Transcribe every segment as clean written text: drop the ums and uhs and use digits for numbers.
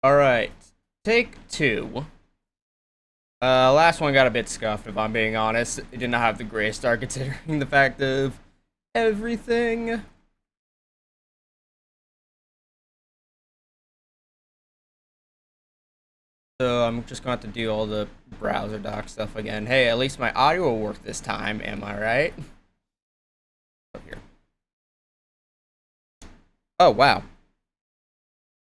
Alright, take two. Last one got a bit scuffed, if I'm being honest. It did not have the greatest start considering the fact of everything. So I'm just going to have to do all the browser doc stuff again. Hey, at least my audio will work this time, am I right? Here. Oh, wow.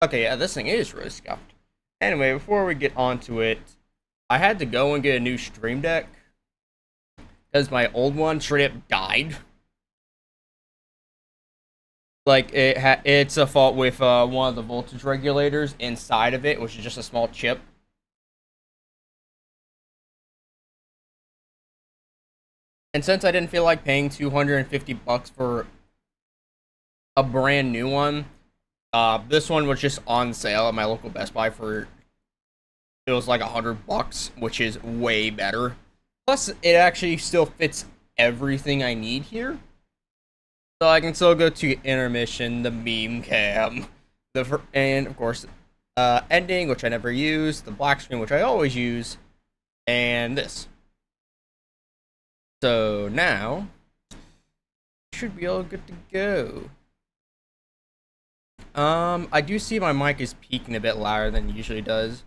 Okay, yeah, this thing is really scuffed. Anyway, before we get onto it, I had to go and get a new stream deck because my old one straight up died. Like, it's a fault with one of the voltage regulators inside of it, which is just a small chip. And since I didn't feel like paying $250 for a brand new one, this one was just on sale at my local Best Buy for, it was like $100, which is way better. Plus, it actually still fits everything I need here. So I can still go to intermission, the meme cam, and of course, ending, which I never use, the black screen, which I always use, and this. So now, should be all good to go. I do see my mic is peaking a bit louder than it usually does.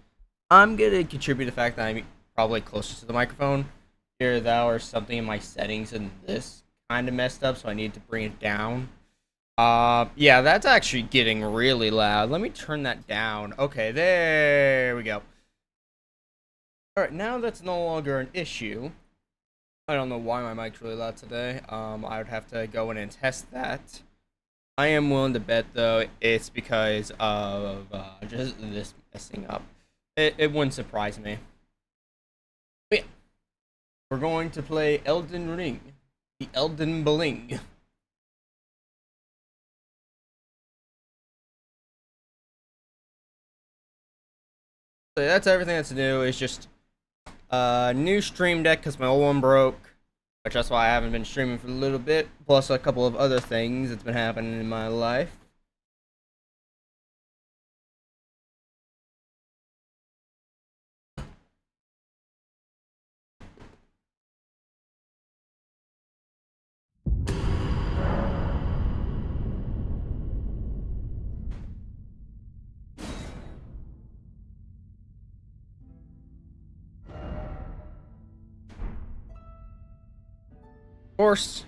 I'm gonna contribute the fact that I'm probably closer to the microphone. Here, that or something in my settings and this kind of messed up, so I need to bring it down. Yeah, that's actually getting really loud. Let me turn that down. Okay, there we go. Alright, now that's no longer an issue. I don't know why my mic's really loud today. I would have to go in and test that. I am willing to bet, though, it's because of just this messing up. It wouldn't surprise me. But yeah, we're going to play Elden Ring. The Elden Bling. So that's everything that's new. It's just new stream deck because my old one broke, which that's why I haven't been streaming for a little bit. Plus a couple of other things that's been happening in my life. Of course,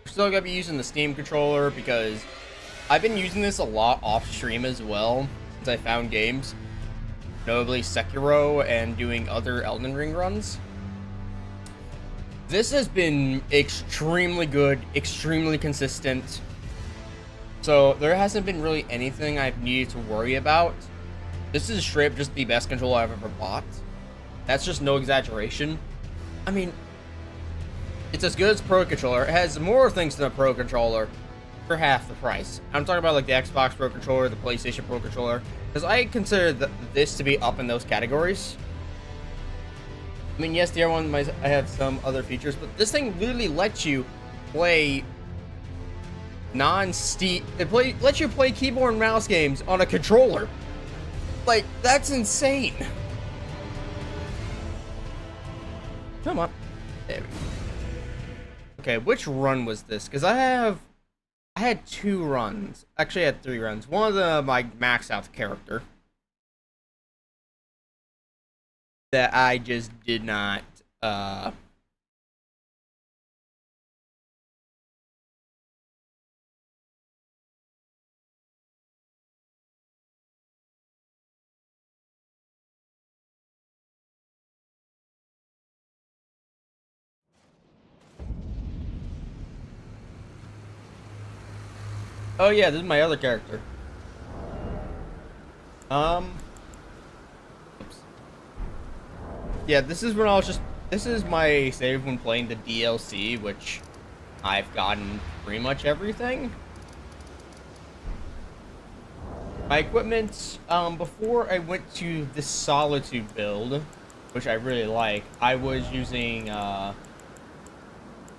we're still gonna be using the Steam controller because I've been using this a lot off stream as well since I found games, notably Sekiro and doing other Elden Ring runs. This has been extremely good, extremely consistent. So there hasn't been really anything I've needed to worry about. This is straight up just the best controller I've ever bought. That's just no exaggeration. I mean, it's as good as Pro Controller. It has more things than a Pro Controller for half the price. I'm talking about like the Xbox Pro Controller, the PlayStation Pro Controller, because I consider this to be up in those categories. I mean, yes, the other one might have some other features, but this thing literally lets you play non-steep. Lets you play keyboard and mouse games on a controller. Like, that's insane. Come on. There we go. Okay, which run was this? Because I had two runs. Actually, I had three runs. One of them, my max out character that I just did not. Oh yeah, this is my other character. Oops. Yeah, this is when I was just. This is my save when playing the DLC, which I've gotten pretty much everything. My equipment, before I went to the Solitude build, which I really like, I was using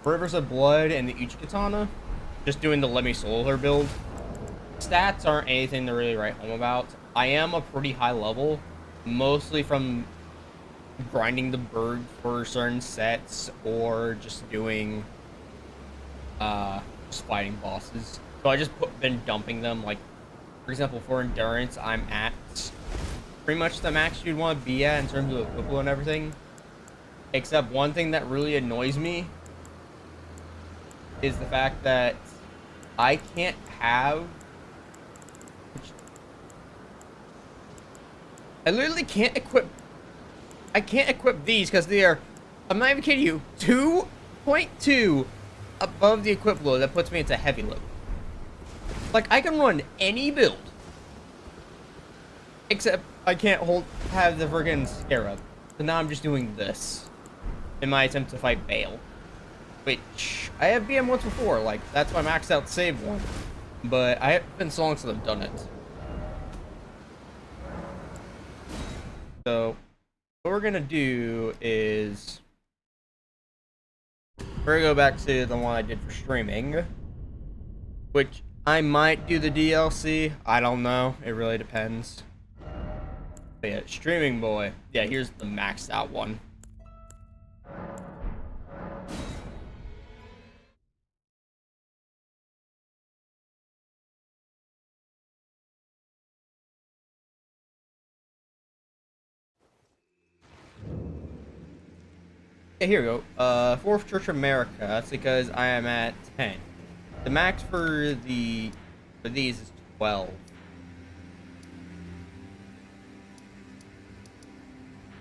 Rivers of Blood and the Uchi Katana, just doing the Let Me Soul Her build. stats aren't anything to really write home about. I am a pretty high level, mostly from grinding the bird for certain sets or just doing just fighting bosses. So I just been dumping them. Like, for example, for endurance, I'm at pretty much the max you'd want to be at in terms of equipment and everything. Except one thing that really annoys me is the fact that I can't have... I literally can't equip... I can't equip these because they are... I'm not even kidding you. 2.2 above the equip load. That puts me into heavy load. Like, I can run any build. Except I can't have the friggin' Scarab. So now I'm just doing this in my attempt to fight Bale. Which, I have BM once before. Like, that's my maxed out save one. But I haven't been so long since I've done it. So, what we're gonna do is... we're gonna go back to the one I did for streaming. Which, I might do the DLC. I don't know. It really depends. But yeah, streaming boy. Yeah, here's the maxed out one. Yeah, here we go. 4th Church America. That's because I am at 10. The max for these is 12.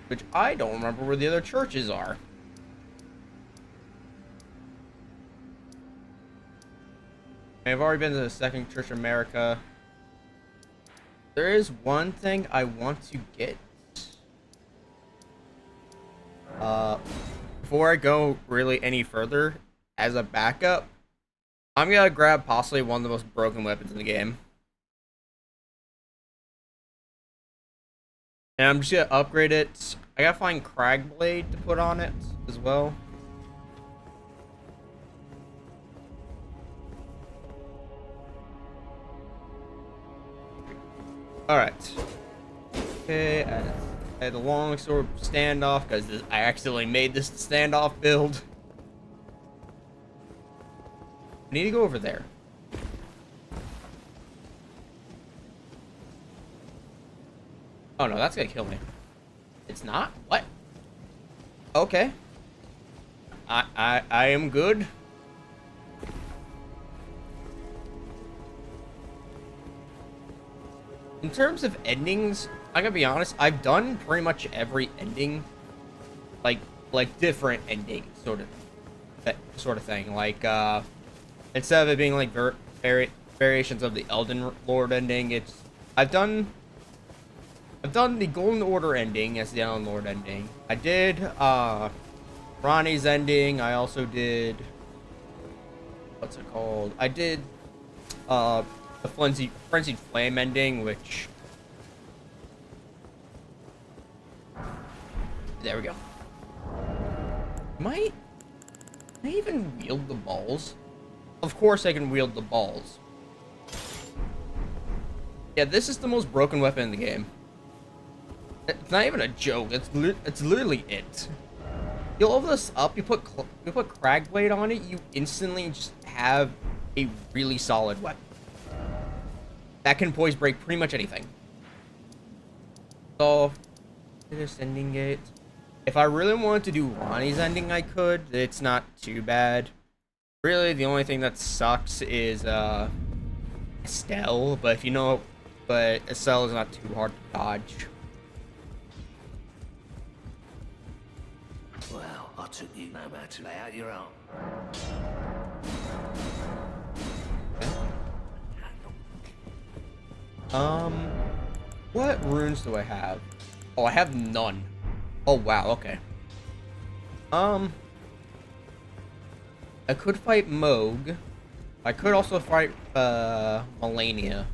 Which I don't remember where the other churches are. I've already been to the 2nd Church America. There is one thing I want to get. Before I go really any further, as a backup, I'm gonna grab possibly one of the most broken weapons in the game. And I'm just gonna upgrade it. I gotta find Cragblade to put on it as well. Alright. Okay, I had a long sword standoff because I accidentally made this standoff build. I need to go over there. Oh no, that's gonna kill me. It's not? What? Okay. I am good. In terms of endings, I gotta be honest, I've done pretty much every ending. Like different ending sort of thing. Like instead of it being like variations of the Elden Lord ending, it's I've done the Golden Order ending as the Elden Lord ending. I did Ronnie's ending. I also did, what's it called? I did the Frenzied Flame ending, which, there we go. Can I even wield the balls? Of course I can wield the balls. Yeah, this is the most broken weapon in the game. It's not even a joke. It's literally it. You level this up. You put Cragblade on it. You instantly just have a really solid weapon that can poise break pretty much anything. So, this ending gate. If I really wanted to do Ronnie's ending, I could. It's not too bad. Really, the only thing that sucks is Estelle. But if you know, Estelle is not too hard to dodge. Well, I took you no matter to lay out your own. What runes do I have? Oh, I have none. Oh, wow, okay. I could fight Moog. I could also fight, Melania.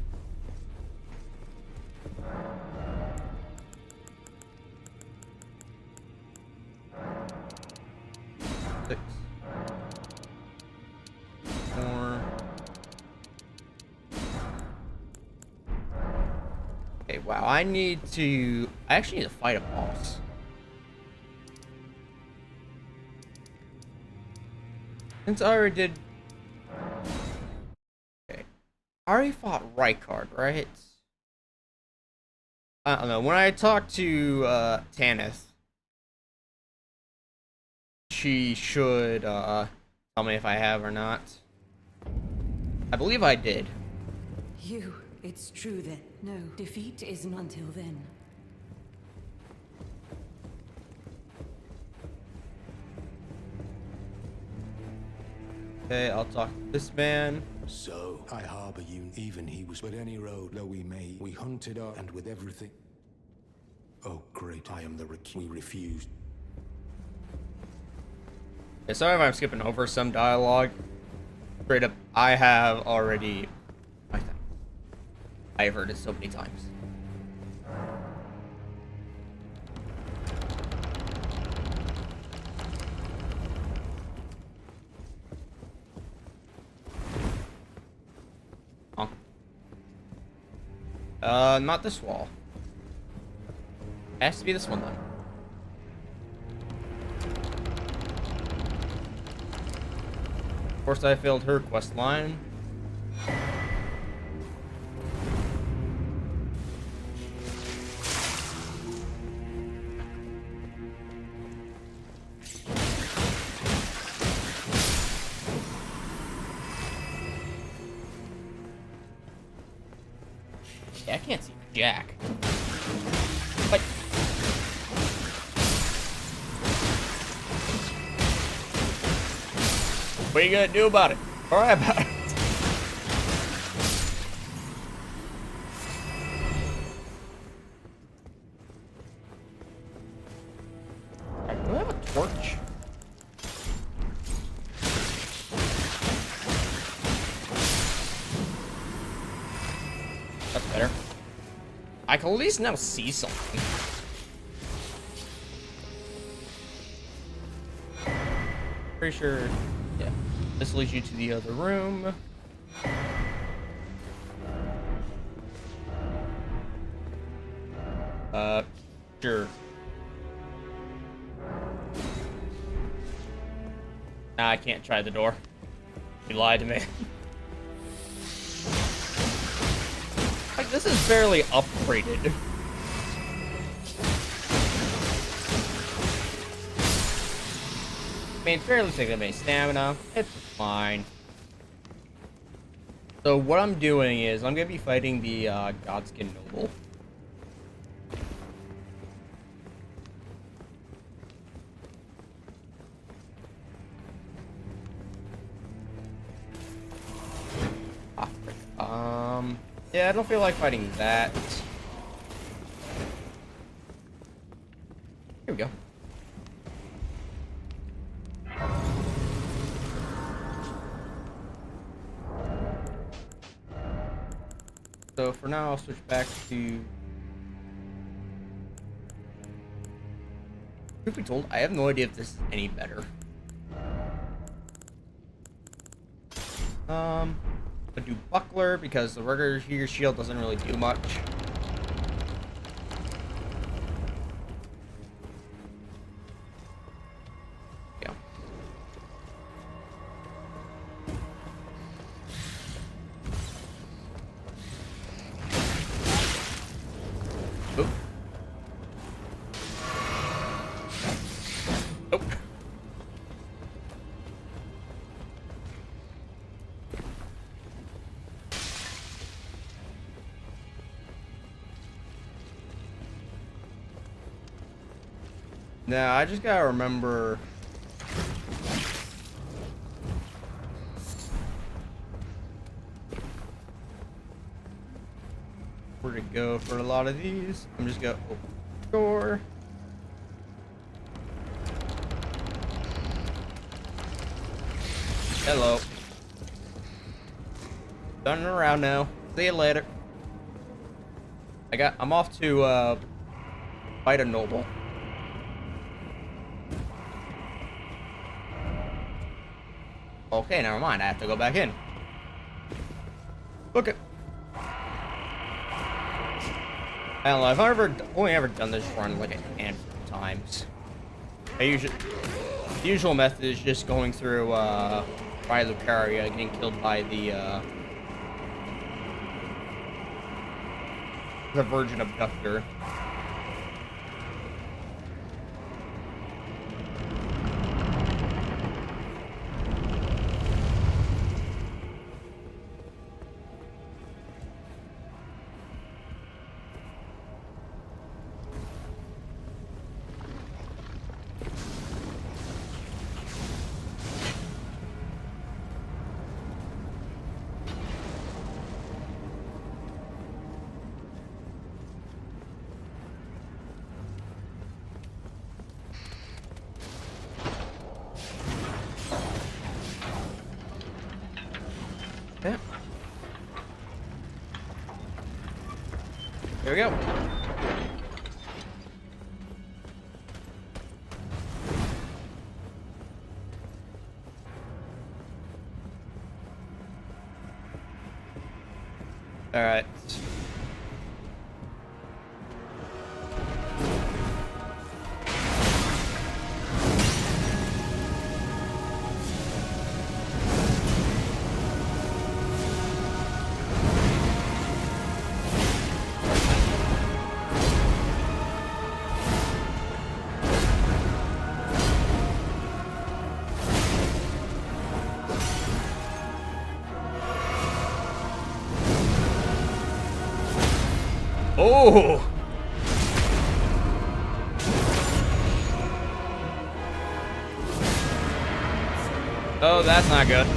Six. More. Okay, wow, I actually need to fight a boss. Since I already did... Okay. I already fought Rykard, right? I don't know. When I talked to Tanith, she should tell me if I have or not. I believe I did. It's true then. No, defeat isn't until then. Okay, I'll talk to this man. So, I harbor you, even he was, but any road that we made, we hunted up, and with everything... Oh, great, I am the we refused. Yeah, sorry if I'm skipping over some dialogue. Straight up, I have already... I've heard it so many times. Not this wall. It has to be this one then. Of course, I failed her quest line. Yeah, I can't see Jack. What? What are you gonna do about it? Alright about it. Do I have a torch? That's better. I can at least now see something. Pretty sure, yeah. This leads you to the other room. Sure. Nah, I can't try the door. You lied to me. Like, this is barely upgraded. I mean, it's barely taking my stamina. It's fine. So what I'm doing is I'm gonna be fighting the Godskin Noble. Yeah, I don't feel like fighting that. Here we go. So for now, I'll switch back to... Truth be told, I have no idea if this is any better. I'll do Buckler because the regular shield doesn't really do much. Yeah. Oop. Nope. Now, I just gotta remember... where to go for a lot of these. I'm just gonna open the door. Hello. Turning around now. See you later. I'm off to fight a noble. Okay, never mind. I have to go back in. Okay. I don't know. I've only ever done this run like a handful of times. The usual method is just going through by Lucaria, getting killed by the Virgin Abductor. Yeah. There we go. All right. Oh! Oh, that's not good.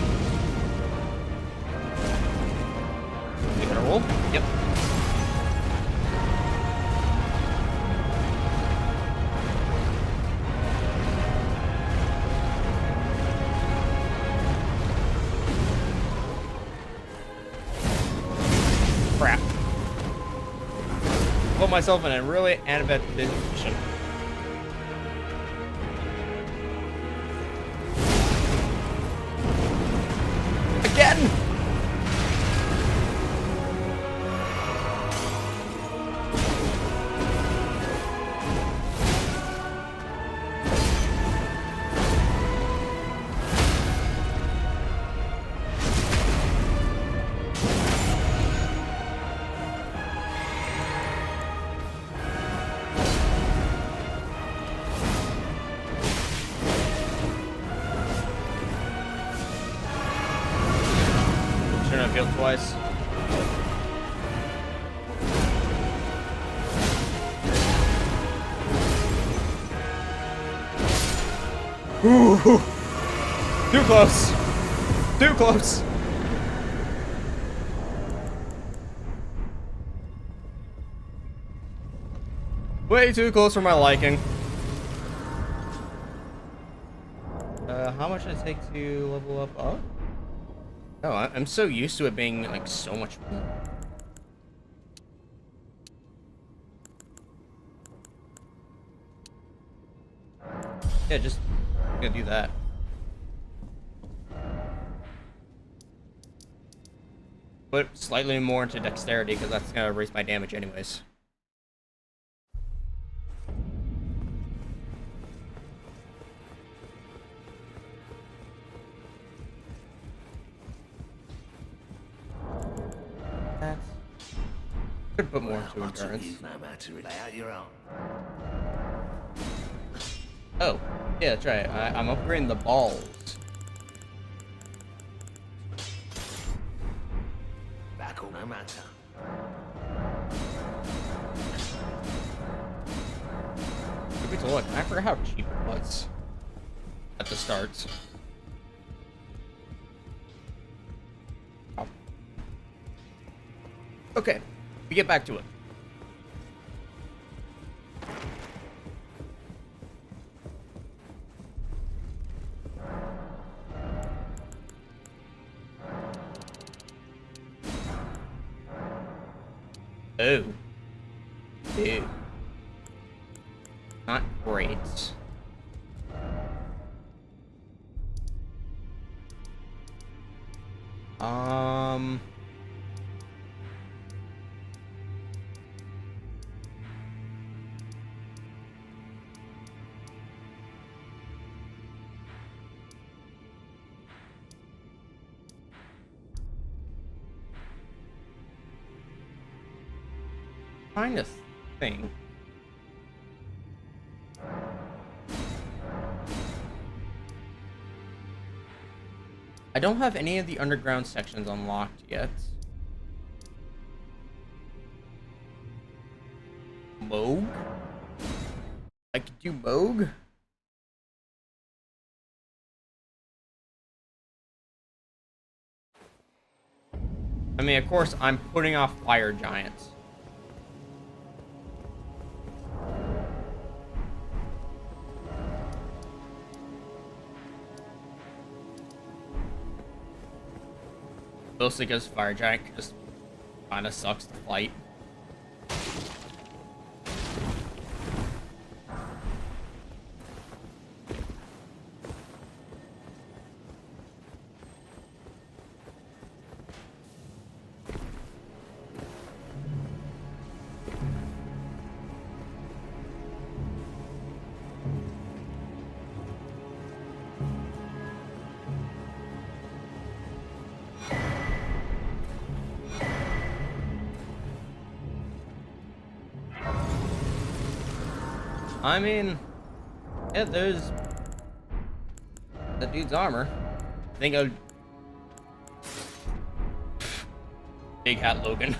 You gonna roll? Yep. Crap. Put myself in a really advantageous position. Again! Shouldn't have healed twice. Ooh. Too close. Too close. Way too close for my liking. How much does it take to level up? Oh, I'm so used to it being like so much more. Yeah, just gonna do that. Put slightly more into dexterity because that's gonna raise my damage anyways. Could put more into endurance. No matter, lay out your own. Oh, yeah, that's right. I'm upgrading the balls. Back all no matter. Could be told, I forgot how cheap it was at the start. Oh. Okay, we get back to it. Oh. Ew. Not great. Kind of thing. I don't have any of the underground sections unlocked yet. Moog? I could do Moog? I mean, of course, I'm putting off fire giants. Mostly because fire giant just kind of sucks to fight. I mean, yeah, there's the dude's armor. I think I'd... Big Hat Logan.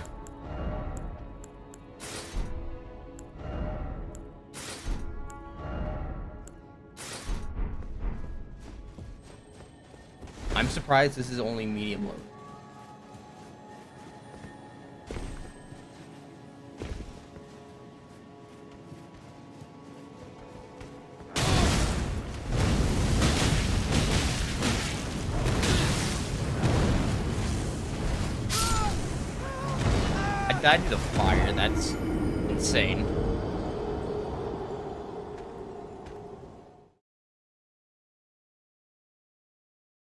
I'm surprised this is only medium load. I died to the fire, that's insane.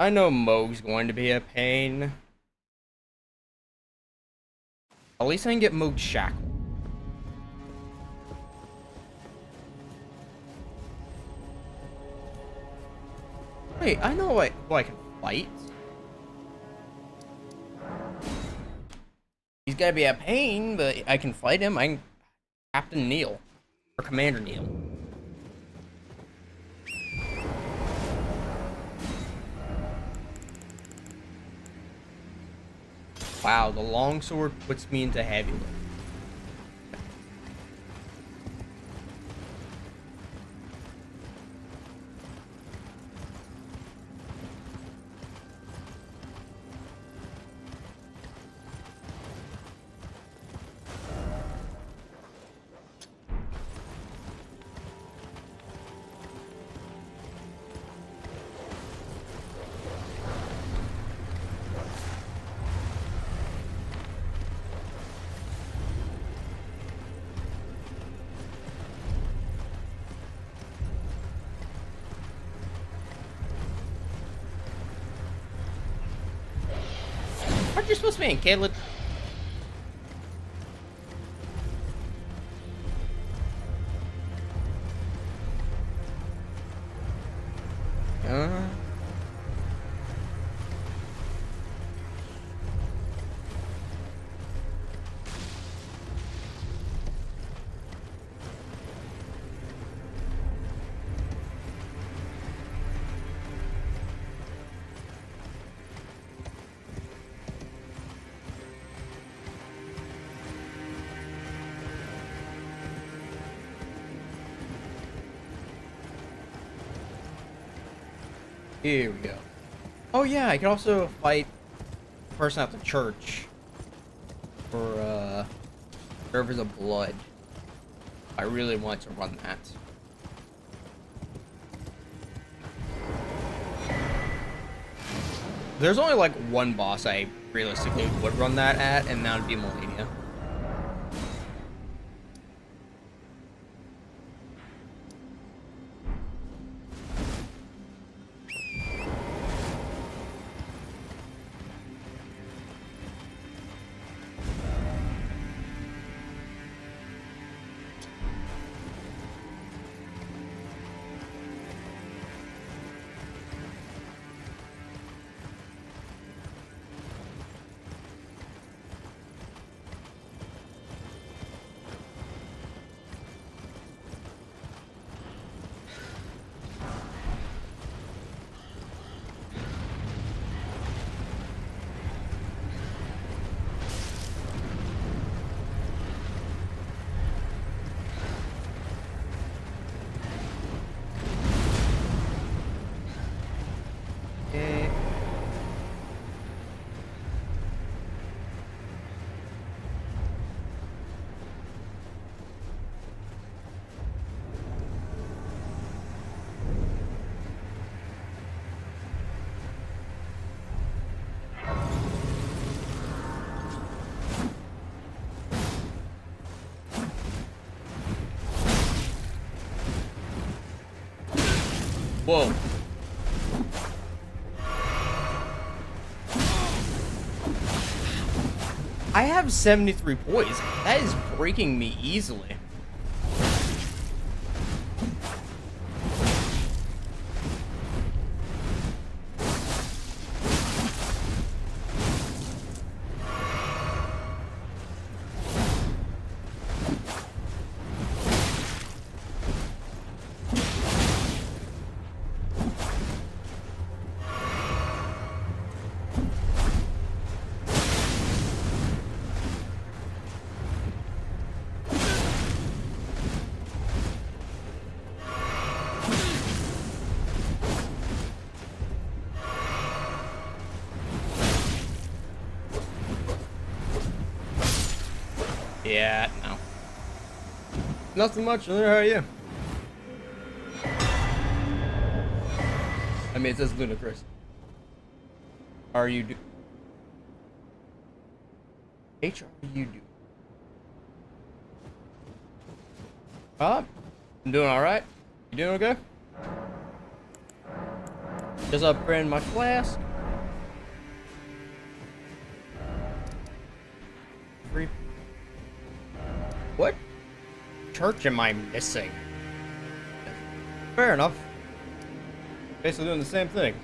I know Moog's going to be a pain. At least I can get Moog shackled. Wait, I know who I can fight. He's gotta be a pain, but I can fight him. I'm Captain Neil. Or Commander Neil. Wow, the longsword puts me into heavy load. Aren't you supposed to be in Caleb? Here we go. Oh yeah, I can also fight the person at the church for Rivers of Blood. I really want to run that. There's only like one boss I realistically would run that at, and that would be Melania. Whoa. I have 73 poise. That is breaking me easily. Yeah, no. Nothing much. How are you? I mean, it says ludicrous. How are you do? H are you do? I'm doing alright. You doing okay? Just upgrading my flask. Free. What church am I missing? Fair enough. Basically doing the same thing.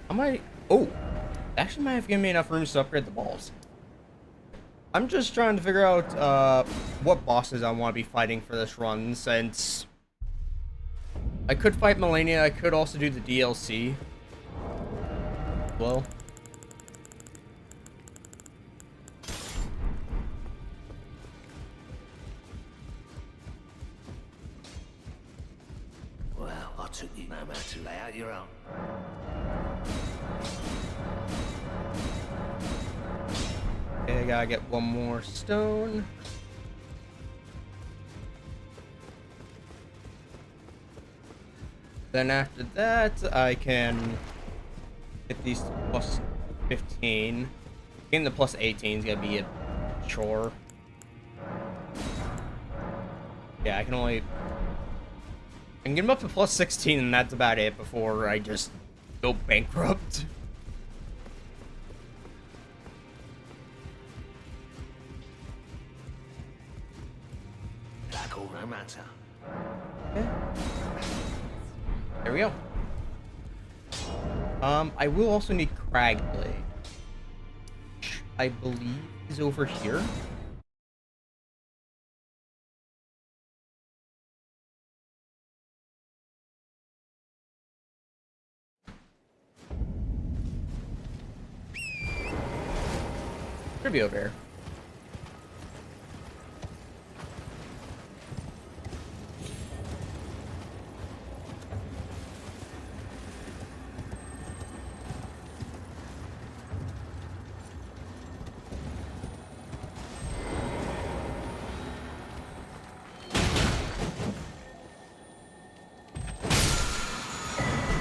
I might... Oh! Actually might have given me enough room to upgrade the balls. I'm just trying to figure out what bosses I want to be fighting for this run, since I could fight Melania, I could also do the DLC. Well... Well, I took you no matter to lay out your own. Okay, I gotta get one more stone. Then after that, I can get these plus 15. Getting the plus 18 is gonna be a chore. Yeah, I can get them up to plus 16, and that's about it before I just go bankrupt. Like all no matter. Okay. There we go. I will also need Cragblade, which I believe is over here. Should be over here.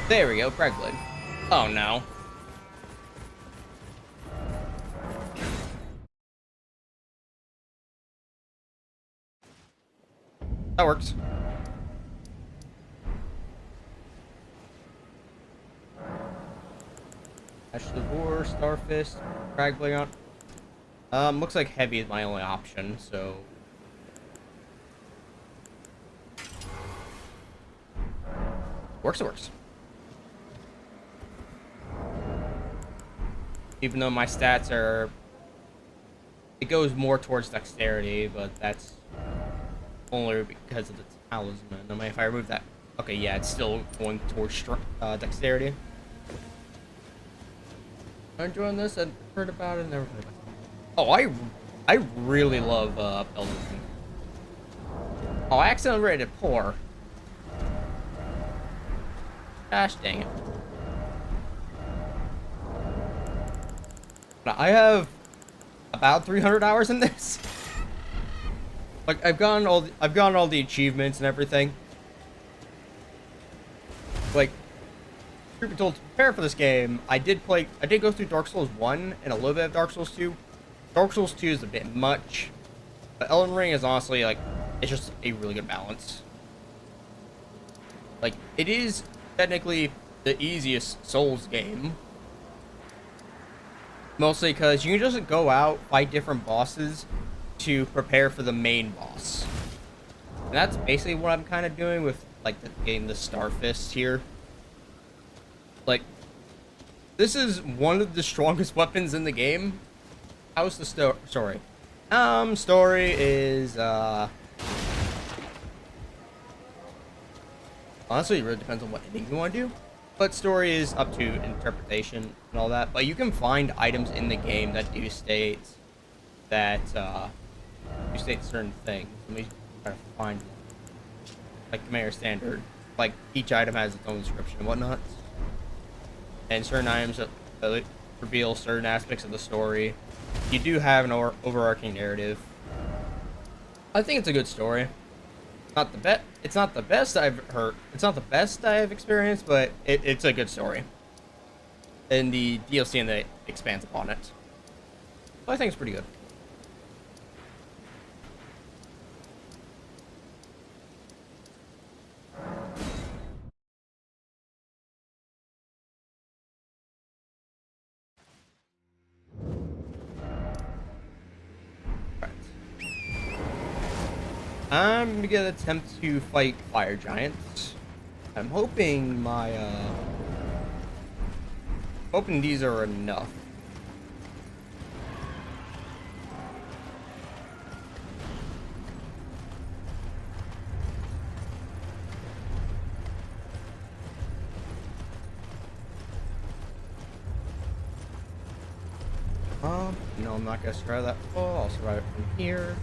There we go, Cragblade. Oh no. That works. Ashley War, Starfist, Cragblade on. Looks like heavy is my only option, so. Works, it works. Even though my stats are... It goes more towards dexterity, but that's only because of the talisman. I mean, if I remove that... Okay, yeah, it's still going towards dexterity. I'm enjoying this. I've heard about it, never heard about it. Oh, I really love elden. Oh, I accidentally rated poor. Gosh dang it. I have about 300 hours in this. Like I've gotten all the achievements and everything. Like, truth be told, to prepare for this game, I did go through Dark Souls 1 and a little bit of Dark Souls 2. Dark Souls 2 is a bit much, but Elden Ring is honestly like, it's just a really good balance. Like, it is technically the easiest Souls game. Mostly because you can just go out, fight different bosses to prepare for the main boss. And that's basically what I'm kind of doing with, like, getting the Starfist here. Like, this is one of the strongest weapons in the game. How's the story? Story is, honestly, it really depends on what ending you want to do. But story is up to interpretation and all that. But you can find items in the game that do state that, do state certain things. Let me try to find one. Like Commander Standard. Like, each item has its own description and whatnot. And certain items that reveal certain aspects of the story. You do have an overarching narrative. I think it's a good story. Not the best. It's not the best I've heard. It's not the best I've experienced, but it's a good story. And the DLC and the expands upon it. So I think it's pretty good. Right. I'm gonna attempt to fight fire giants. I'm hoping hoping these are enough. No, I'm not gonna survive that fall. I'll survive it from here.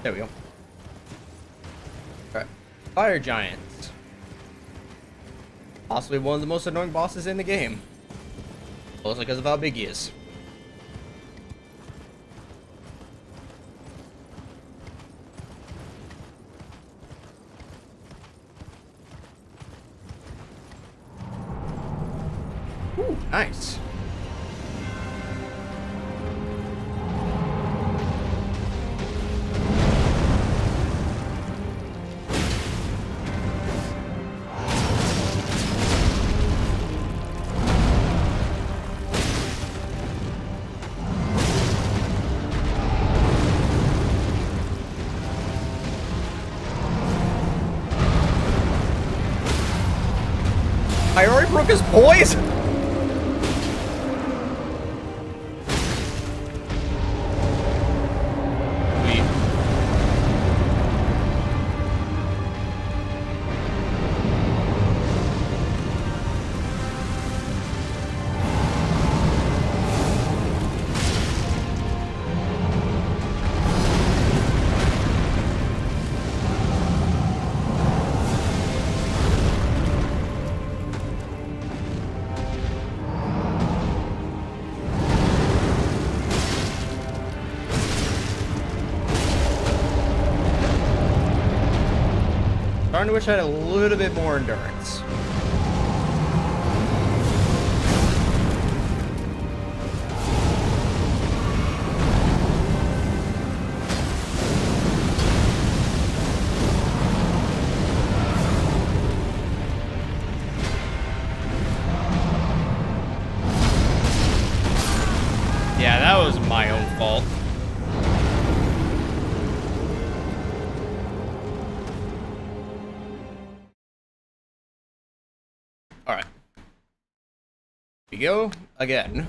There we go. Alright. Fire giants. Possibly one of the most annoying bosses in the game. Mostly because of how big he is. Ooh, nice. I already broke his poise? Sweet. Starting to wish I had a little bit more endurance. Yeah, that was my own fault. Alright. We go again.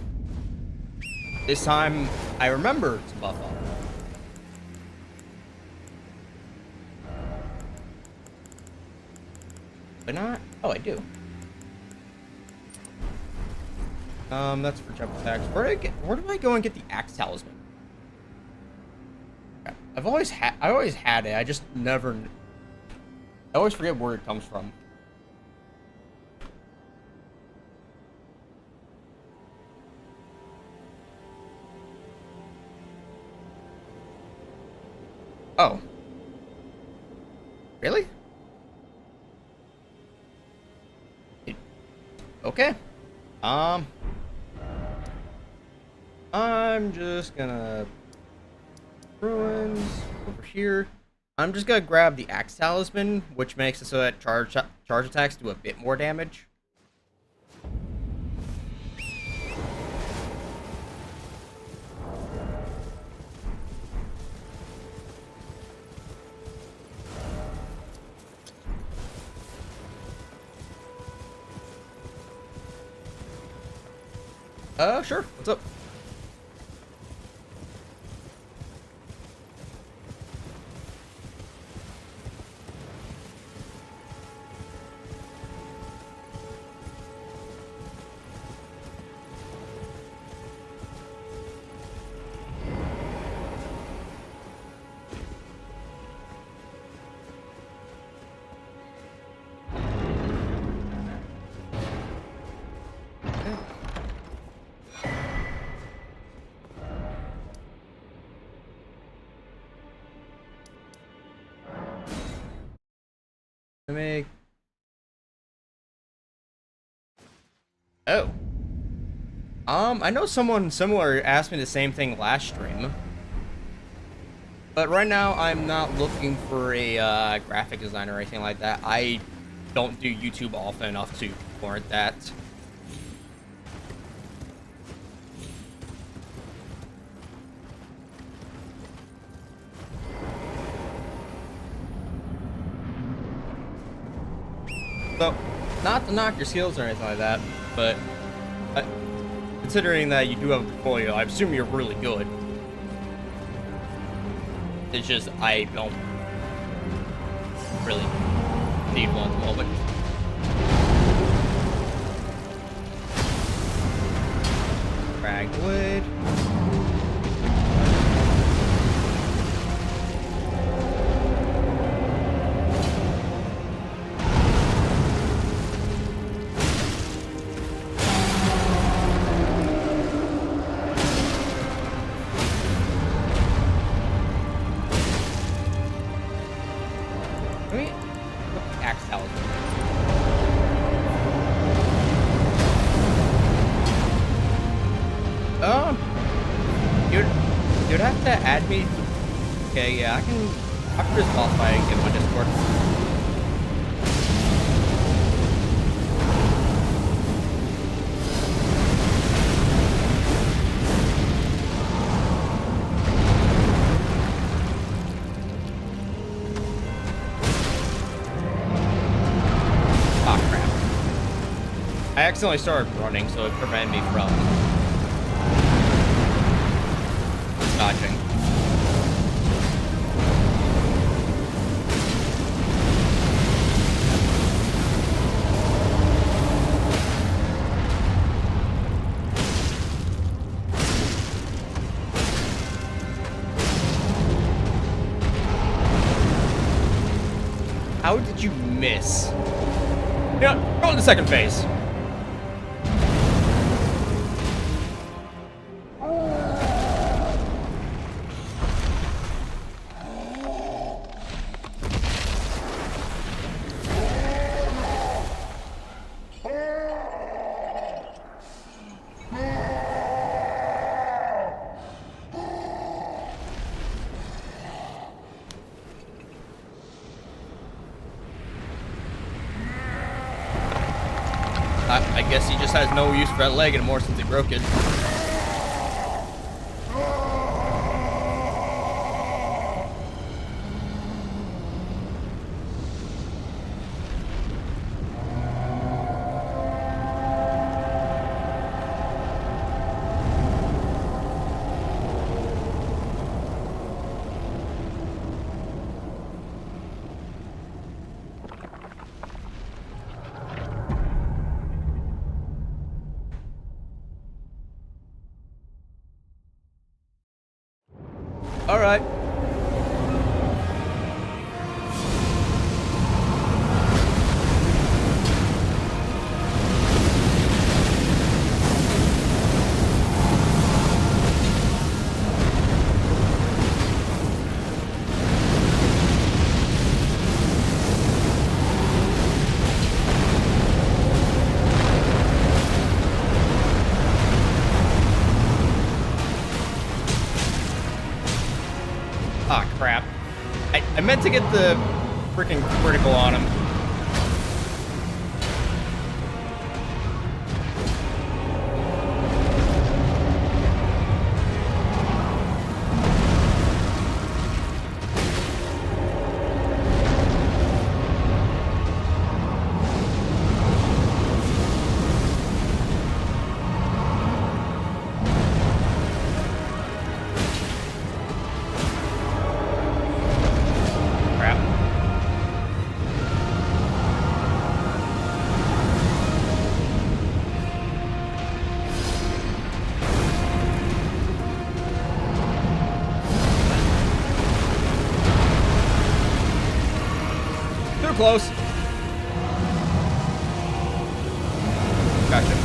This time, I remember to buff up. But not? Oh, I do. That's for jump attacks. Where do I go and get the axe talisman? I always had it. I just never. I always forget where it comes from. Oh. Really? Okay. I'm just gonna ruins over here. I'm just gonna grab the axe talisman, which makes it so that charge attacks do a bit more damage. Sure. What's up? Make. Oh. I know someone similar asked me the same thing last stream. But right now, I'm not looking for a graphic designer or anything like that. I don't do YouTube often enough to warrant that. So, not to knock your skills or anything like that, but considering that you do have a portfolio, I assume you're really good. It's just, I don't really need one at the moment. Fragwood. You'd have to add me. Okay, yeah, I can. After this boss fight, I can get my Discord. Oh crap! I accidentally started running, so it prevented me from dodging. How did you miss? Yeah, go to the second phase. I guess he just has no use for that leg anymore since he broke it. All right. Ah, crap. I meant to get the freaking critical on him. Close. Gotcha.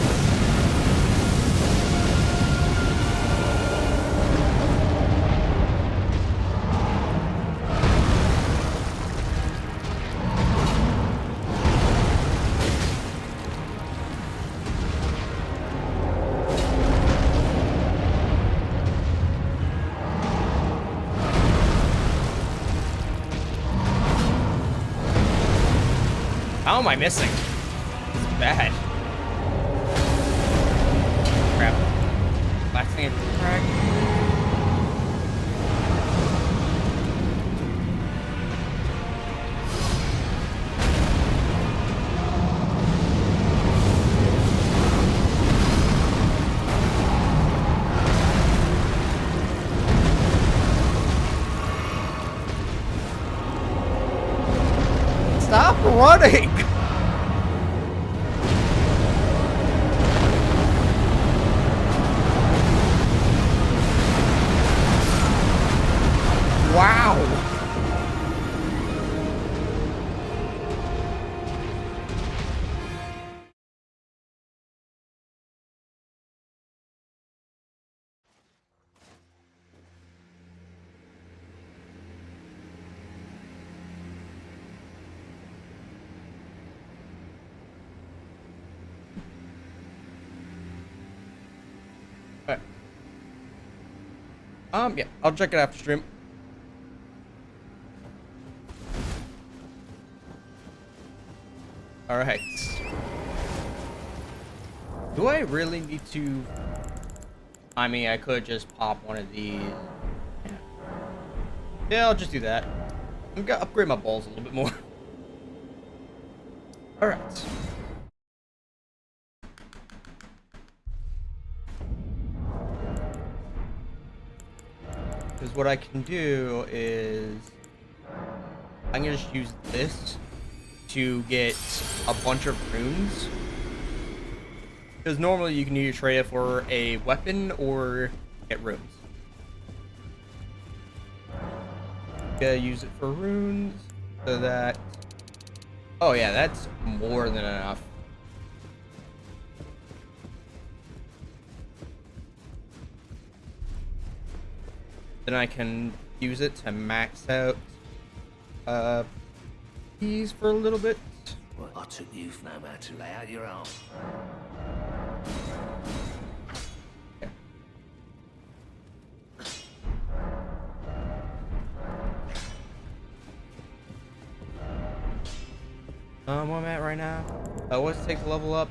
How am I missing? This is bad. Crap. Last thing I crack. Stop running! Wow! Alright. Yeah, I'll check it after stream. Alright. Do I really need to... I mean, I could just pop one of these. Yeah, I'll just do that. I'm gonna upgrade my balls a little bit more. Alright. Because what I can do is... I'm gonna just use this to get a bunch of runes. Because normally you can either trade it for a weapon or get runes. Gotta use it for runes so that... Oh yeah, that's more than enough. Then I can use it to max out these for a little bit. Well, I took you no matter to lay out your own. Okay. Where I'm at right now. What's it take to level up?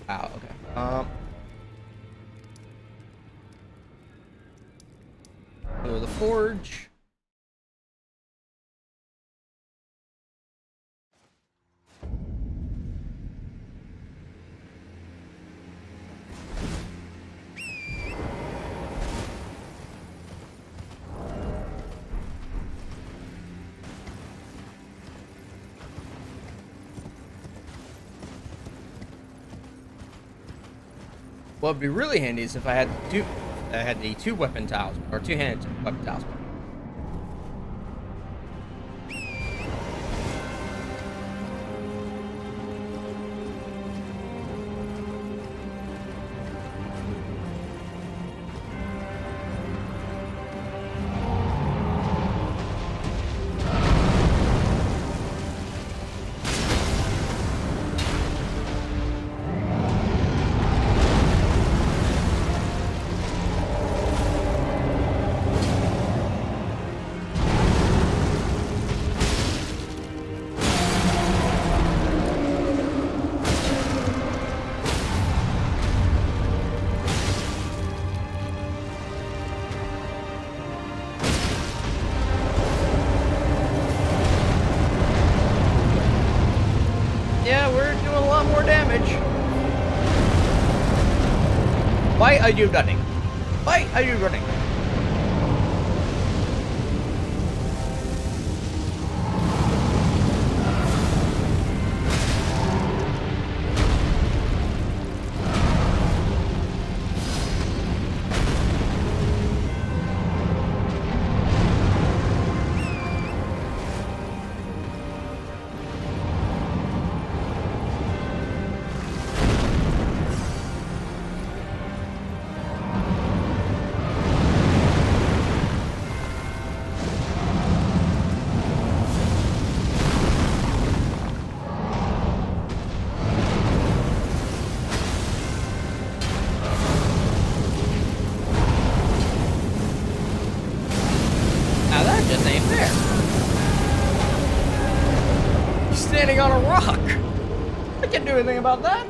Oh, okay. Go to the forge. What would be really handy is if I had the two weapon tiles or two-handed weapon tiles. are you running? Why are you running? Just ain't fair. He's standing on a rock. I can't do anything about that.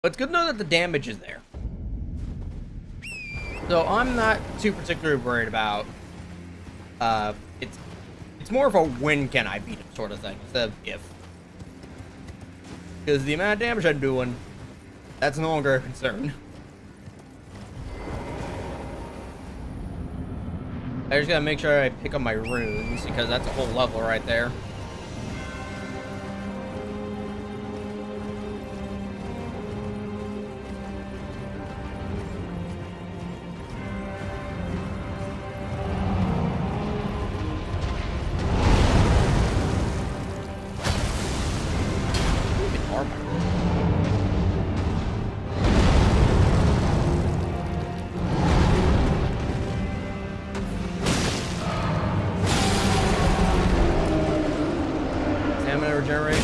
But it's good to know that the damage is there. So I'm not too particularly worried about it's more of a when can I beat him sort of thing instead of if. Because the amount of damage I'm doing, that's no longer a concern. I just gotta make sure I pick up my runes, because that's a whole level right there. Regenerate.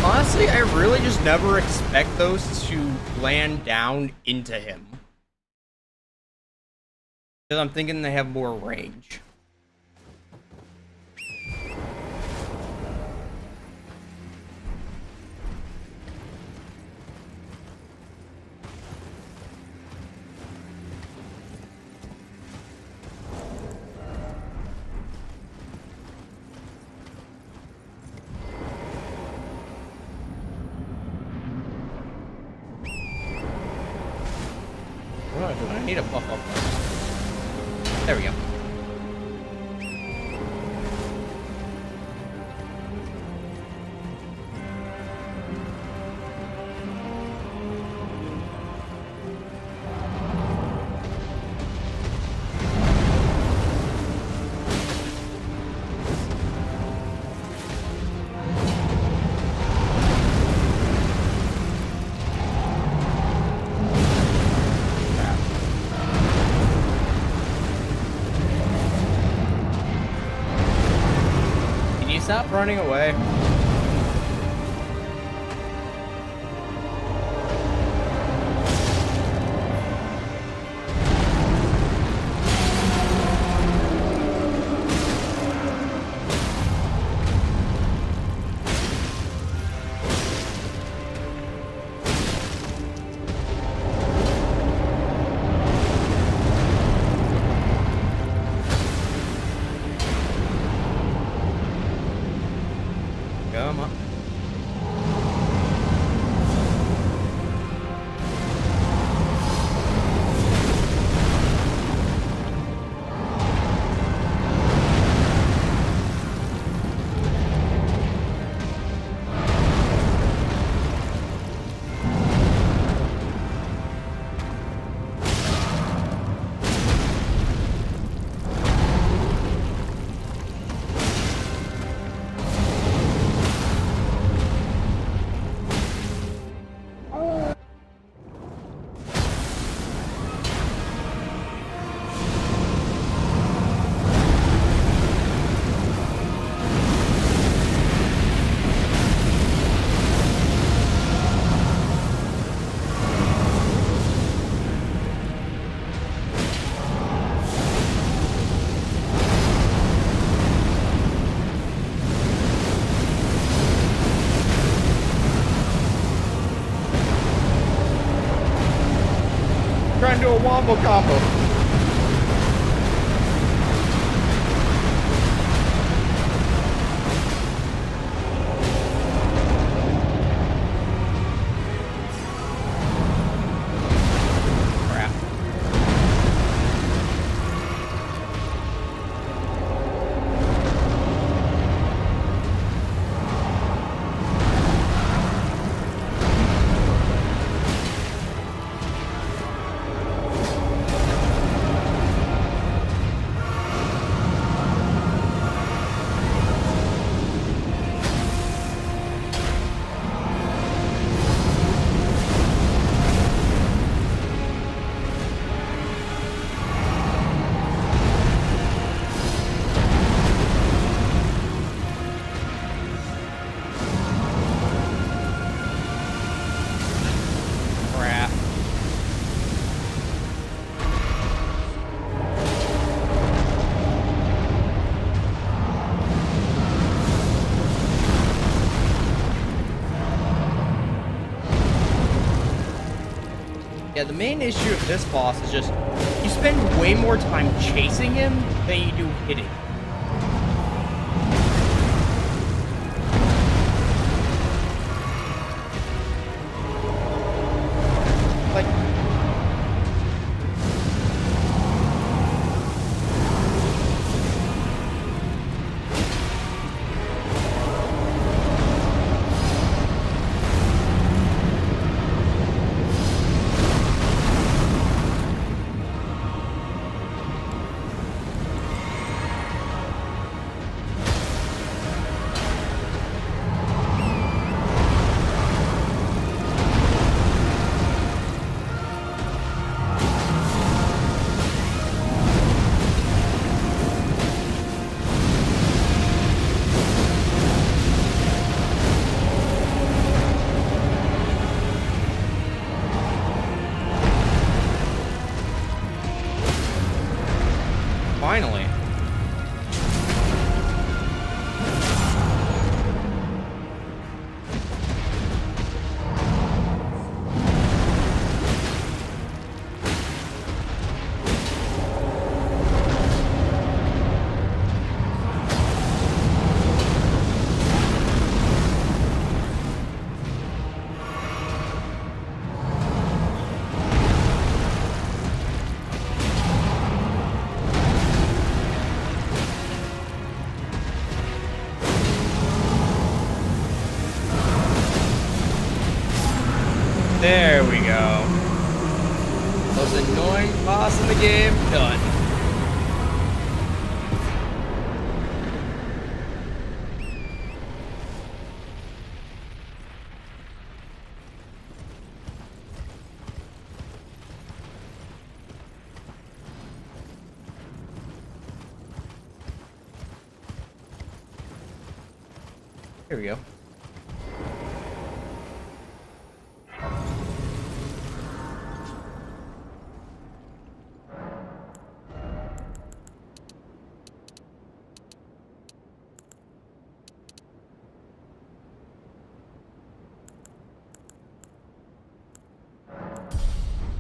Honestly, I really just never expect those to land down into him. Because I'm thinking they have more range. I need a buff up. There we go. Stop running away. Come on. Trying to do a wombo combo. Crap. Yeah, the main issue of this boss is just you spend way more time chasing him than you do hitting. Like, finally. There we go. Most annoying boss in the game, done. Here we go.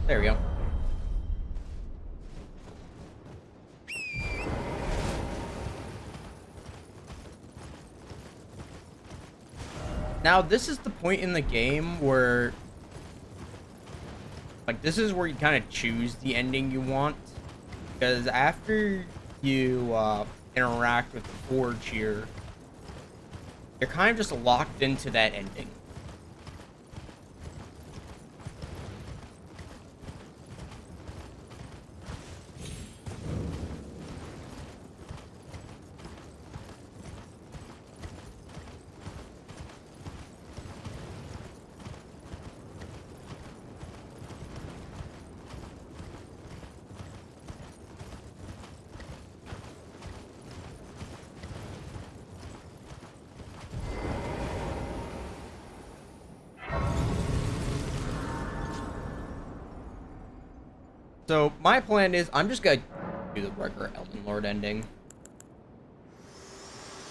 There we go. Now, this is the point in the game where, like, this is where you kind of choose the ending you want. Because after you interact with the Forge here, you're kind of just locked into that ending. So my plan is I'm just gonna do the regular Elden Lord ending,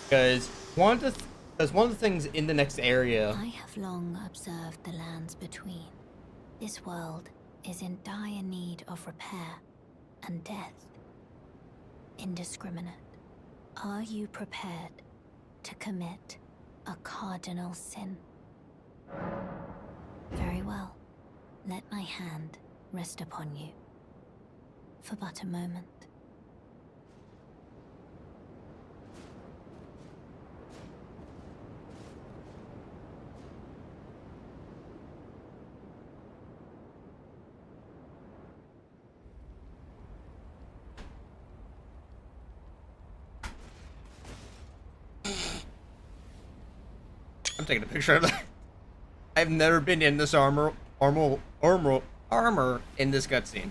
because one of the things in the next area. I have long observed the lands between. This world is in dire need of repair and death. Indiscriminate. Are you prepared to commit a cardinal sin? Very well. Let my hand rest upon you. For but a moment. I'm taking a picture of that. I've never been in this armor in this cutscene.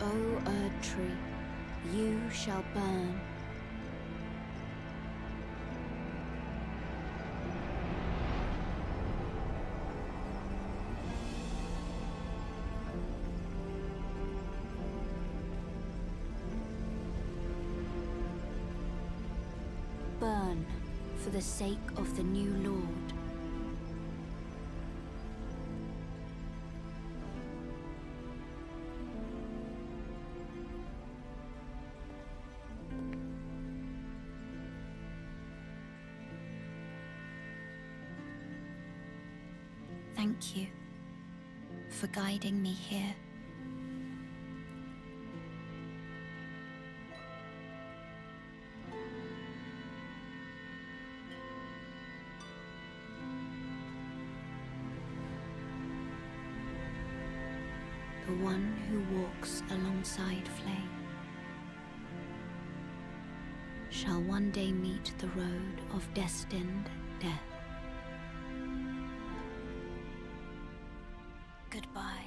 O Erd Tree, you shall burn. Burn for the sake of the new Lord. Thank you for guiding me here. The one who walks alongside flame shall one day meet the road of destined death. Goodbye.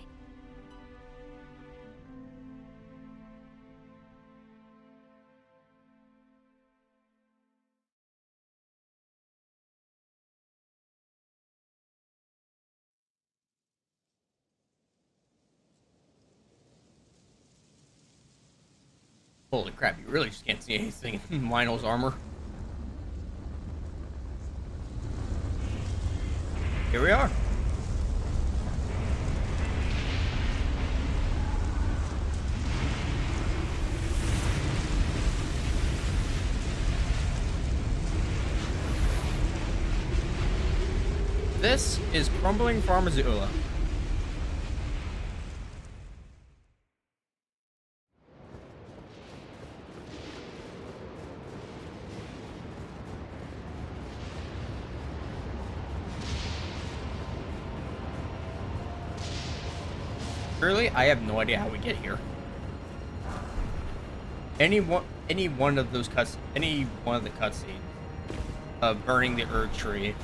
Holy crap, you really just can't see anything in Lionel's armor. Here we are. This is Crumbling Pharmazola. Really, I have no idea how we get here. Any one of the cutscenes, burning the Erd Tree,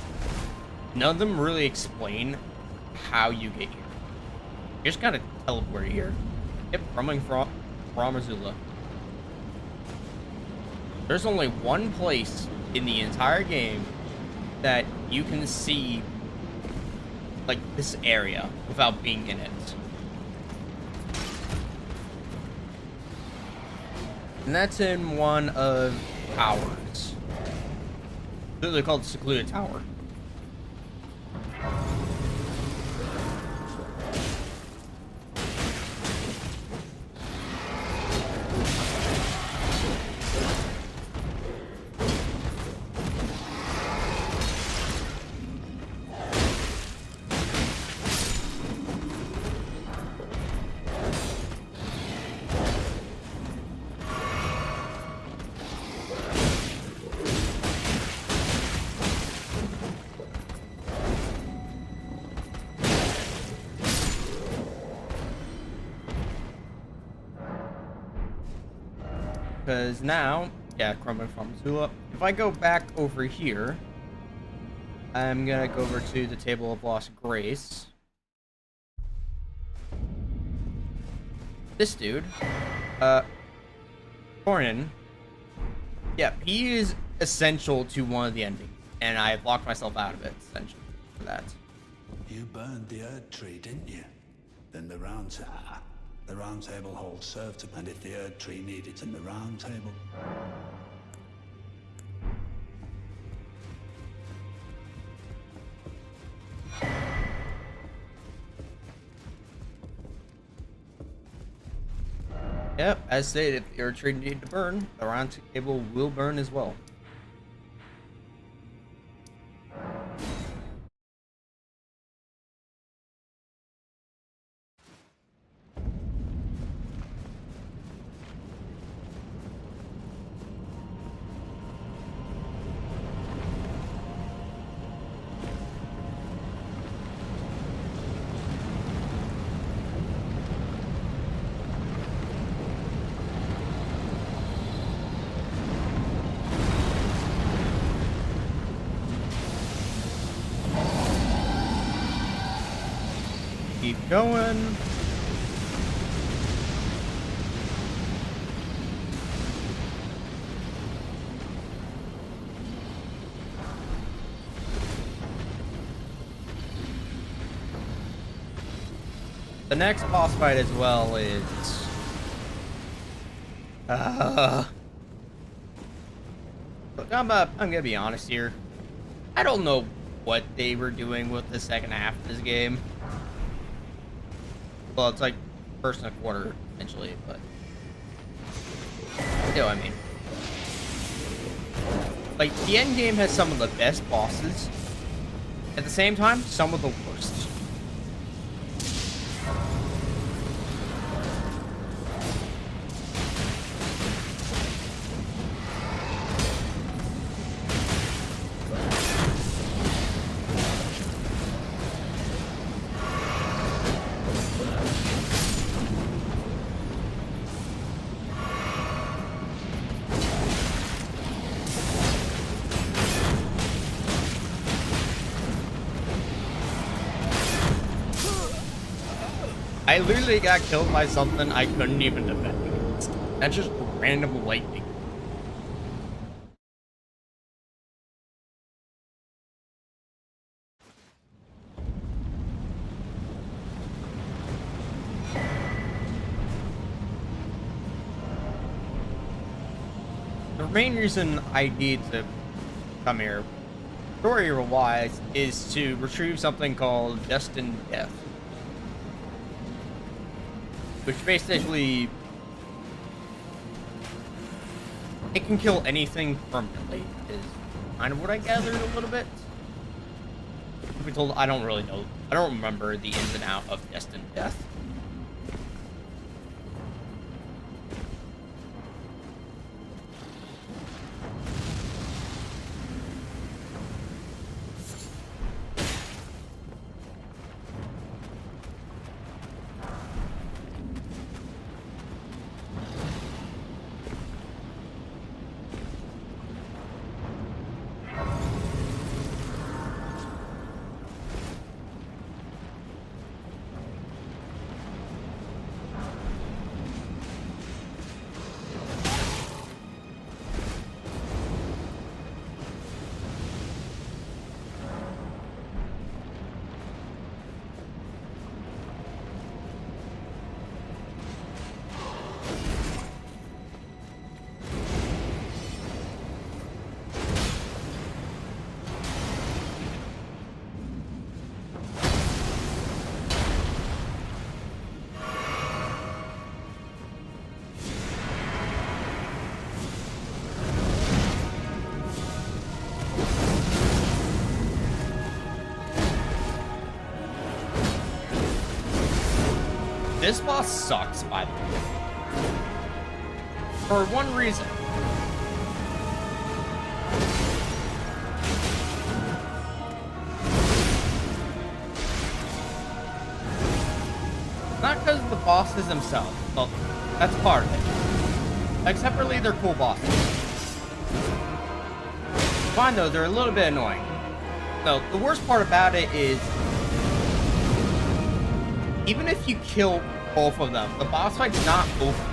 none of them really explain how you get here. You just gotta teleport here. Yep, coming from Azula. There's only one place in the entire game that you can see, like, this area without being in it. And that's in one of towers. They're called Secluded Tower. Because now, yeah, Crumbling from Azula. If I go back over here, I'm gonna go over to the Table of Lost Grace. This dude, Cornin, yeah, he is essential to one of the endings, and I've locked myself out of it, essentially, for that. You burned the Erd Tree, didn't you? Then the Round Table holds served to, and if the Erd Tree needed in the Round Table. Yep, as stated, if the Erd Tree needed to burn, the Round Table will burn as well. Keep going. The next boss fight as well is look, I'm gonna be honest here. I don't know what they were doing with the second half of this game. Well, it's like first and a quarter, essentially, but you know what I mean. Like, the end game has some of the best bosses. At the same time, some of the worst. I literally got killed by something I couldn't even defend. That's just random lightning. The main reason I need to come here, story-wise, is to retrieve something called Destined Death. Which basically, it can kill anything permanently, is kind of what I gathered a little bit. To be told, I don't really know. I don't remember the ins and outs of Destined Death. This boss sucks, by the way. For one reason. Not because of the bosses themselves. Well, that's part of it. Like, separately, they're cool bosses. Fine, though, they're a little bit annoying. No, the worst part about it is, even if you kill both of them, the boss fight's not over.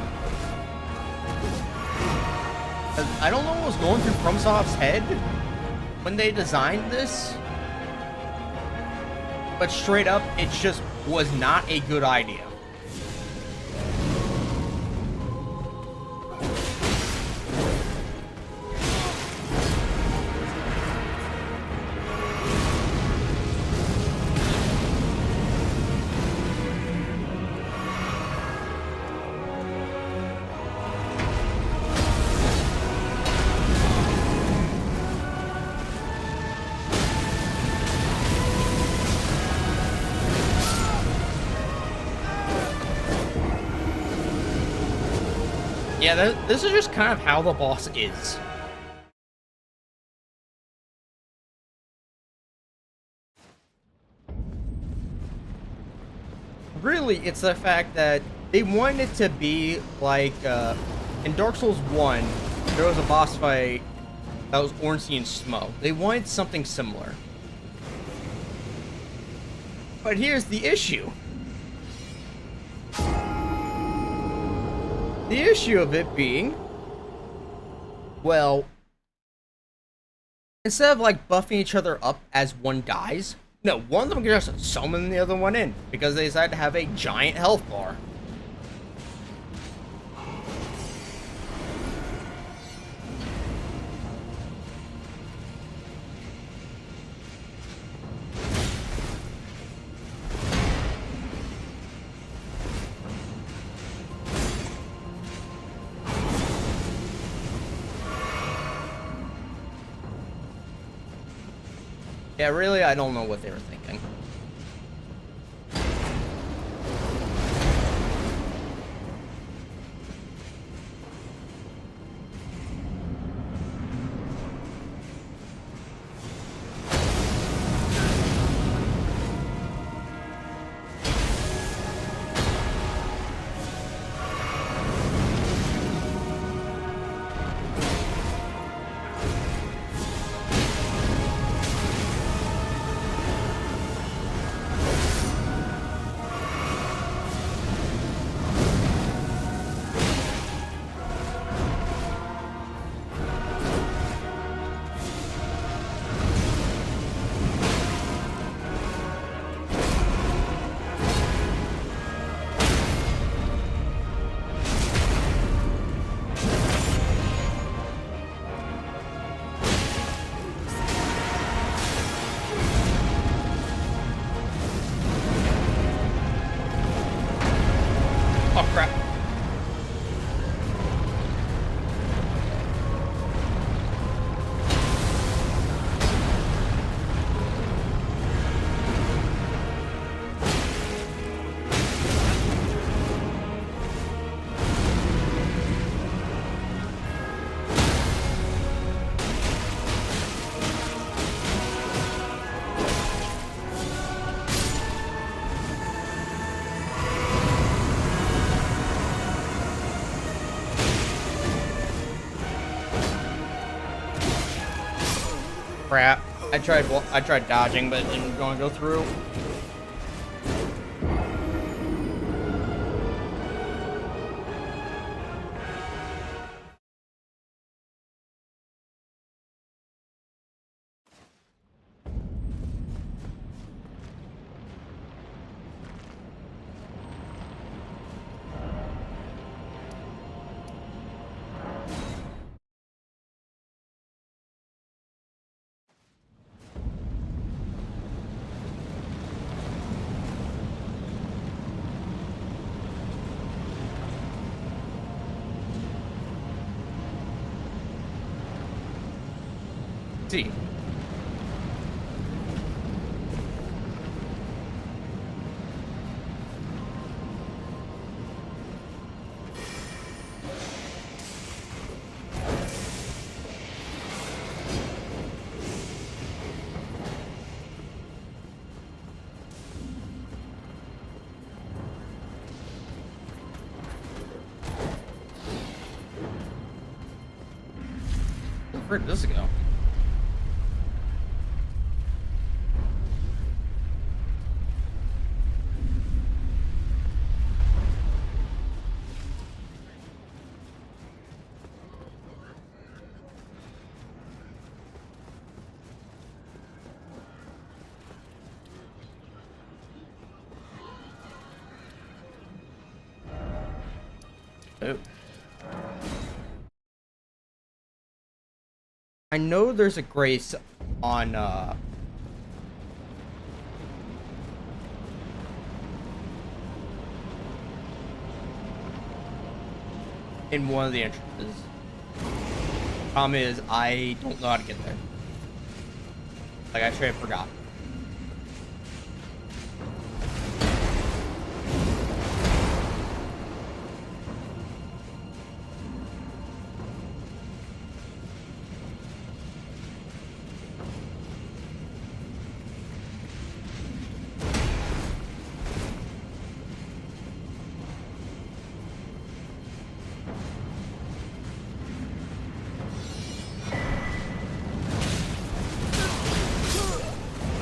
I don't know what was going through FromSoft's head when they designed this, but straight up, it just was not a good idea. Yeah, this is just kind of how the boss is. Really, it's the fact that they wanted it to be like, in Dark Souls 1, there was a boss fight that was Ornstein and Smo. They wanted something similar. But here's the issue. The issue of it being, well, instead of like buffing each other up as one dies, no, one of them can just summon the other one in because they decided to have a giant health bar. Yeah, really, I don't know what they were thinking. Oh, crap. Crap. I tried dodging, but it didn't go through. See. Where'd this go? Oh. I know there's a grace on in one of the entrances. Problem is I don't know how to get there. Like I straight forgot.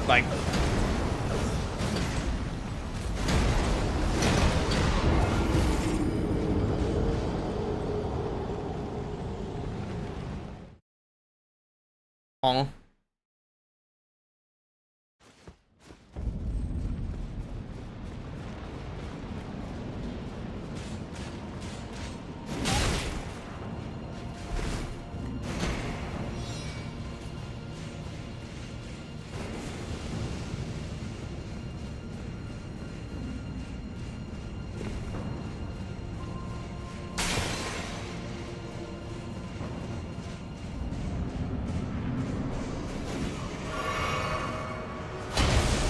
Like oh.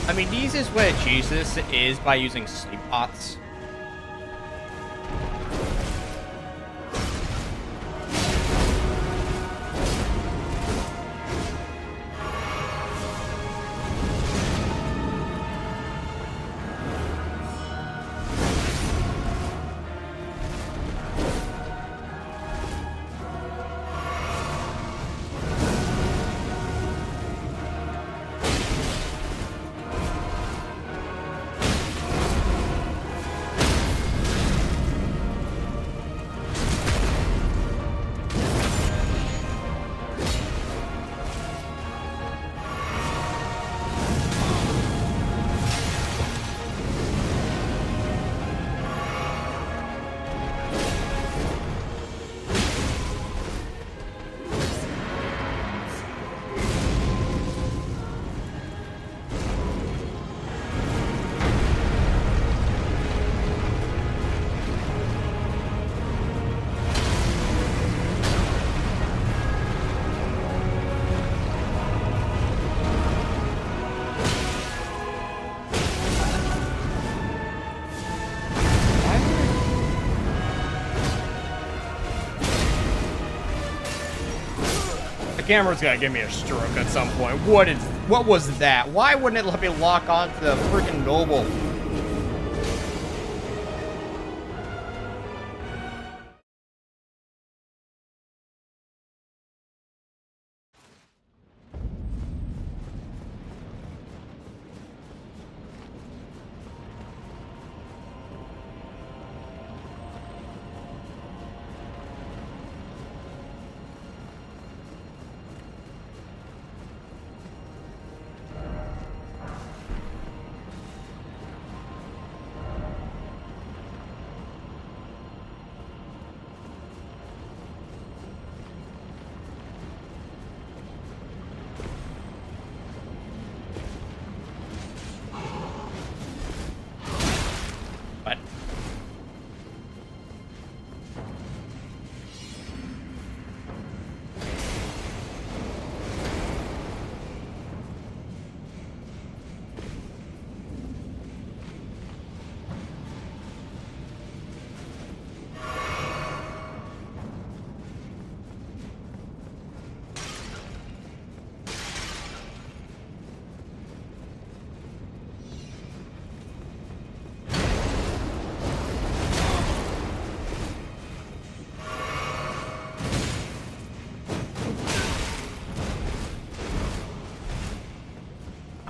I mean, the easiest way to cheese this is by using sleep pots. The camera's gonna give me a stroke at some point. What was that? Why wouldn't it let me lock onto the freaking noble?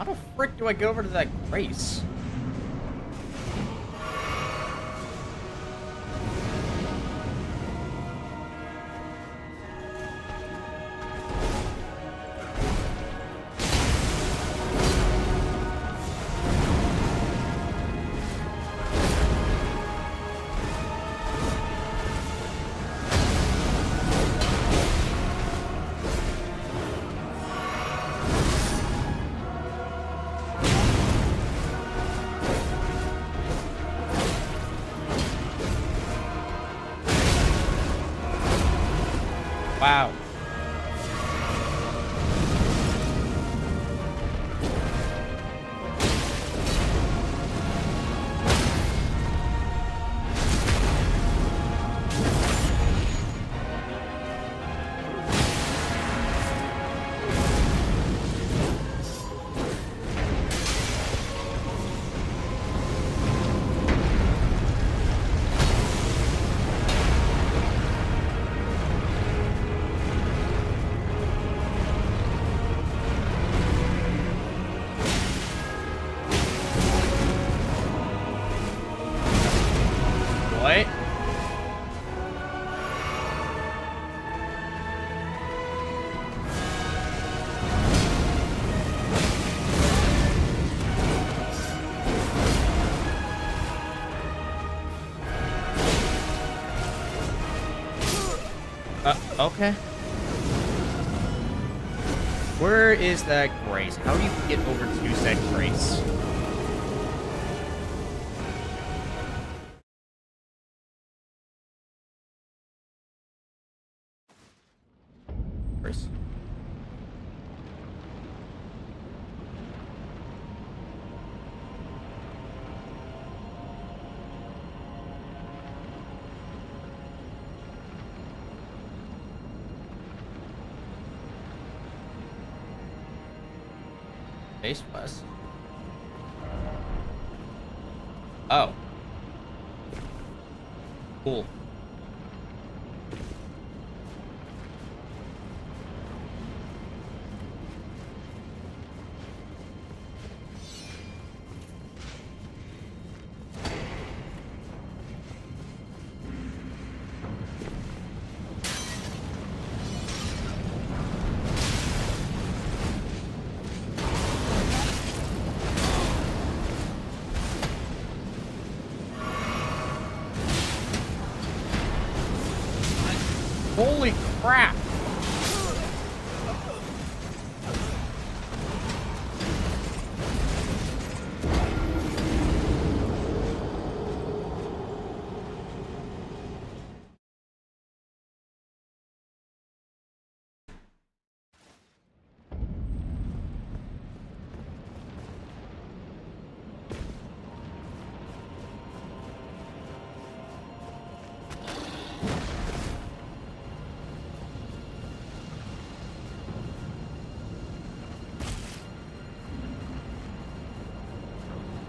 the frick do I get over to that race? Wow. What? Okay. Where is that grace? How do you get over to said grace? Grace. Base West. Oh. Cool. Holy crap!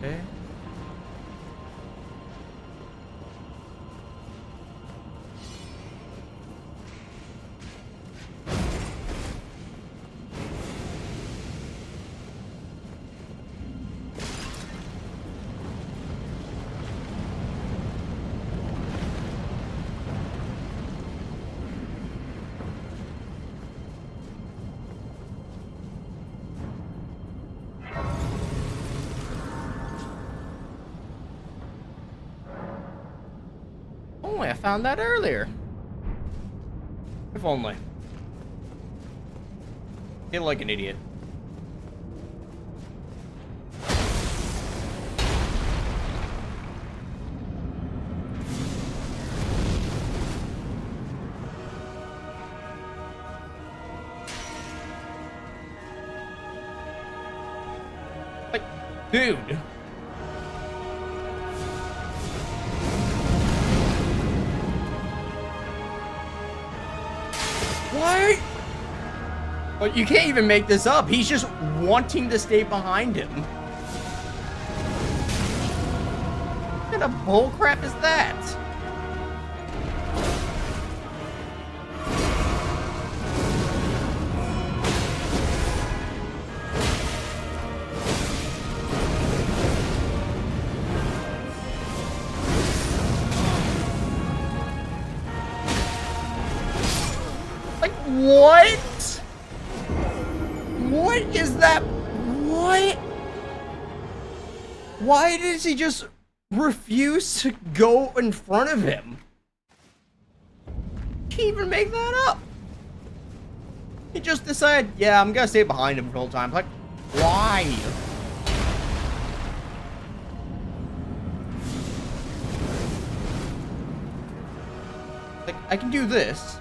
Okay. Oh, I found that earlier. If only. Feel like an idiot. Like, dude. What? But you can't even make this up. He's just wanting to stay behind him. What kind of bullcrap is that? What? What is that? What? Why does he just refuse to go in front of him? He even make that up. He just decided, yeah, I'm gonna stay behind him the whole time. Like, why? Like, I can do this.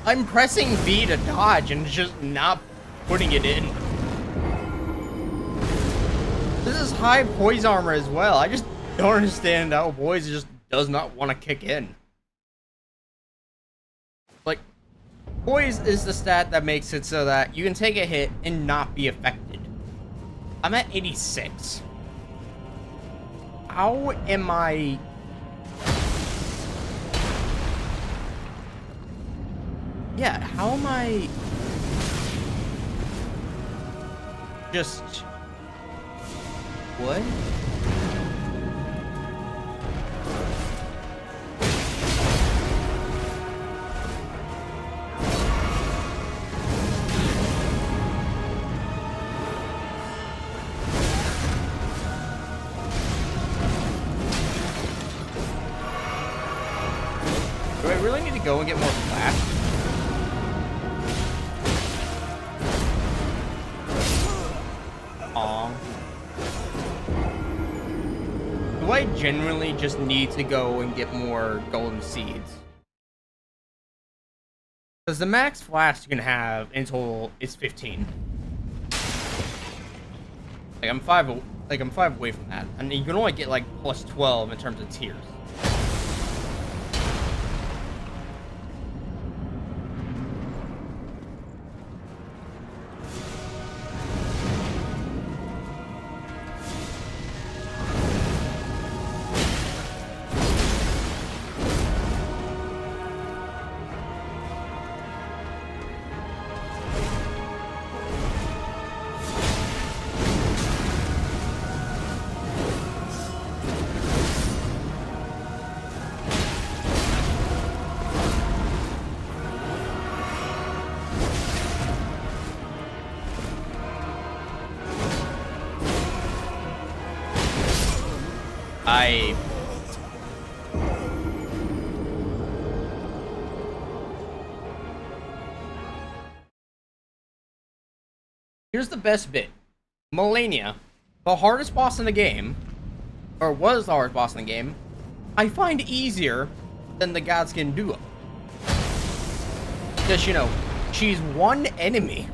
I'm pressing B to dodge and just not putting it in. This is high poise armor as well. I just don't understand how poise just does not want to kick in. Like, poise is the stat that makes it so that you can take a hit and not be affected. I'm at 86. How am I... Yeah, how am I just... What? Do I really need to go and get more flash? Do I genuinely just need to go and get more golden seeds? Because the max flash you can have in total is 15. Like I'm five away from that, and you can only get like plus 12 in terms of tiers. Here's the best bit. Melania, the hardest boss in the game, or was the hardest boss in the game, I find easier than the Godskin duo. Because, you know, she's one enemy.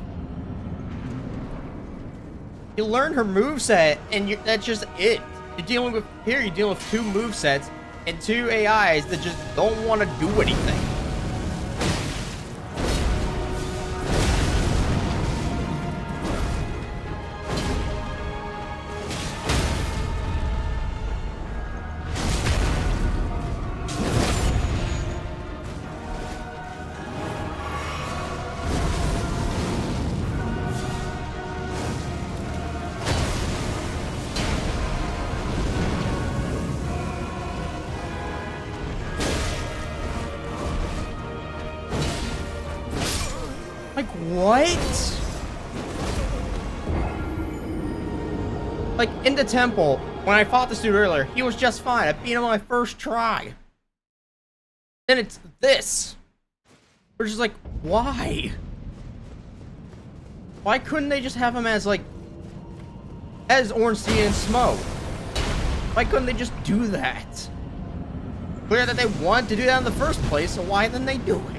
You learn her moveset, and that's just it. You're dealing with two movesets and two AIs that just don't want to do anything. Like, what? Like, in the temple, when I fought this dude earlier, he was just fine. I beat him on my first try. Then it's this. We're just like, why? Why couldn't they just have him as, like, as Ornstein and Smoke? Why couldn't they just do that? Clear that they want to do that in the first place, so why then they do it?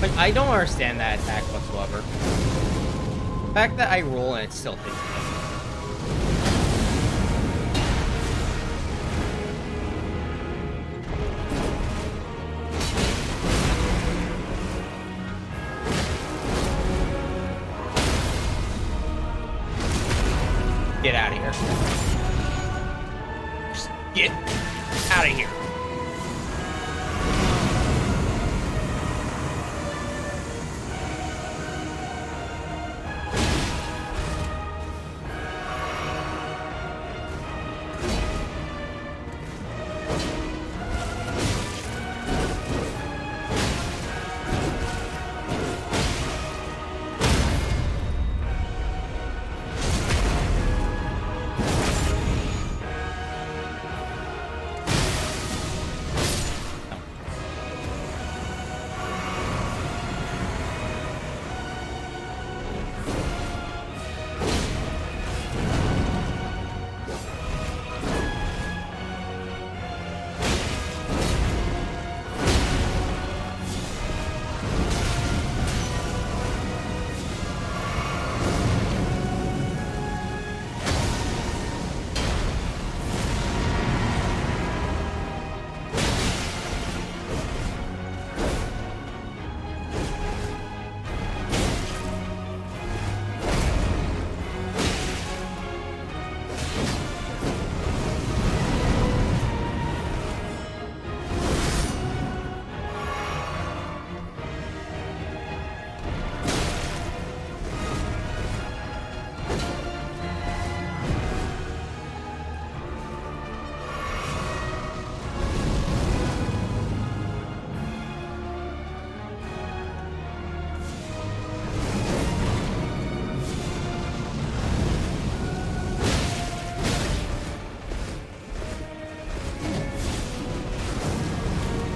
Like, I don't understand that attack whatsoever. The fact that I roll and it still hits me. Get out of here. Just get out of here.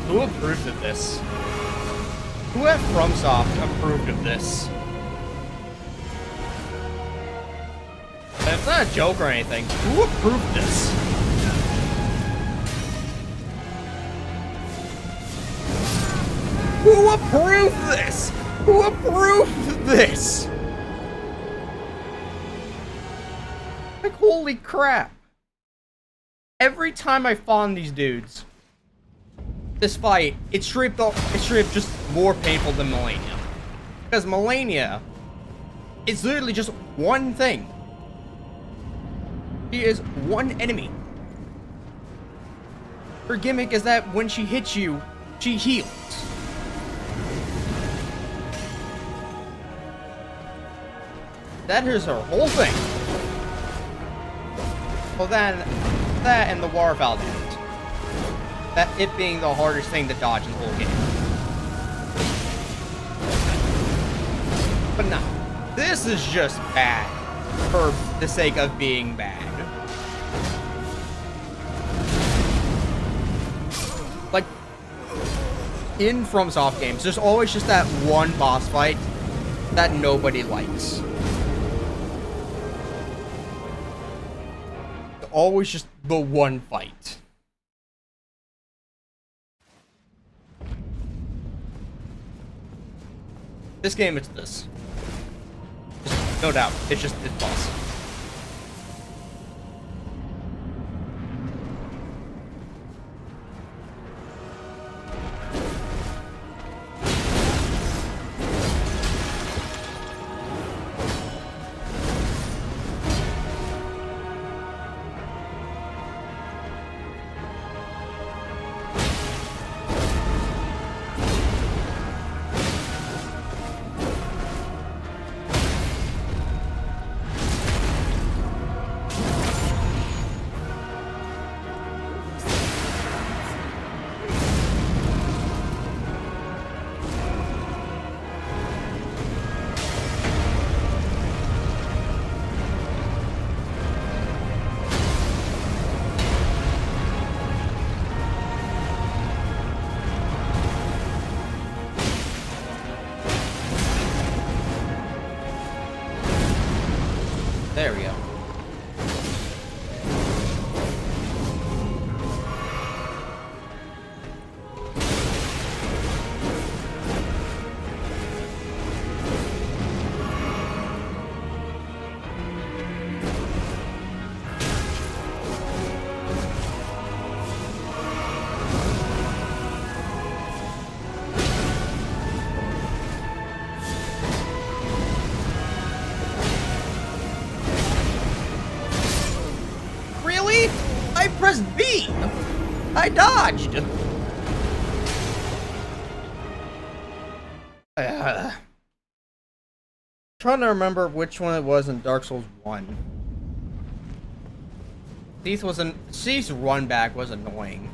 Who approved of this? Who at FromSoft approved of this? And it's not a joke or anything. Who approved this? Who approved this? Who approved this? Like, holy crap. Every time I fawn these dudes, this fight, it's straight up just more painful than Millennia. Because Millennia is literally just one thing. She is one enemy. Her gimmick is that when she hits you, she heals. That is her whole thing. Well then, that and the water foul damage. That it being the hardest thing to dodge in the whole game. But no, this is just bad for the sake of being bad. Like, in FromSoft games, there's always just that one boss fight that nobody likes. Always just the one fight. This game, it's this. Just, no doubt. It's just this boss. I dodged! Trying to remember which one it was in Dark Souls 1. Thief's run back was annoying.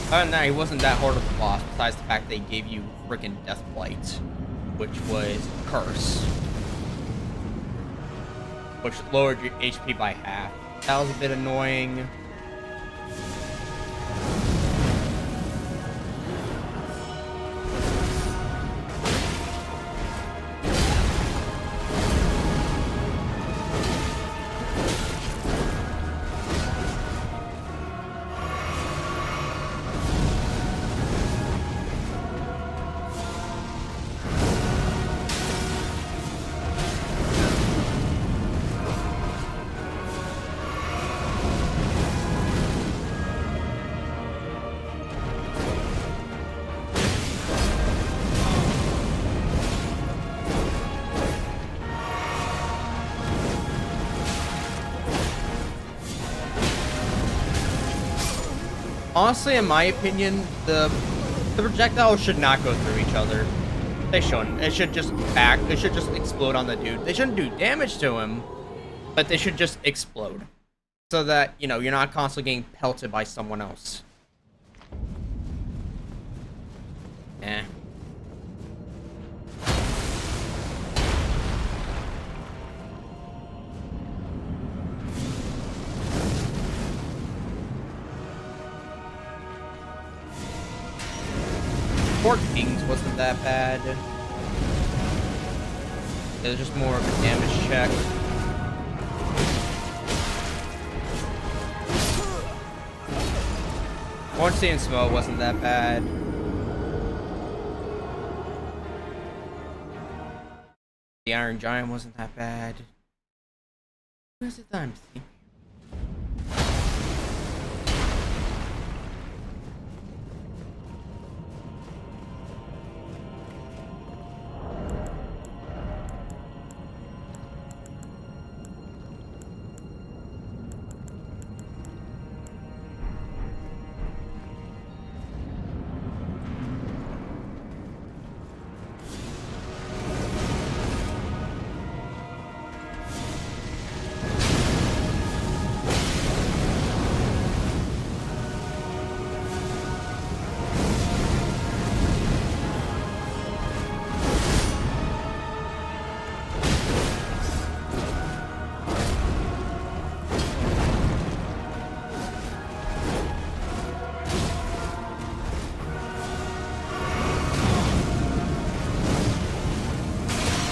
Other than that, he wasn't that hard of a boss, besides the fact they gave you freaking Death Blight, which was Curse, which lowered your HP by half. That was a bit annoying. Honestly, in my opinion, the projectiles should not go through each other. They shouldn't. It should just explode on the dude. They shouldn't do damage to him, but they should just explode. So that, you know, you're not constantly getting pelted by someone else. Eh. Fort Kings wasn't that bad. It was just more of a damage check. Ornstein and Smoke wasn't that bad. The Iron Giant wasn't that bad. What is it that I'm thinking?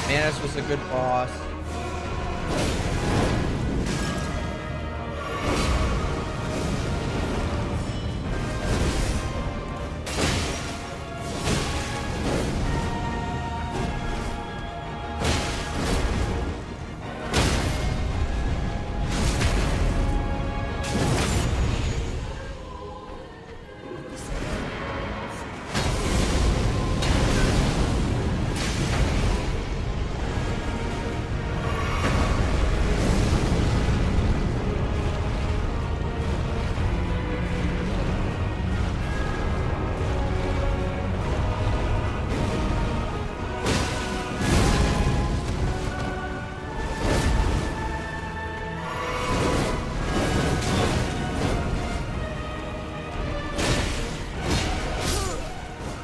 Manus was a good boss.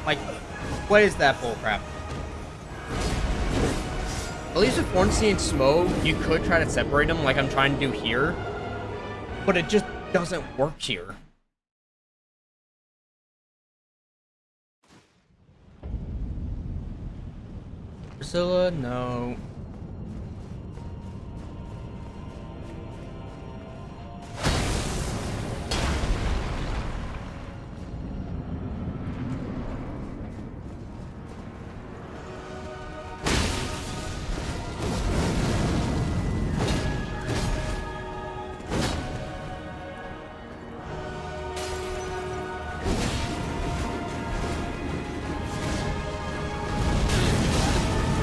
Like, what is that bullcrap? At least with Ornstein and Smoke, you could try to separate them like I'm trying to do here, but it just doesn't work here. Priscilla, no.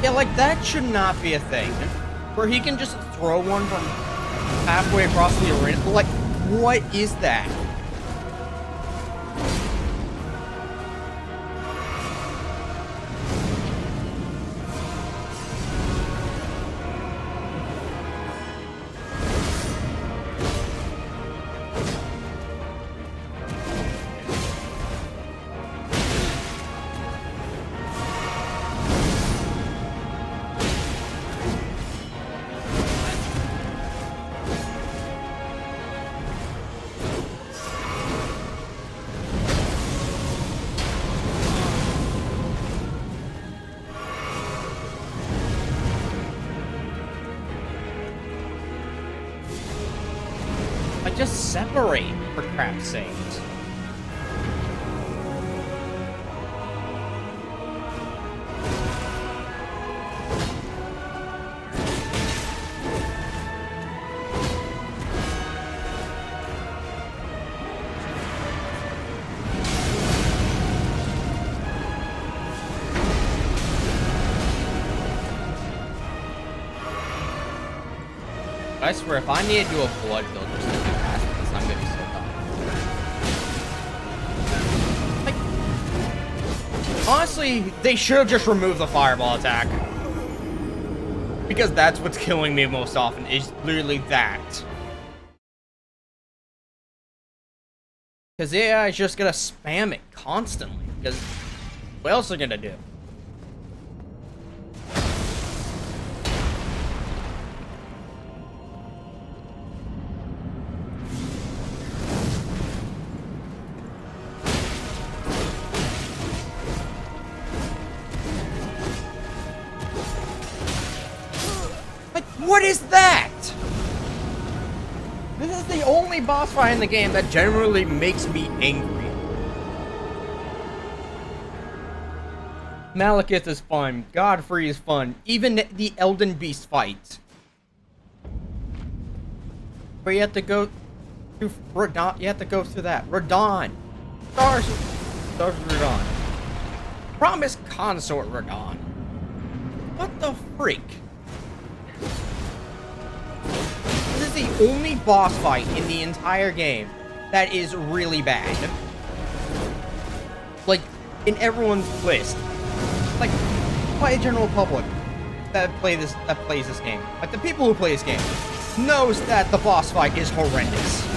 Yeah, like, that should not be a thing. Where he can just throw one from halfway across the arena. Like, what is that? Just separate, for crap's sake. I swear, if I need to do a blood build or something past this, I'm gonna be so dumb. Like, honestly, they should have just removed the fireball attack. Because that's what's killing me most often, is literally that. Because the AI is just gonna spam it constantly. Because what else are they gonna do? What is that? This is the only boss fight in the game that generally makes me angry. Malekith is fun. Godfrey is fun. Even the Elden Beast fight. Where you have to go through Radon. You have to go through that. Radon. Stars Radon. Promise Consort Radon. What the freak? This is the only boss fight in the entire game that is really bad. Like, in everyone's list. Like, by the general public that plays this game. Like, the people who play this game knows that the boss fight is horrendous.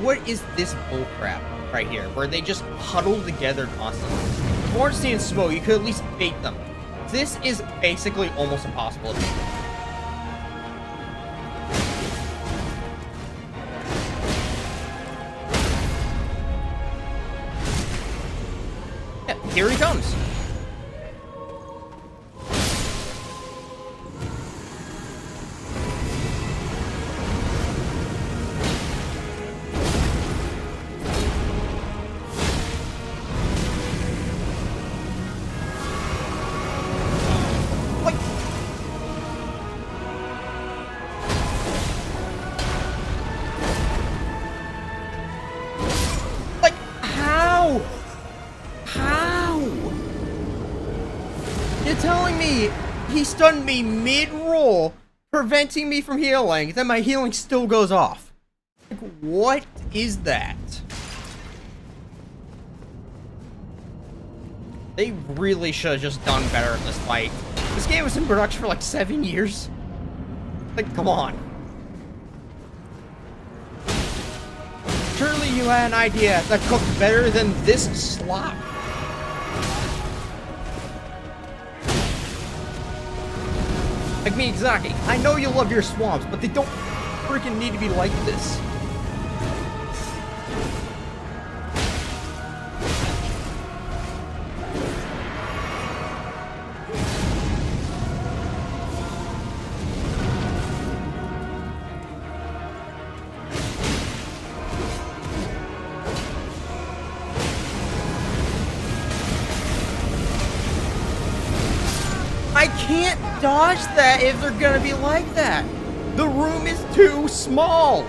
What is this bullcrap right here, where they just huddle together constantly? If Ornstein and Smoke, you could at least bait them. This is basically almost impossible to beat. Yeah, here he comes. He stunned me mid-roll, preventing me from healing, then my healing still goes off. Like, what is that? They really should have just done better at this fight. This game was in production for like 7 years. Like, come on. Surely you had an idea that cooked better than this slop. Like Miyazaki, I know you love your swamps, but they don't freaking need to be like this. I can't dodge that if they're gonna be like that. The room is too small.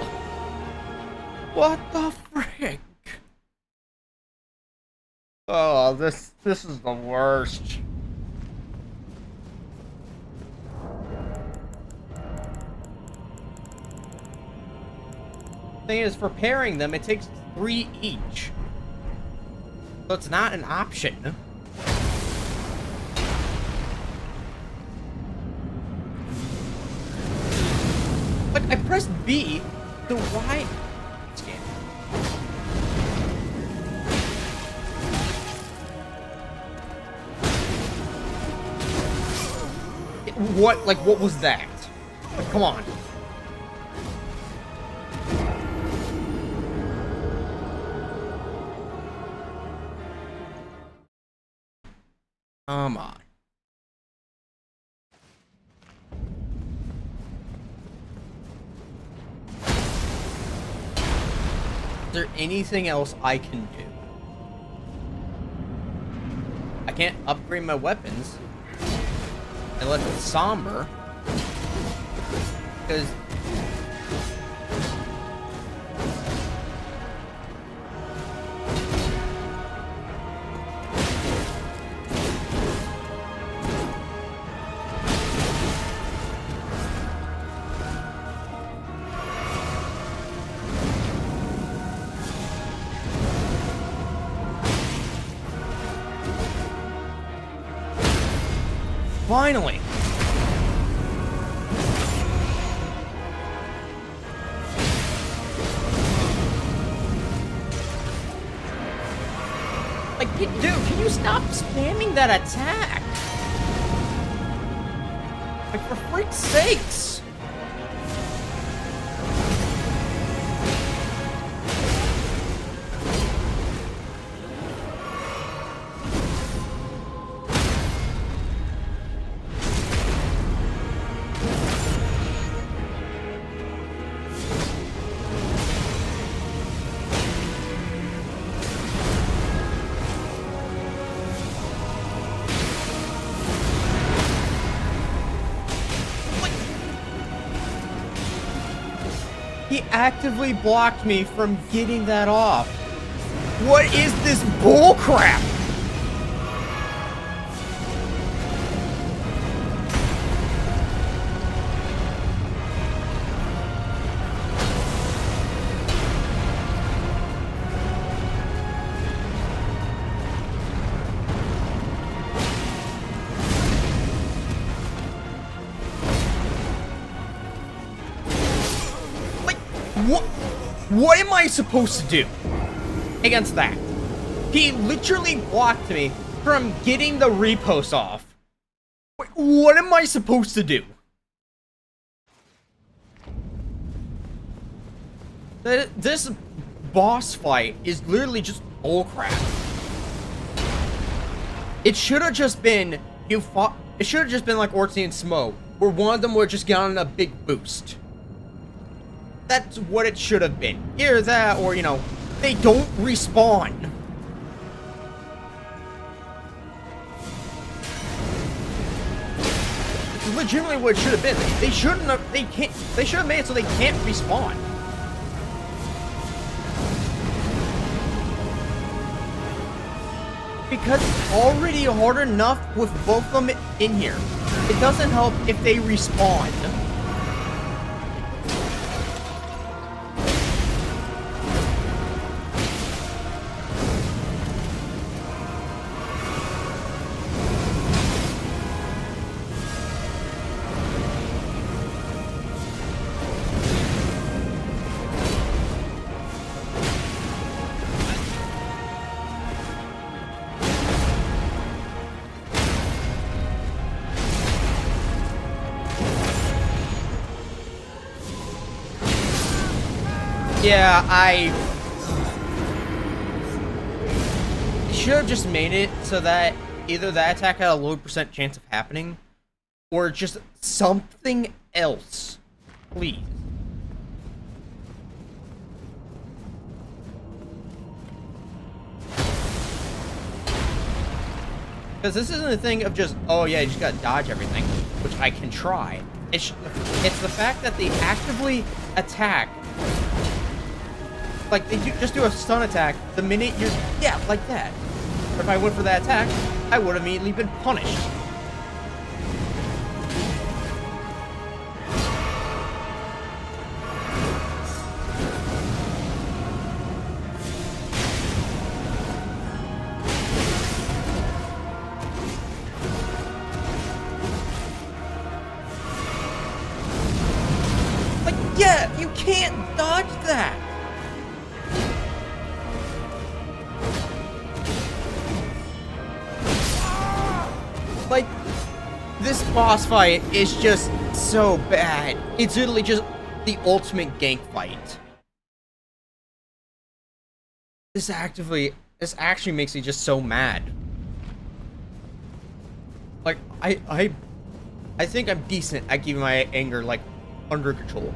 What the frick? Oh, this is the worst. Thing is, for pairing them, it takes 3 each. So it's not an option. Like, I pressed B, so why? Scan. What? Like, what was that? Like, come on. Come on. Is there anything else I can do? I can't upgrade my weapons unless it's somber. Because finally! Like, dude, can you stop spamming that attack? Like, for freak's sakes! He actively blocked me from getting that off. What is this bullcrap? What am I supposed to do against that? He literally blocked me from getting the repost off. What am I supposed to do? This boss fight is literally just bullcrap. It should have just been It should have just been like Ortsy and Smo, where one of them would just get on a big boost. That's what it should have been. Either that, or, you know, they don't respawn. It's legitimately what it should have been. They shouldn't have, they should have made it so they can't respawn. Because it's already hard enough with both of them in here. It doesn't help if they respawn. Yeah, I should have just made it so that either that attack had a low % chance of happening, or just something else. Please. Because this isn't a thing of just, oh yeah, you just gotta dodge everything, which I can try. It's the fact that they actively attack. Like, they just do a stun attack the minute you're... Yeah, like that. But if I went for that attack, I would have immediately been punished. Like, yeah, you can't dodge that! Like, this boss fight is just so bad. It's literally just the ultimate gank fight. This actually makes me just so mad. Like, I think I'm decent at keeping my anger, like, under control.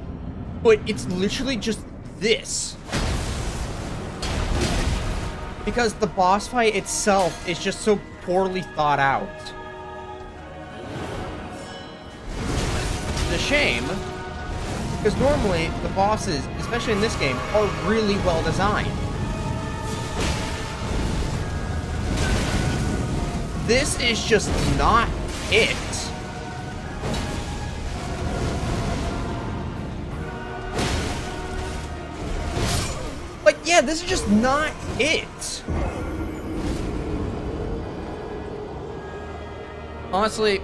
But it's literally just this. Because the boss fight itself is just so poorly thought out. It's a shame. Because normally, the bosses, especially in this game, are really well designed. This is just not it. Like, yeah, this is just not it. Honestly,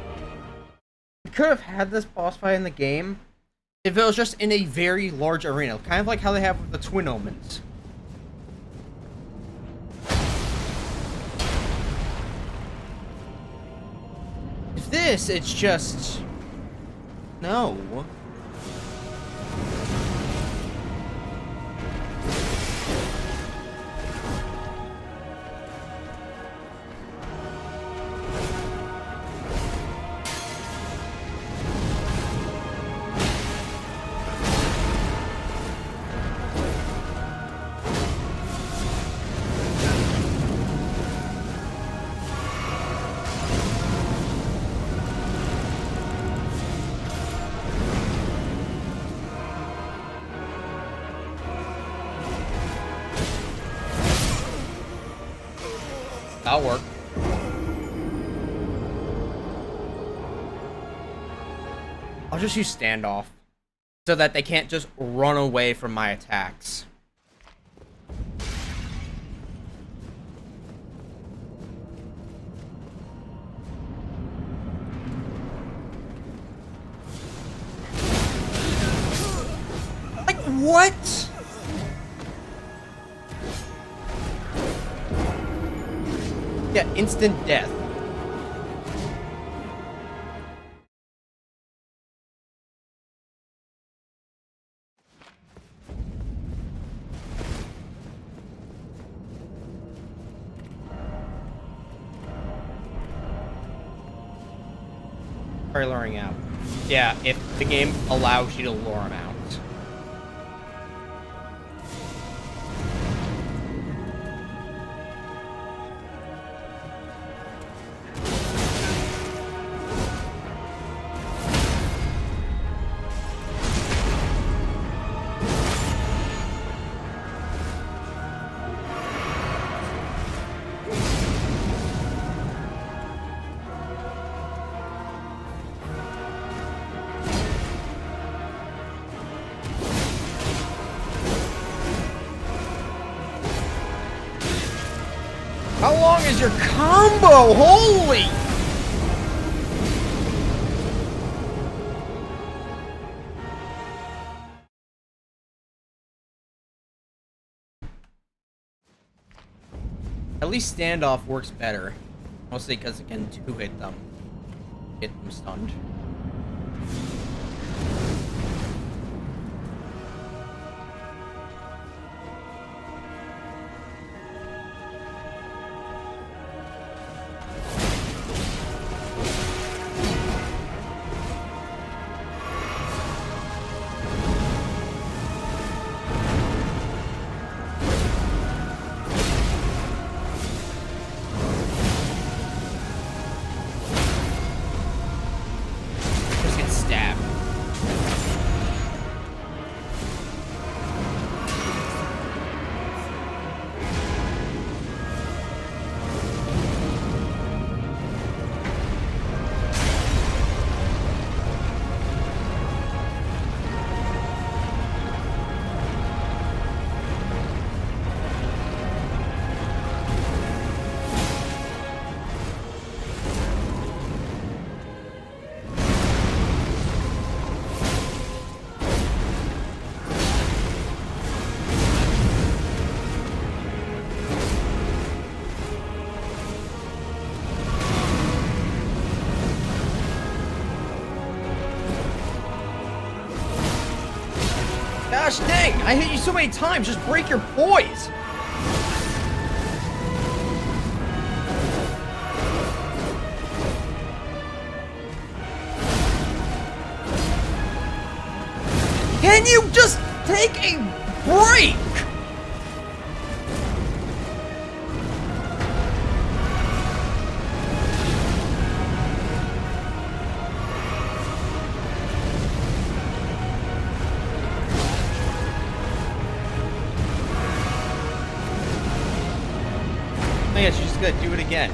we could have had this boss fight in the game if it was just in a very large arena, kind of like how they have with the Twin Omens. If this, it's just... no. That'll work. I'll just use standoff so that they can't just run away from my attacks. Like, what? Yeah, instant death. Try luring out. Yeah, if the game allows you to lure him out. How long is your combo? Holy! At least standoff works better. Mostly because it can two-hit them. Get them stunned. Gosh dang, I hit you so many times, just break your poise! think she's just gonna do it again.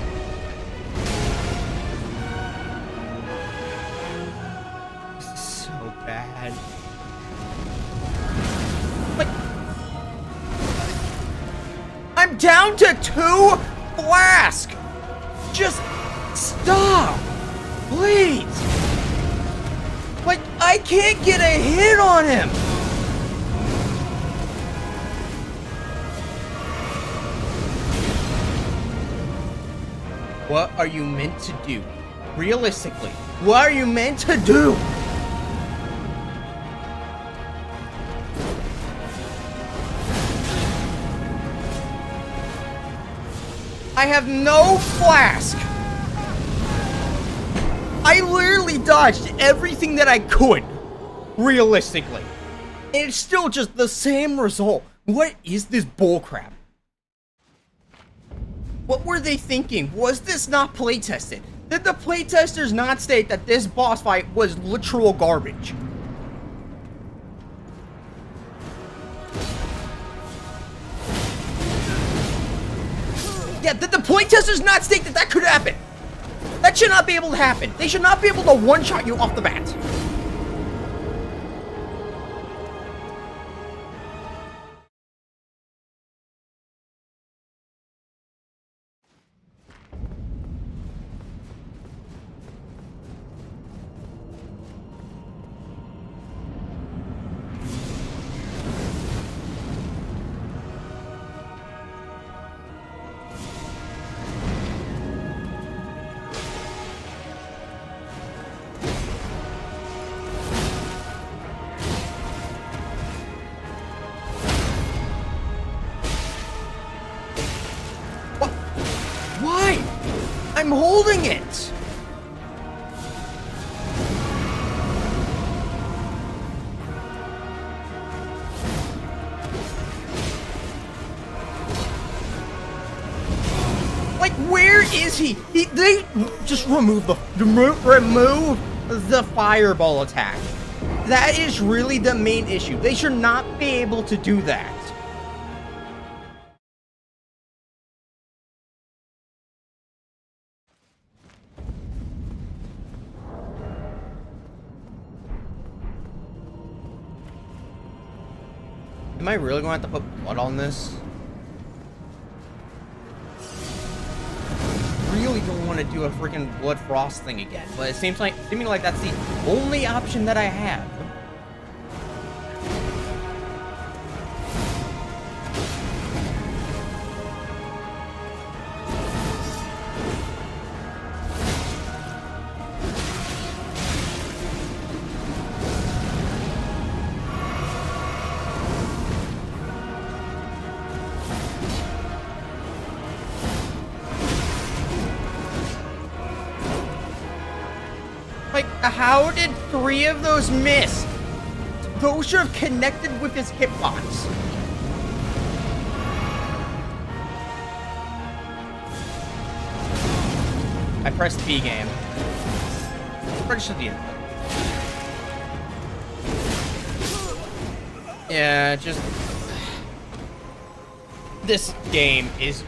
This is so bad. Like, I'm down to 2 flasks! Just stop! Please! Like, I can't get a hit on him! What are you meant to do? Realistically, what are you meant to do? I have no flask! I literally dodged everything that I could, realistically. And it's still just the same result. What is this bullcrap? What were they thinking? Was this not playtested? Did the playtesters not state that this boss fight was literal garbage? Yeah, did the playtesters not state that that could happen? That should not be able to happen. They should not be able to one-shot you off the bat. Why? I'm holding it! Like, where is he? They just remove the fireball attack. That is really the main issue. They should not be able to do that. Am I really going to have to put blood on this? Really don't want to do a freaking blood frost thing again, but it seems like that's the only option that I have. Like, how did 3 of those miss? Those should have connected with his hitbox. I pressed B game. Pretty sure the input. Yeah, just... This game is...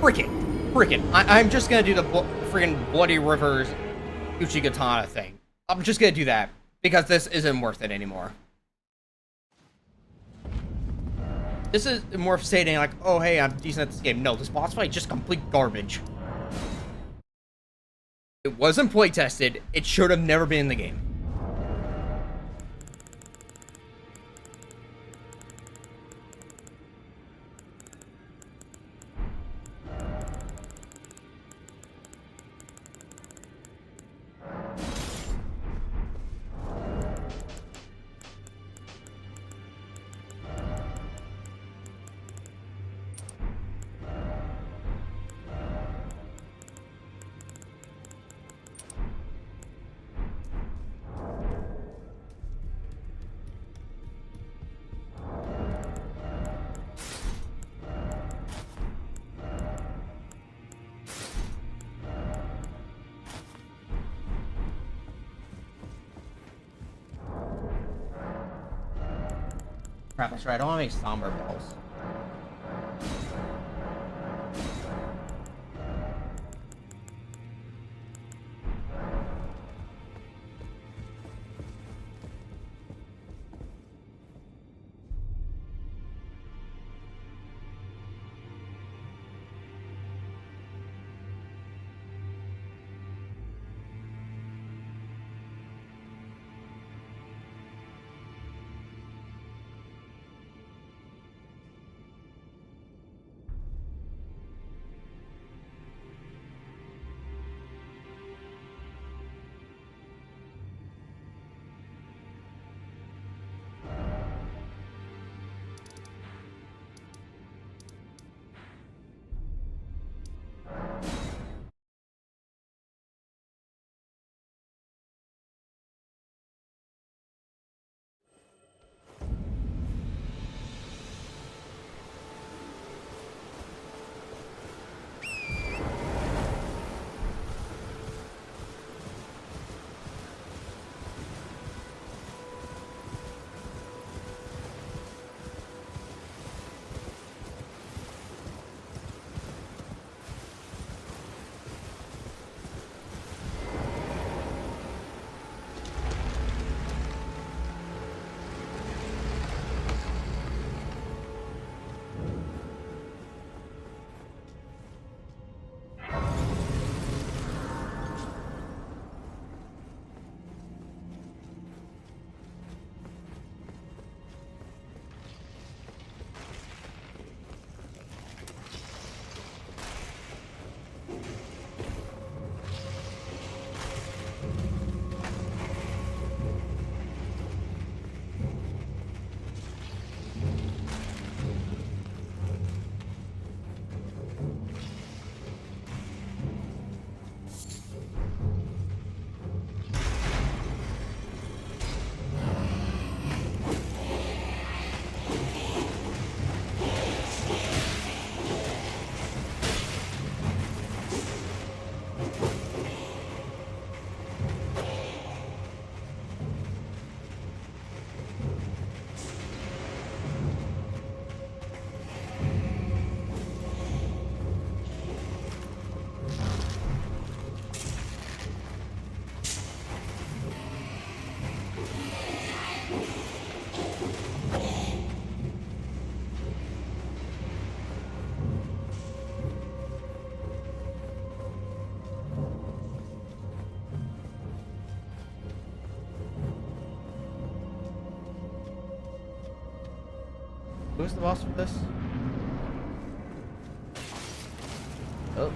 Frickin'. I'm just gonna do the friggin' Bloody Rivers Uchigatana thing. I'm just gonna do that because this isn't worth it anymore. This is more of stating like, oh hey, I'm decent at this game. No, this boss fight is just complete garbage. It wasn't play tested. It should have never been in the game. Crap, that's right. I don't want to make somber balls. Who's the boss for this? Oh.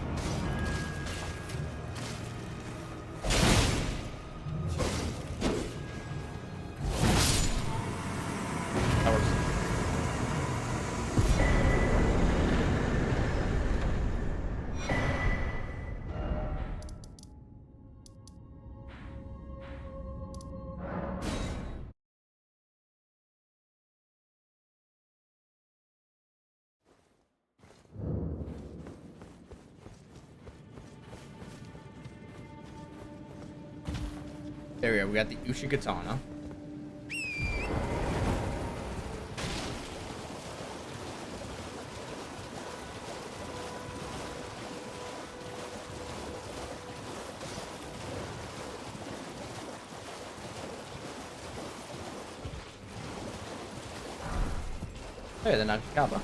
That works. There we go. We got the Ushikatana. Hey, the Nakakaba.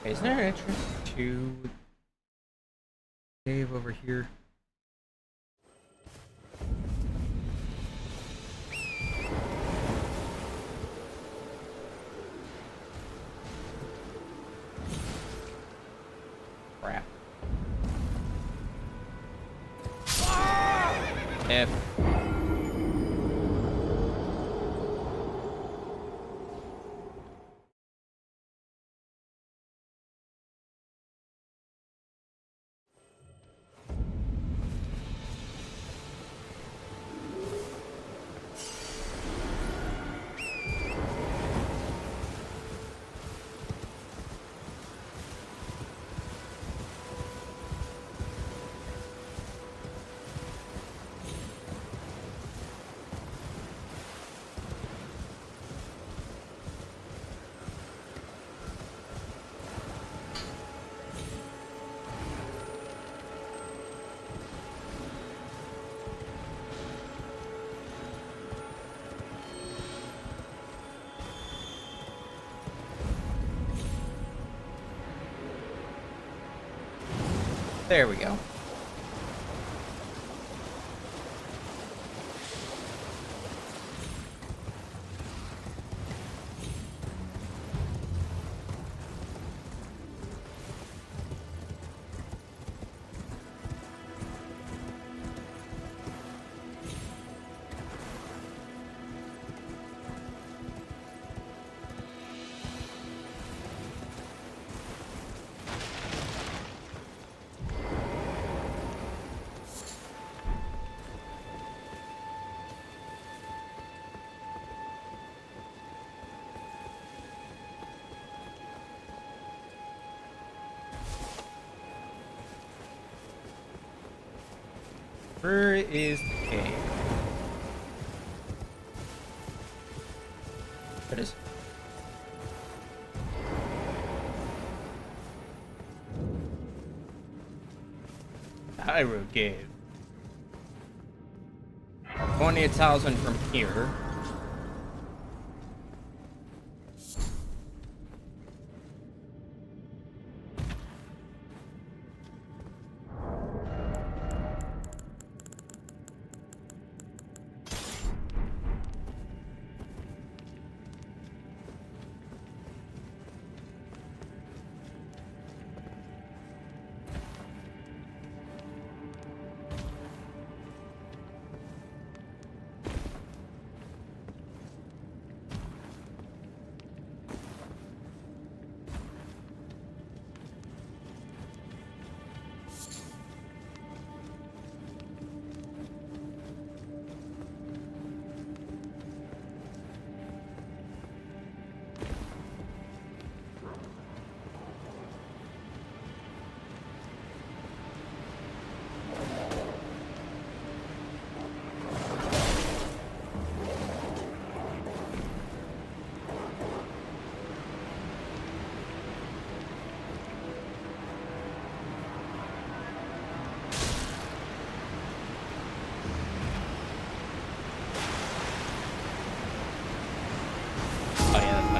Okay, is there an entrance to the cave over here? Crap. F. There we go. Where is the cave? There it is. Hyrule Cave. 20,000 from here.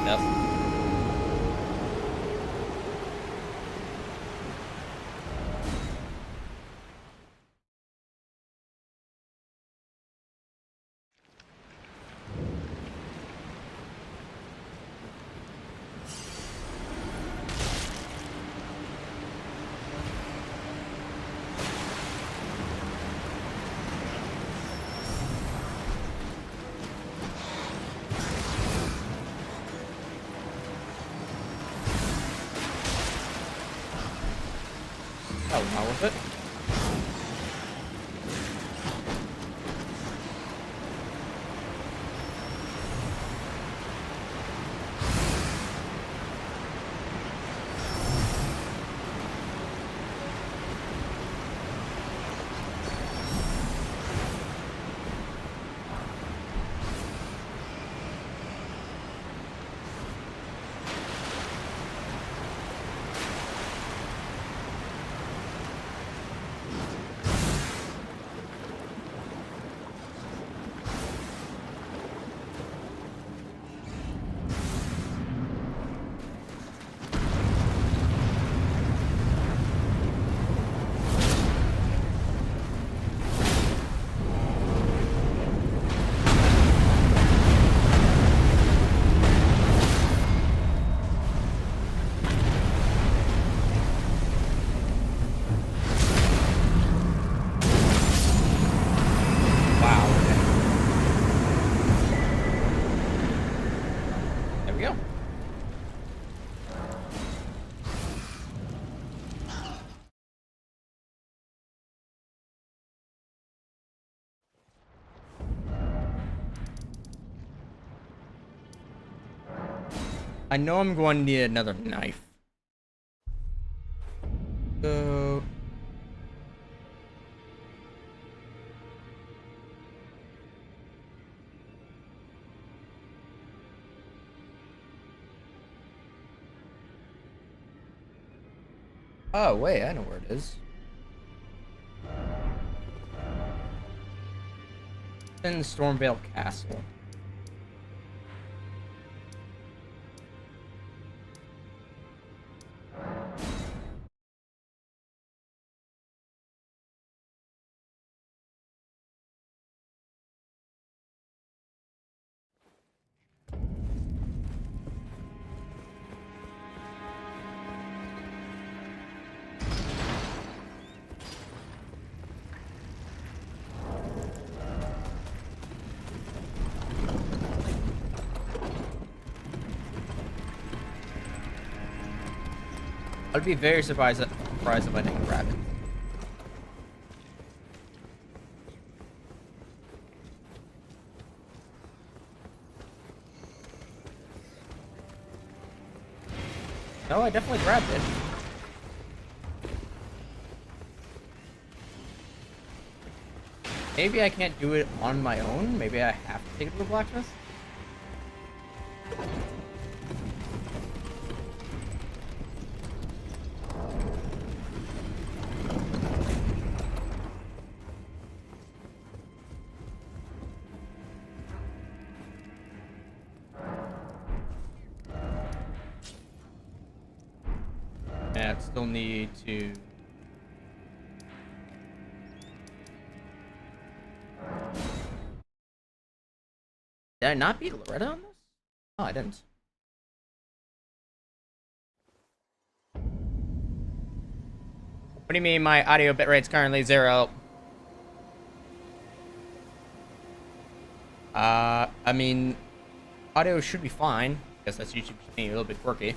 find out. That was not worth it. I know I'm going to need another knife. So... Oh, wait, I know where it is. It's in Stormvale Castle. I'd be very surprised if I didn't grab it. No, I definitely grabbed it. Maybe I can't do it on my own. Maybe I have to take it to the blacksmith. Yeah, I still need to... Did I not beat Loretta on this? Oh, I didn't. What do you mean my audio bitrate's currently 0? I mean, audio should be fine. I guess that's YouTube being a little bit quirky.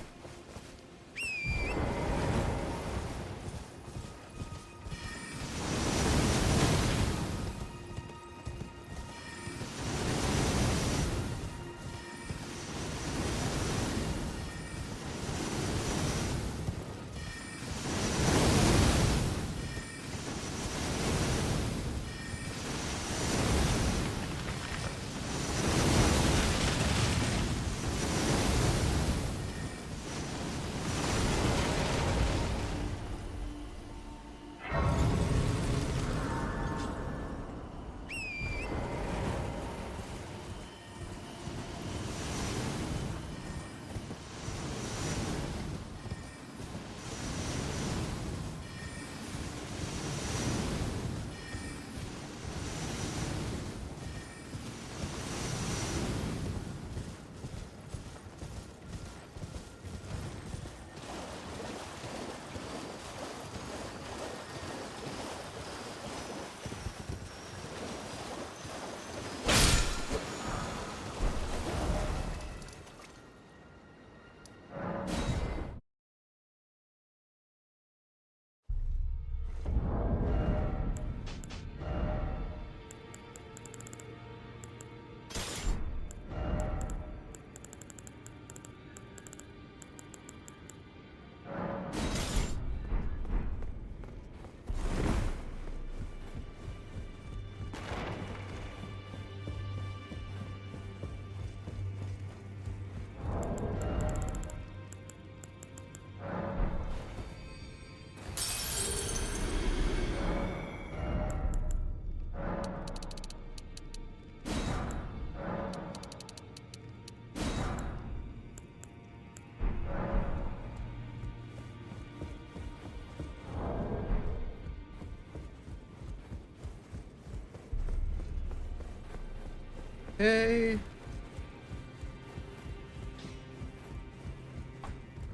Okay.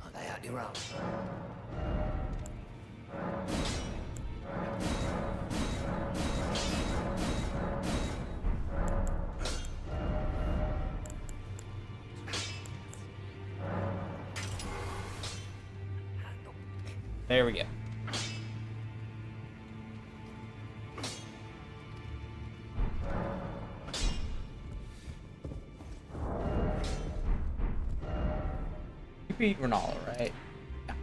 Are they out your own? There we go. You beat Ronaldo, right? Yeah.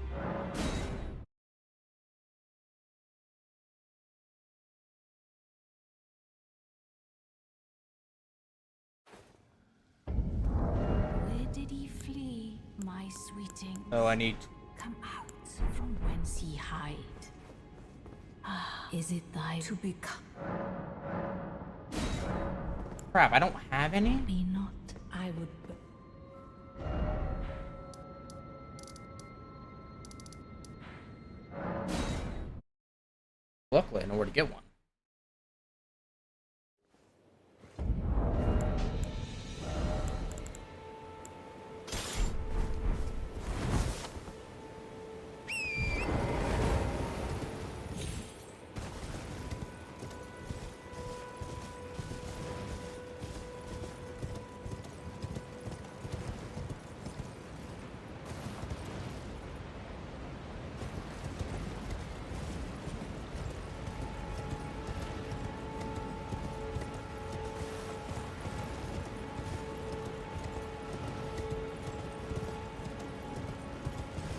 Where did he flee, my sweeting? So I need. Come out from whence he hide. Ah, is it thy to become? Crap, I don't have any? Me not, I would. Luckily, I know where to get one.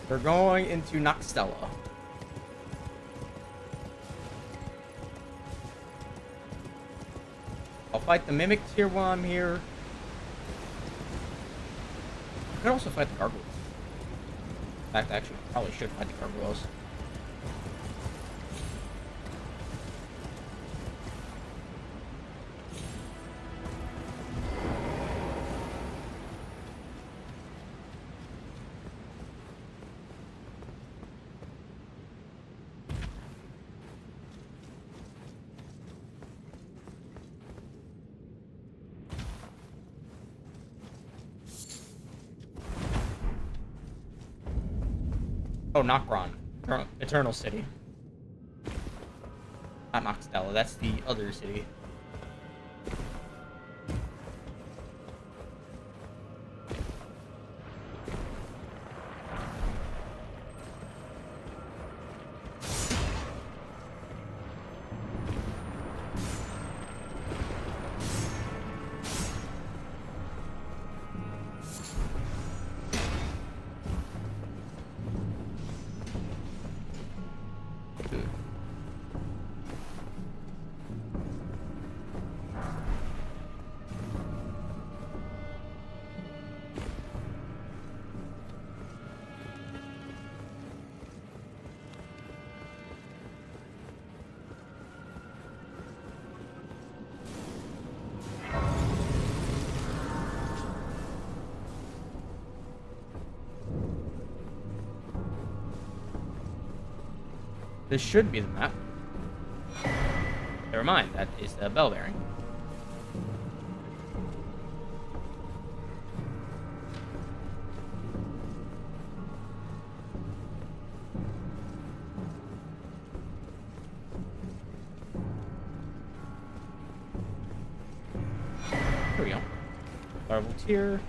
We're going into Noxtella. I'll fight the mimics here while I'm here. I could also fight the gargoyles. In fact, actually, I probably should fight the gargoyles. Oh, Nokron. Eternal City. Not Noxtella, that's the other city. This should be the map. Never mind, that is the bell bearing. Here we go. Larval tier.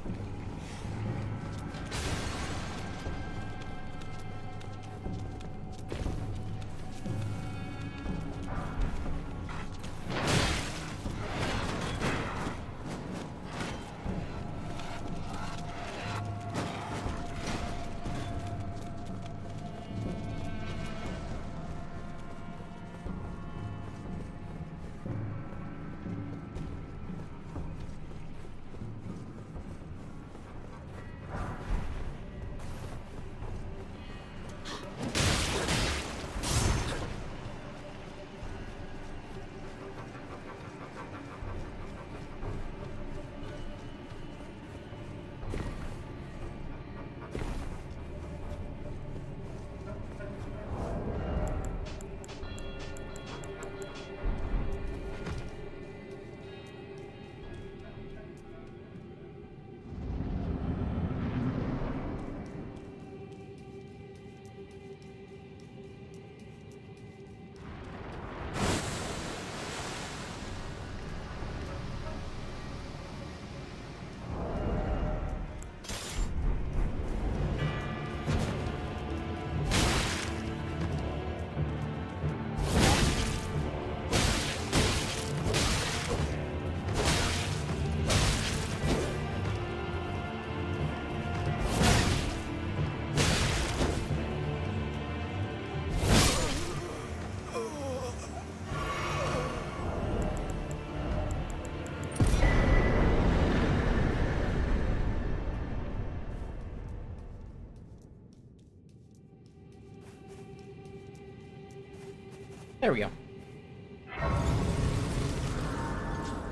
There we go.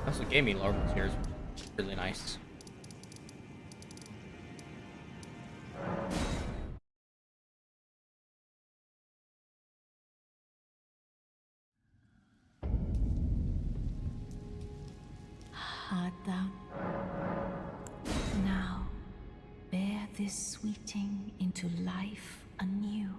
Also gave me larval tears, which is really nice. Art thou? Now, bear this sweeting into life anew.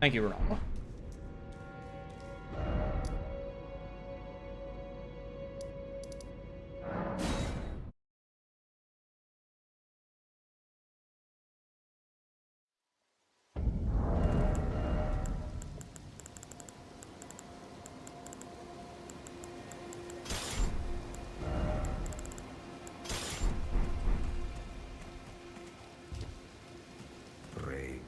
Thank you, Ronaldo. Pray.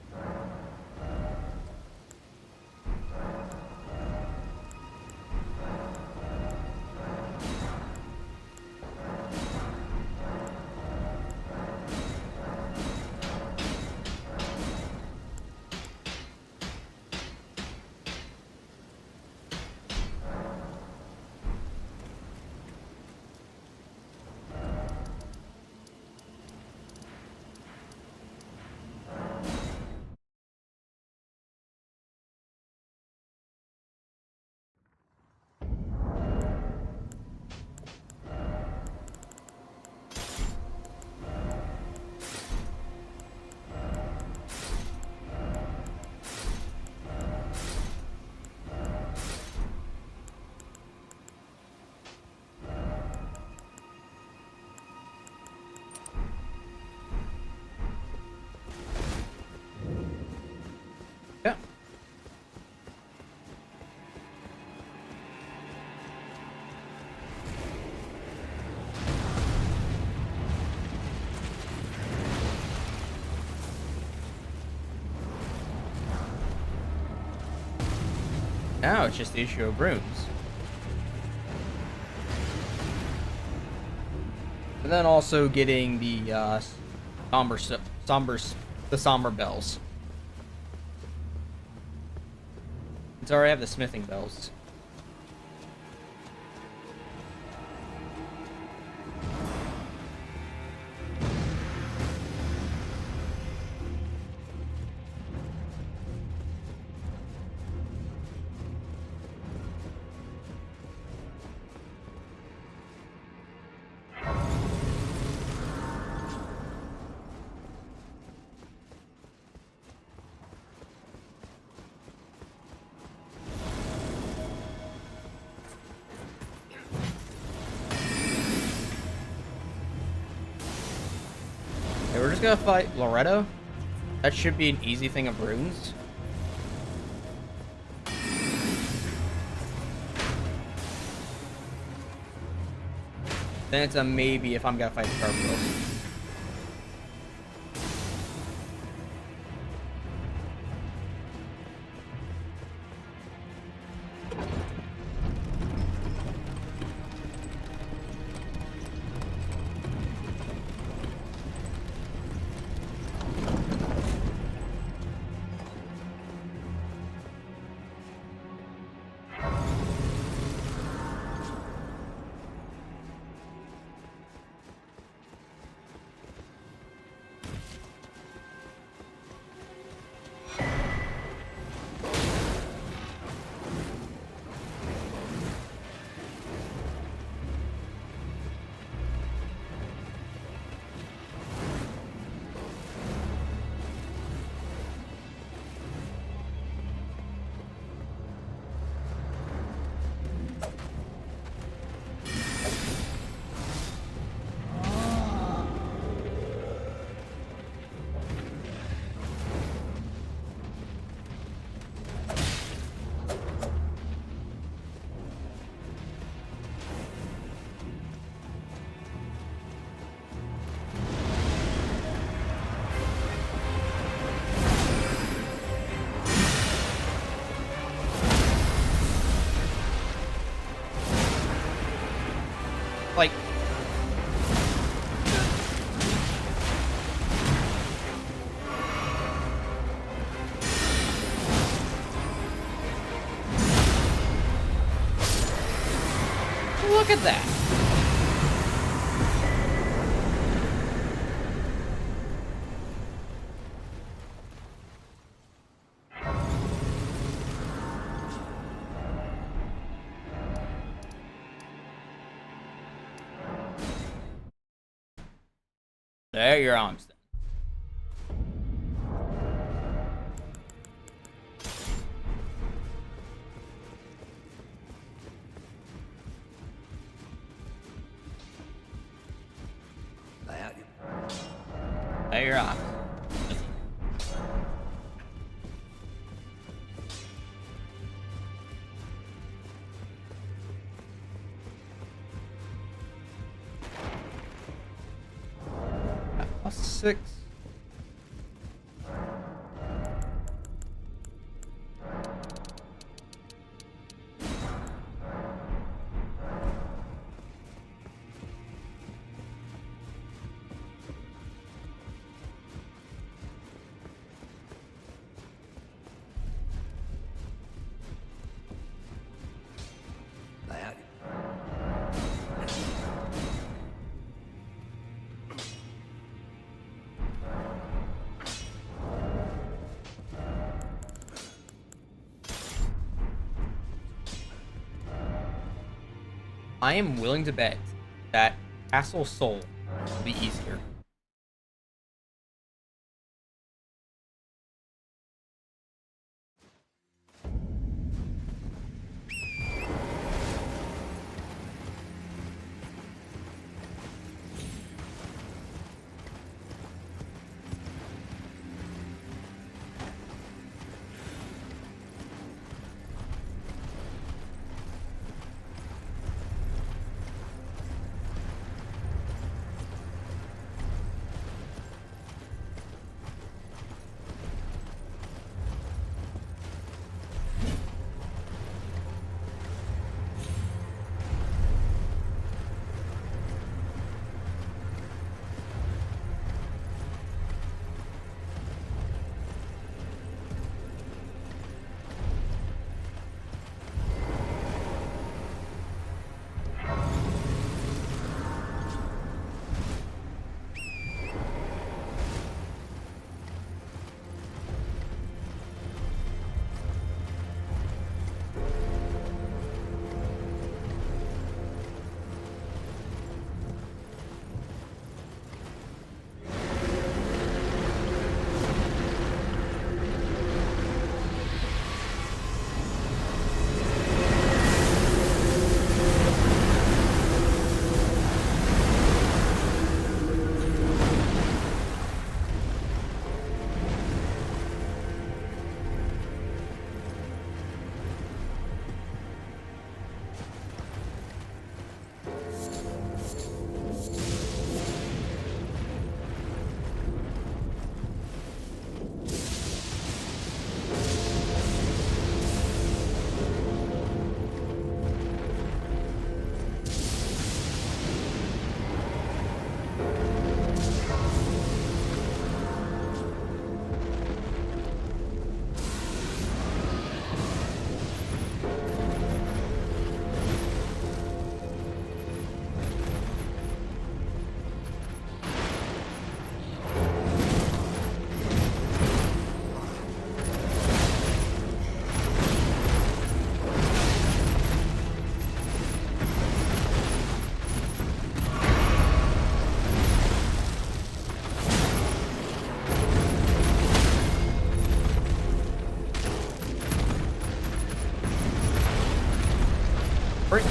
Yeah. Now it's just the issue of runes. And then also getting the somber bells. It's already have the smithing bells. Okay, we're just gonna fight Loretto. That should be an easy thing of runes. Then it's a maybe if I'm gonna fight the gargoyles. like. Look at that. There your arms then. There your arms. +6. I am willing to bet that Castle Soul will be easier. Break.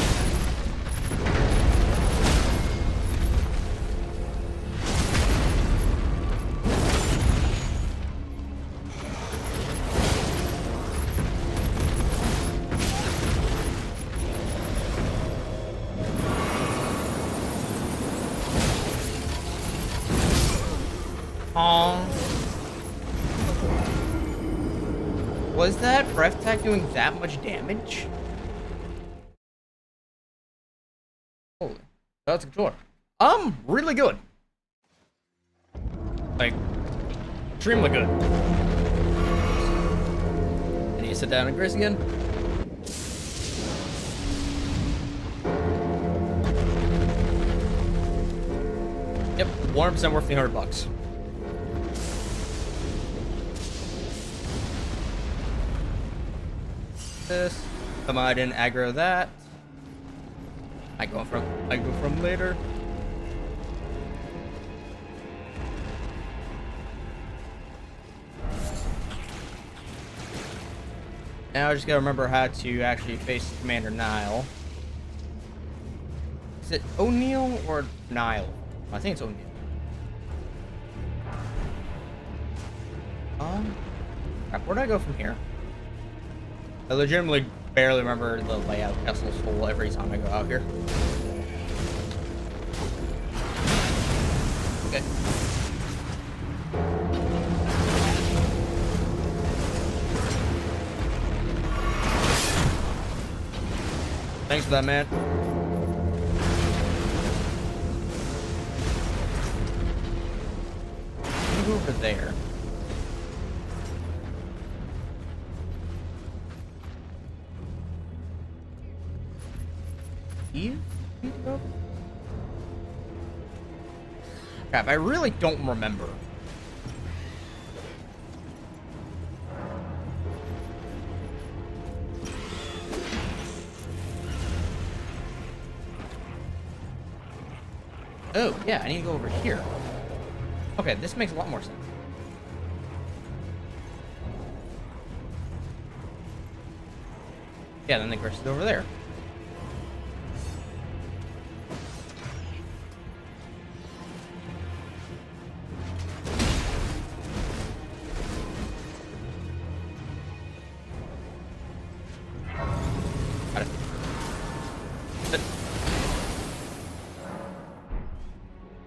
Was that breath attack doing that much damage? Holy. That's a controller. Really good. Like, extremely good. I need to sit down and grace again. Yep, 100% worth the $100. This. Come on, I didn't aggro that. I go from later. Now I just gotta remember how to actually face Commander Nile. Is it O'Neill or Nile? I think it's O'Neill. Crap, where do I go from here? I legitimately barely remember the layout of Castle's Hole every time I go out here. Okay. Thanks for that, man. Let me go over there. Crap, I really don't remember. Oh, yeah, I need to go over here. Okay, this makes a lot more sense. Yeah, then the crest is over there. Got it.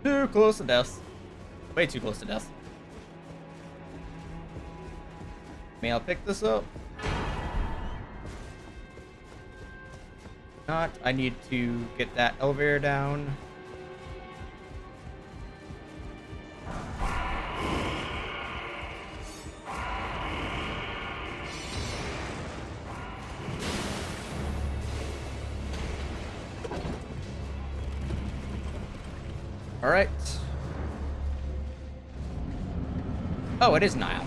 Too close to death. Way too close to death. May I pick this up? Not. I need to get that elevator down. All right. Oh, it is Nile.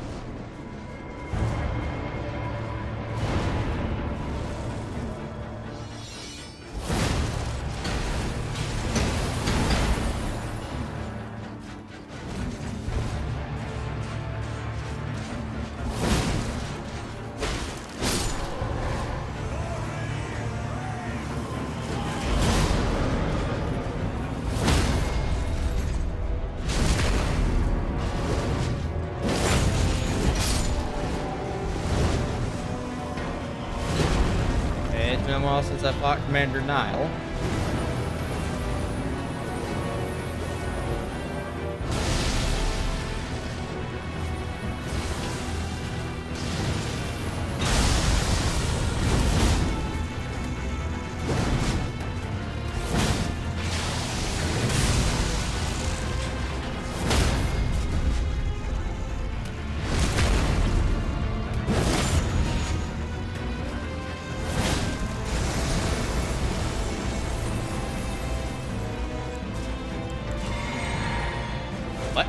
It's been a while since I fought Commander Nile. What?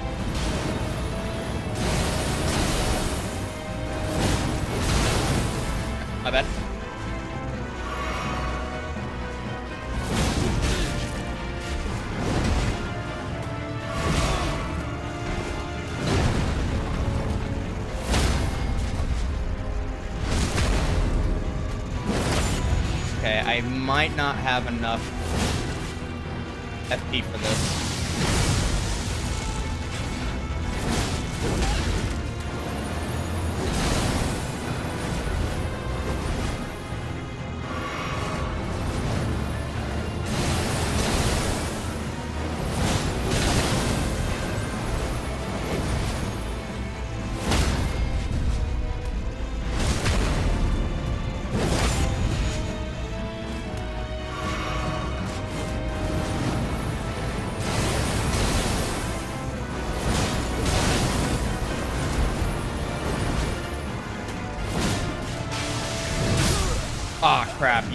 My bad. Okay, I might not have enough FP for this.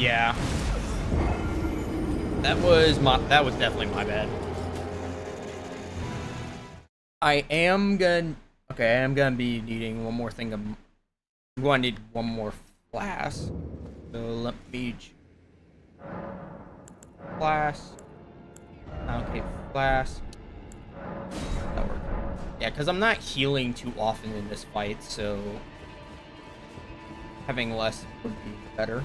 Yeah. That was definitely my bad. I am gonna be needing one more thing. I'm going to need one more flask. So let me flask. Okay, flask. That worked. Yeah, because I'm not healing too often in this fight, so having less would be better.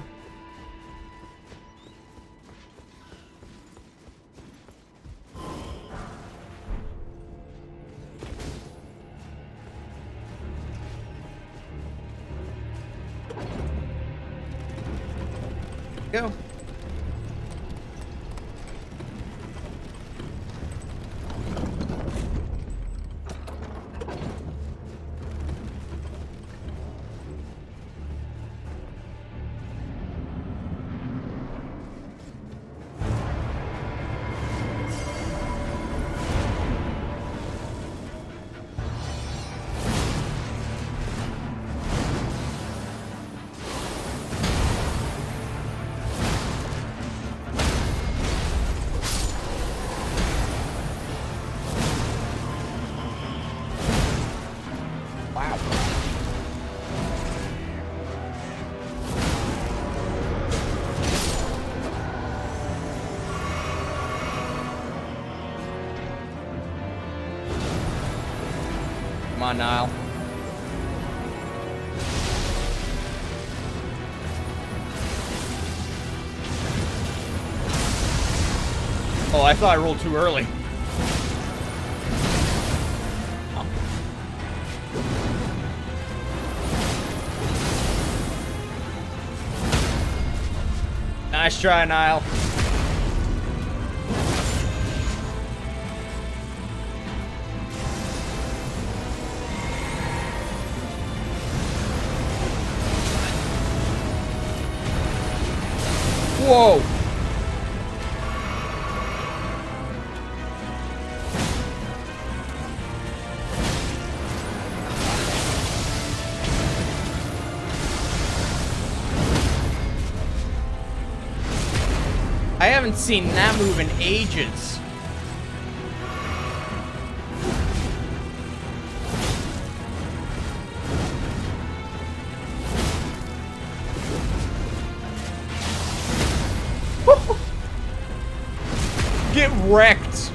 Go. Come on, Niall. Oh, I thought I rolled too early. Oh. Nice try, Niall. Whoa! I haven't seen that move in ages. Get wrecked.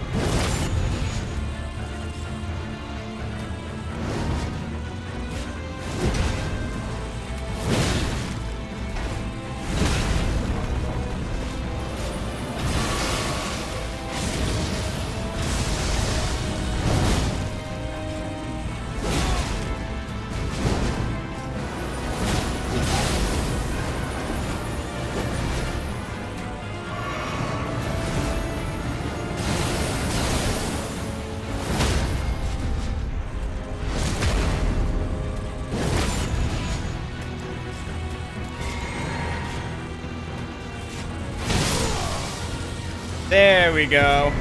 There we go.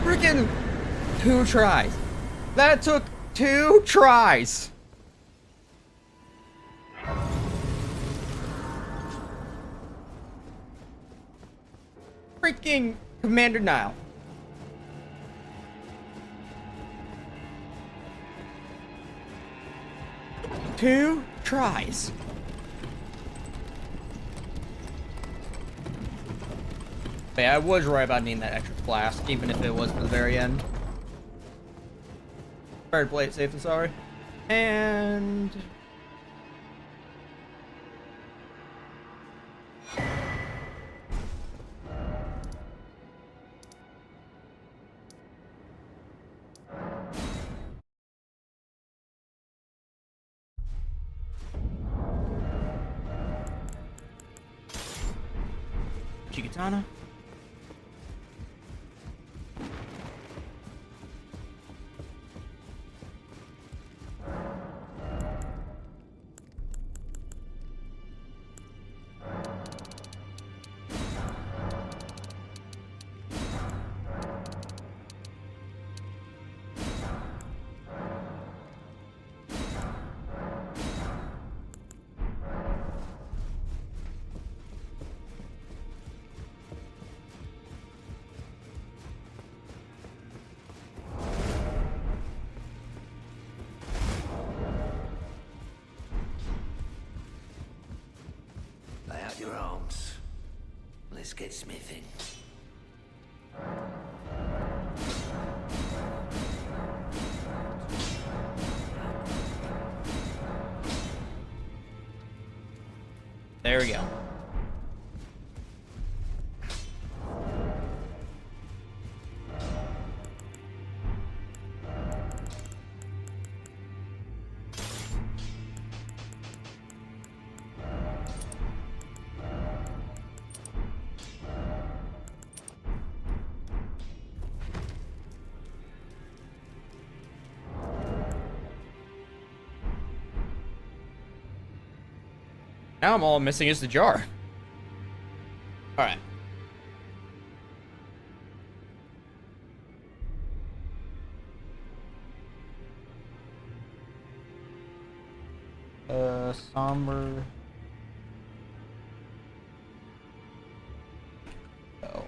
Freaking 2 tries. That took 2 tries. Freaking Commander Nile. Two tries. But yeah, I was right about needing that extra flask, even if it was for the very end. Try to play it safe and sorry. And... Chigatana. let's get smithing. There we go. Now all I'm missing is the jar. Alright. Somber. Oh.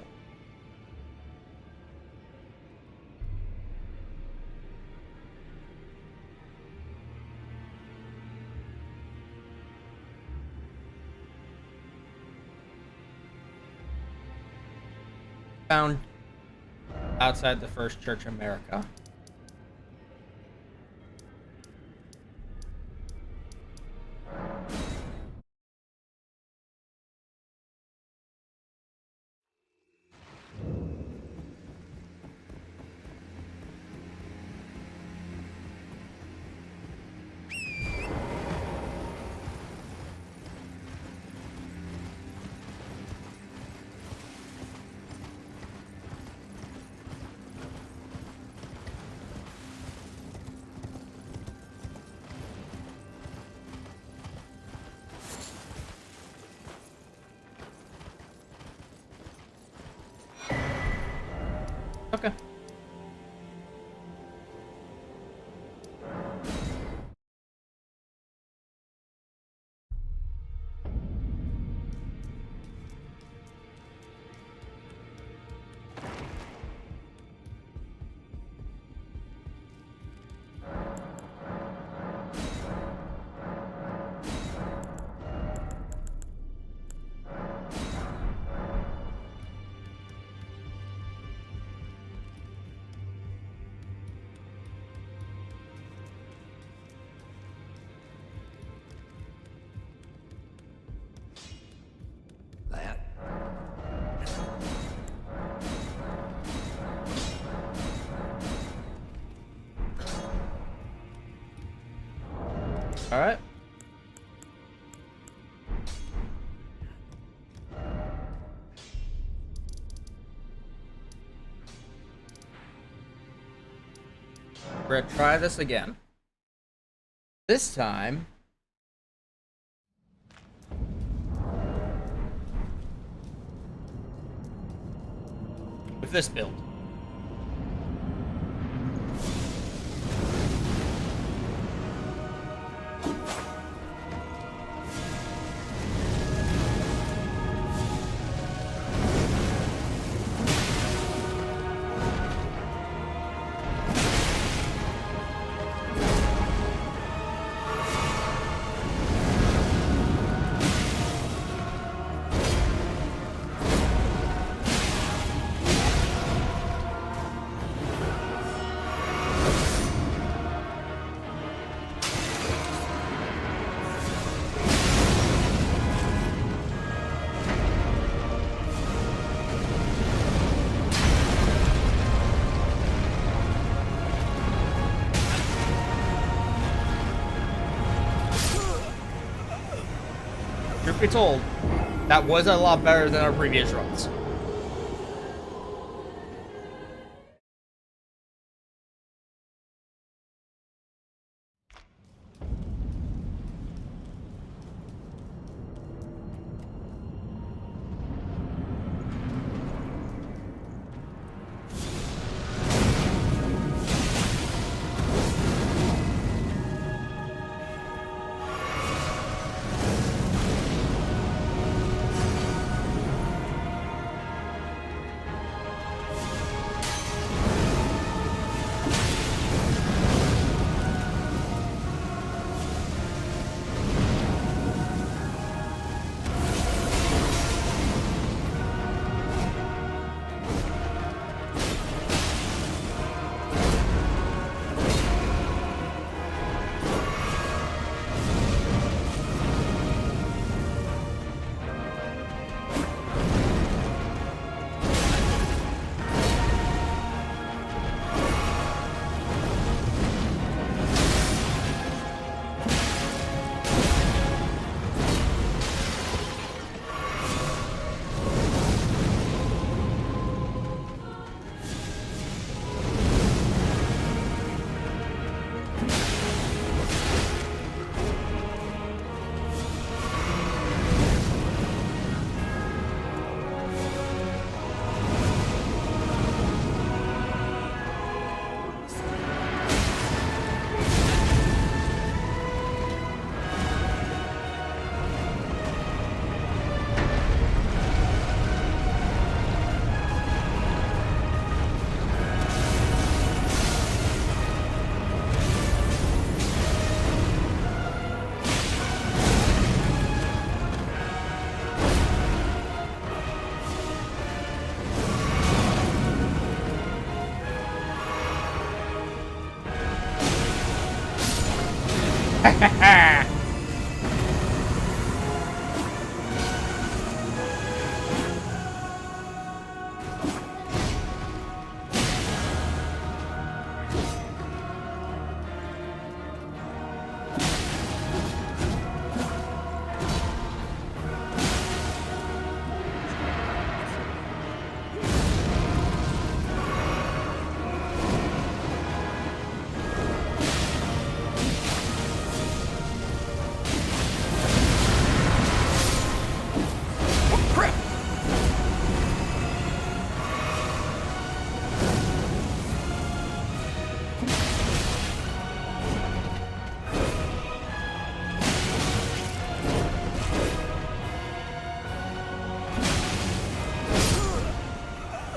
Found outside the First Church of America. Okay. That. All right. We're gonna try this again. This time, with this build. Truth be told, that was a lot better than our previous runs.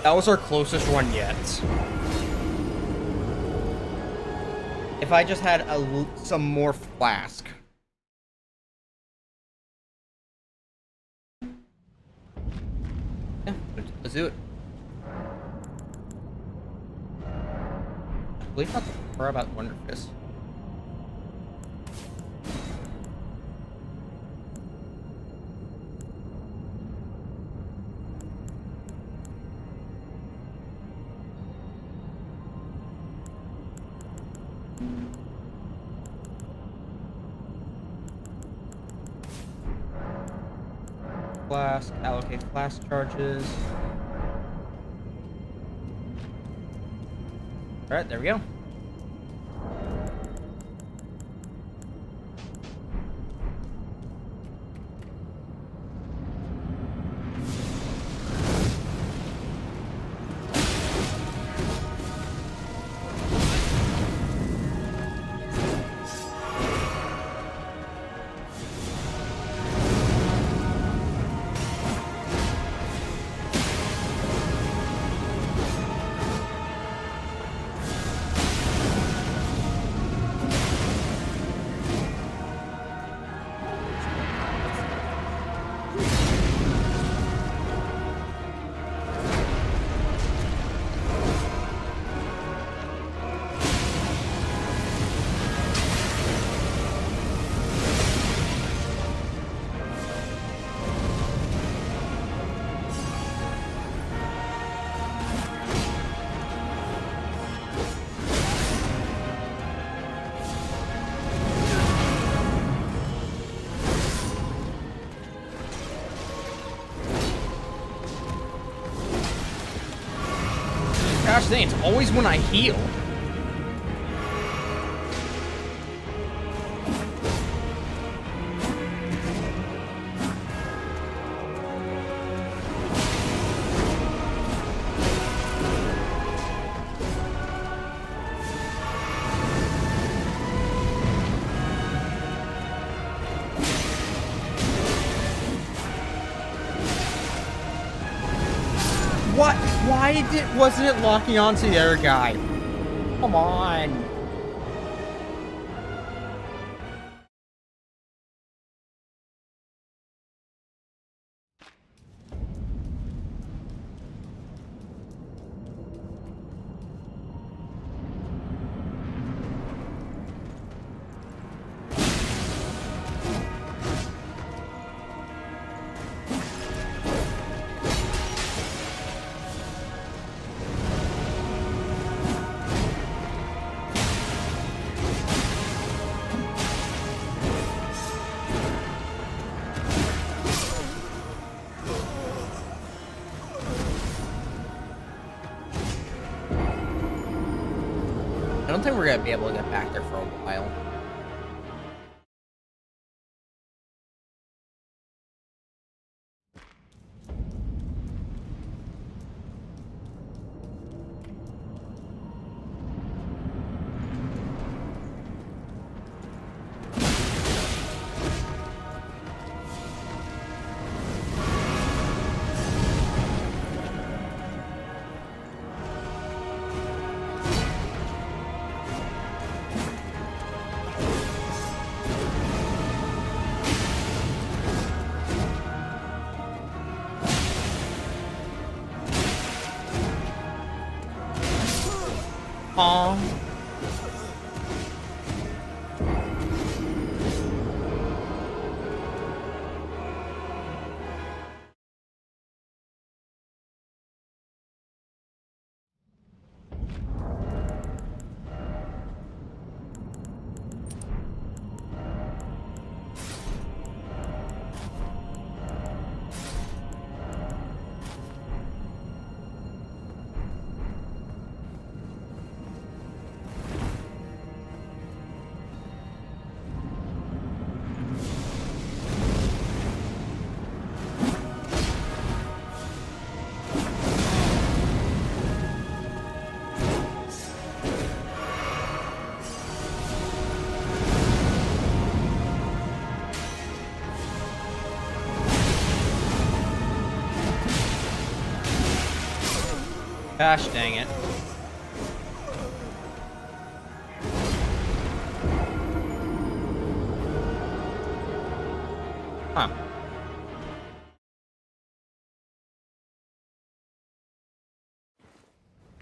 That was our closest one yet. If I just had some more flask. Yeah, let's do it. I believe that's more about Wonder Fist. Flask, allocate flask charges. Alright, there we go. Gosh dang, it's always when I heal. What? Why wasn't it locking onto the other guy? Come on. I don't think we're gonna be able to get back there for a while. Aww. Gosh dang it. Huh.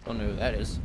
Don't know who that is.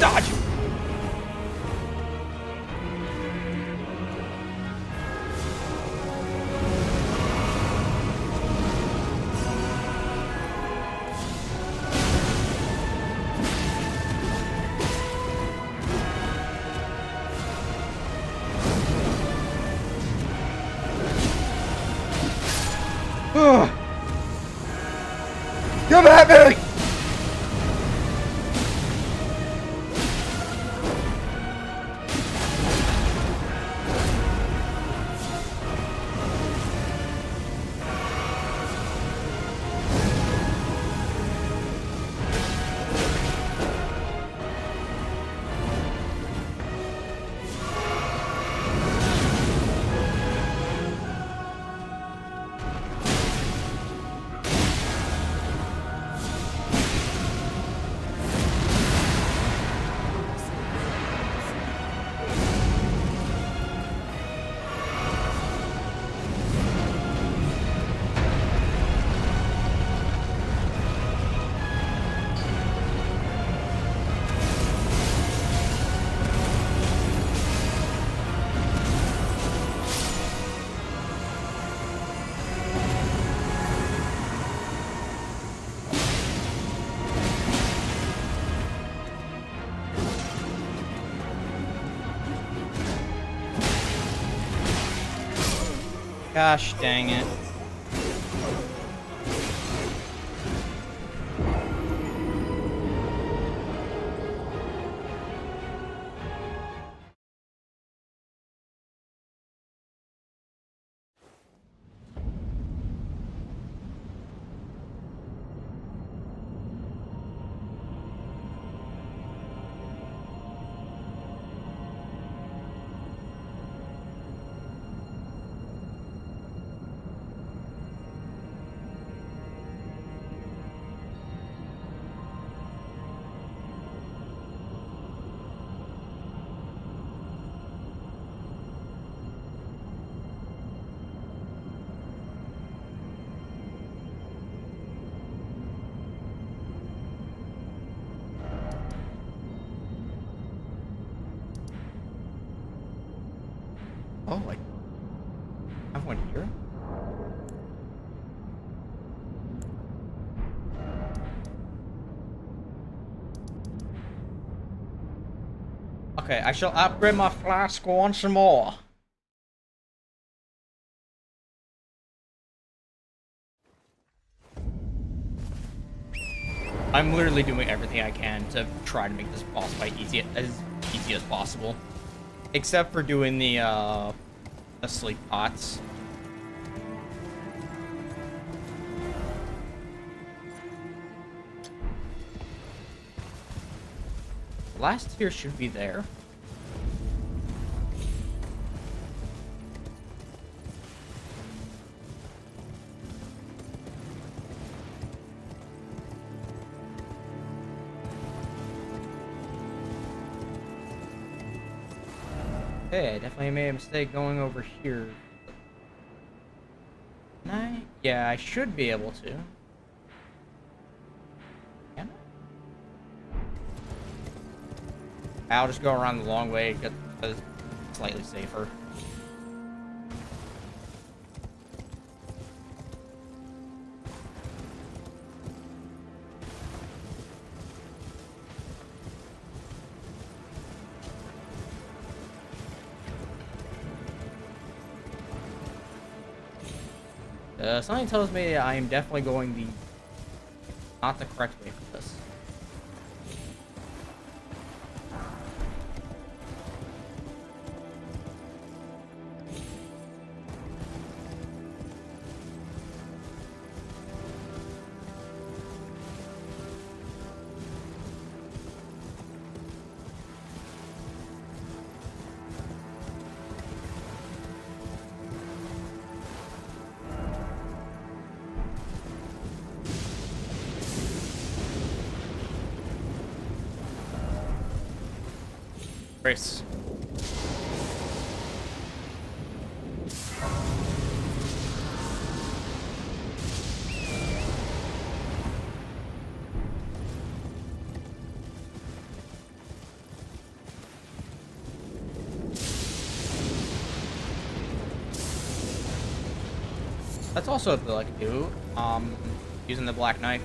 Dodge! Come at me! Gosh dang it. Oh, like, I have one here? Okay, I shall upgrade my flask once more. I'm literally doing everything I can to try to make this boss fight as easy as possible. Except for doing the sleep pots. Last tier should be there. Okay, I definitely made a mistake going over here. Yeah, I should be able to. Can I? I'll just go around the long way, get slightly safer. Something tells me I am definitely going not the correct way for this. Race. That's also a ability I can do. Using the black knife.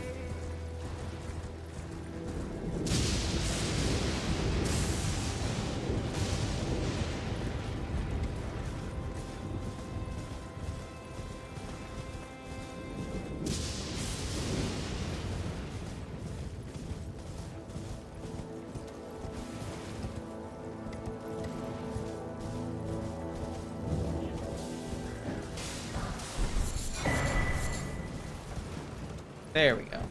There we go.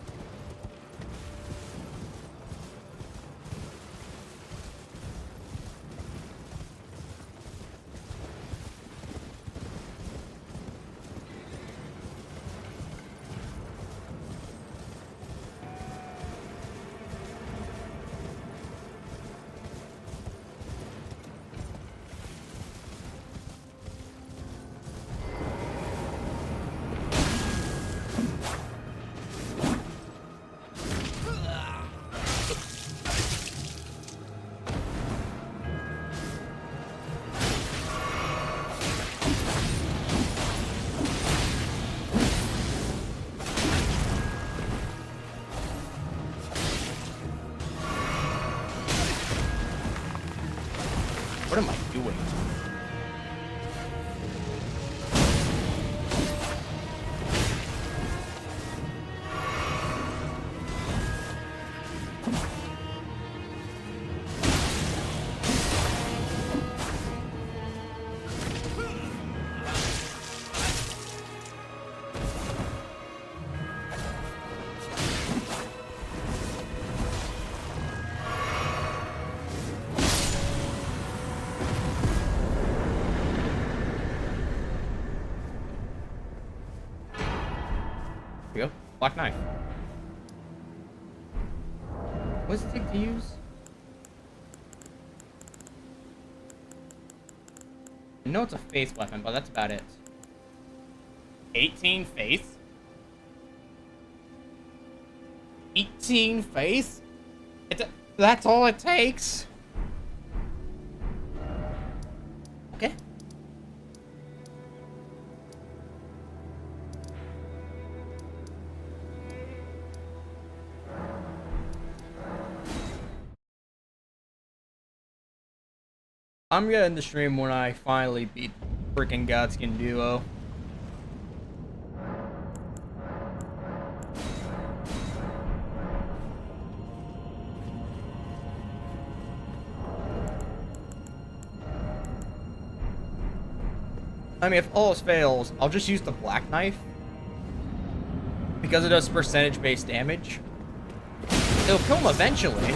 What am I doing? Here we go. Black knife. What's it take to use? I know it's a faith weapon, but that's about it. 18 faith? 18 faith? That's all it takes? Okay. I'm gonna end the stream when I finally beat freaking Godskin Duo. I mean, if all else fails, I'll just use the black knife. Because it does percentage-based damage. It'll kill him eventually.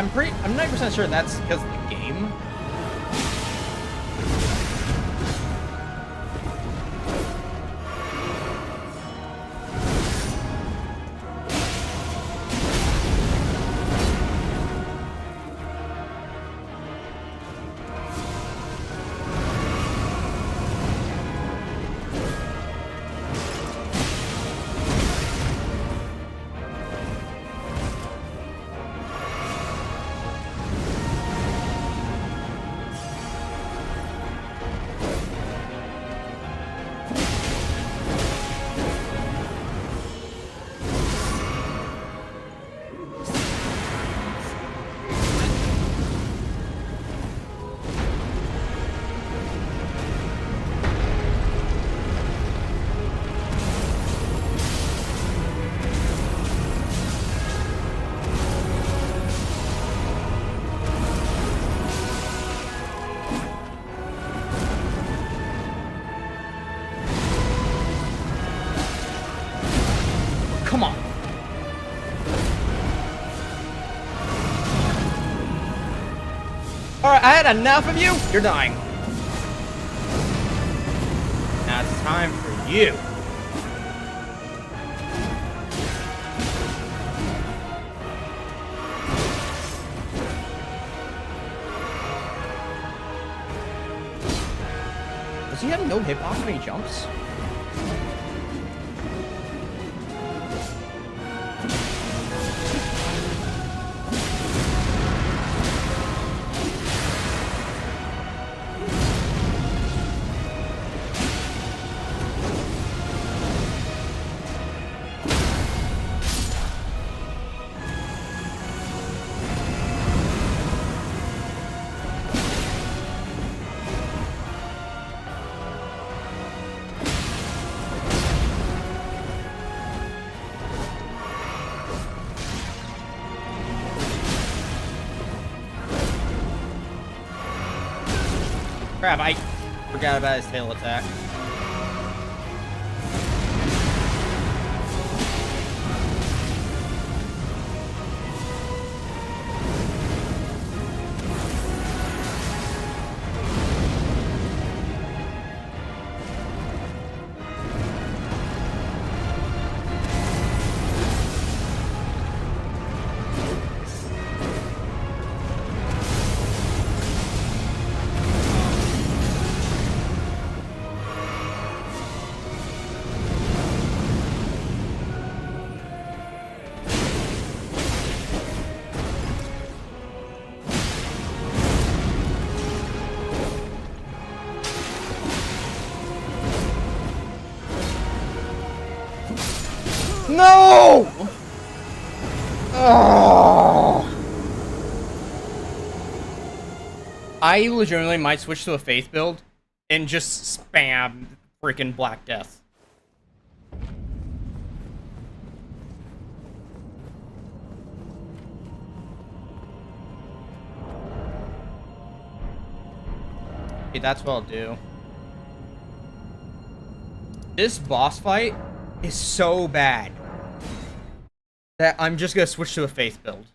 I'm 90% sure that's because of the game. Come on. Alright, I had enough of you. You're dying. Now it's time for you. Does he have no hitbox when he jumps? Crap, I forgot about his tail attack. No! Oh! I legitimately might switch to a faith build and just spam freaking Black Death. Okay, that's what I'll do. This boss fight is so bad that I'm just gonna switch to a faith build.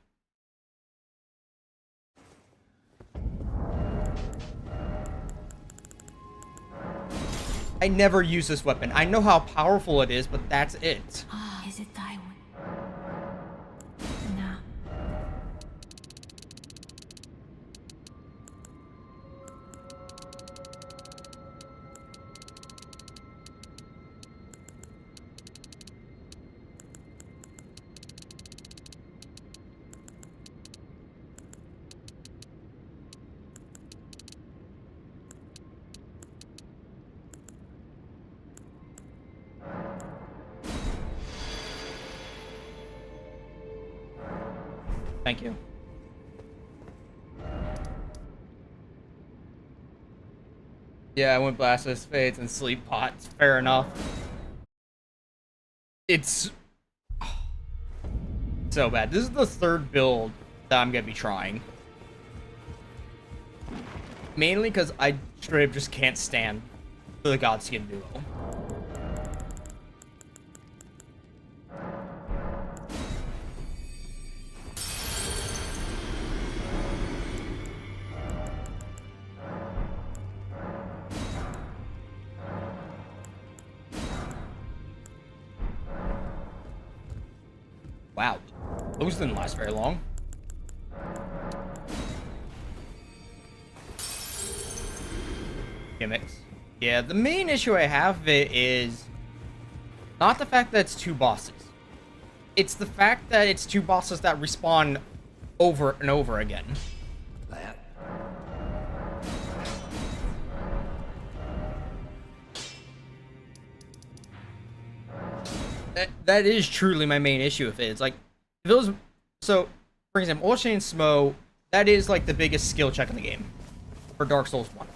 I never use this weapon. I know how powerful it is, but that's it. Is it thy one? Now. Thank you. Yeah, I went Blasphemous Fates and Sleep Pots. Fair enough. It's so bad. This is the third build that I'm gonna be trying. Mainly because I straight up just can't stand the Godskin duo. Wow. Those didn't last very long. Gimmicks. Yeah, the main issue I have with it is not the fact that it's 2 bosses. It's the fact that it's 2 bosses that respawn over and over again. That is truly my main issue with it. It's like, if it was, so, for example, Ocean Smo, that is like the biggest skill check in the game for Dark Souls 1.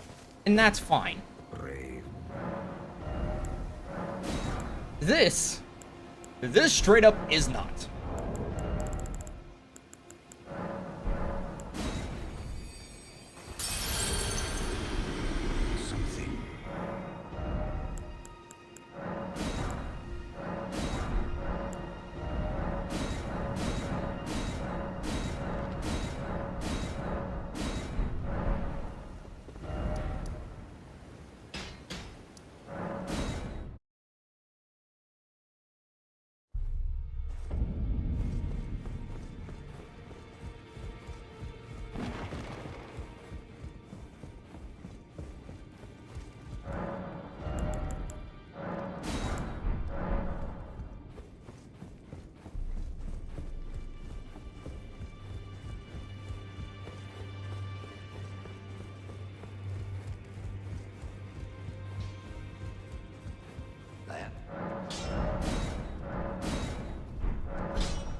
And that's fine. This straight up is not.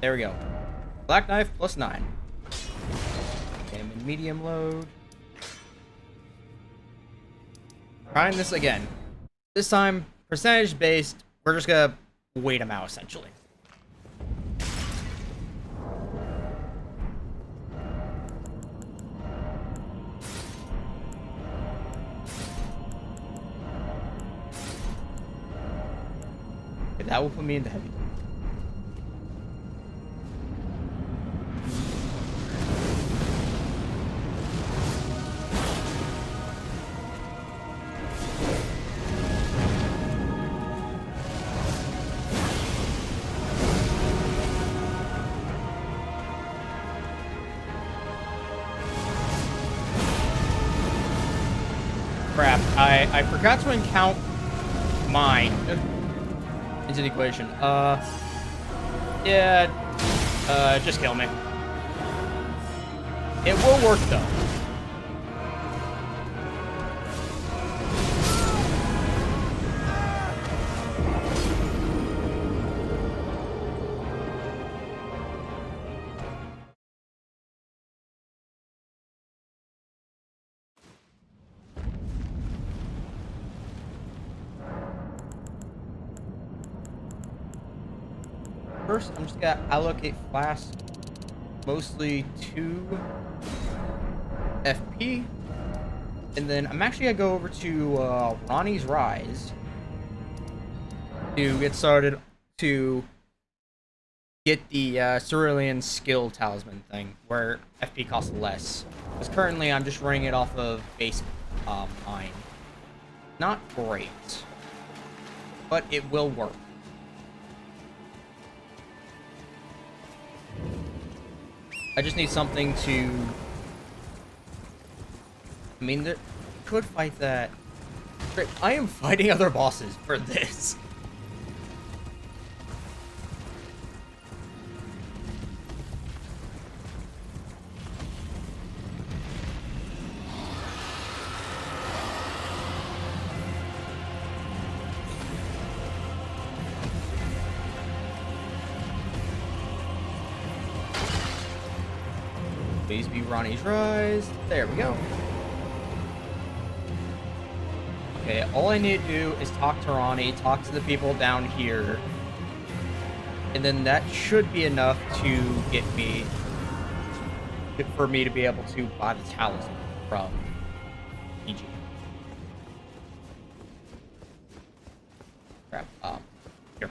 There we go. Black knife plus 9. I'm in medium load. Trying this again. This time, percentage based, we're just gonna wait them out essentially. Okay, that will put me into heavy. Crap, I forgot to count mine into the equation. Yeah, just kill me. It will work though. First, I'm just gonna allocate flasks mostly to FP, and then I'm actually gonna go over to Ronnie's Rise to get started to get the Cerulean Skill Talisman thing, where FP costs less. Because currently I'm just running it off of base mine. Not great, but it will work. I just need something to... I mean, there could fight that. I am fighting other bosses for this. Please be Ronnie's Rise. There we go. Okay, all I need to do is talk to Ronnie, talk to the people down here, and then that should be enough to get me, for me to be able to buy the talisman from PG. Crap. Here.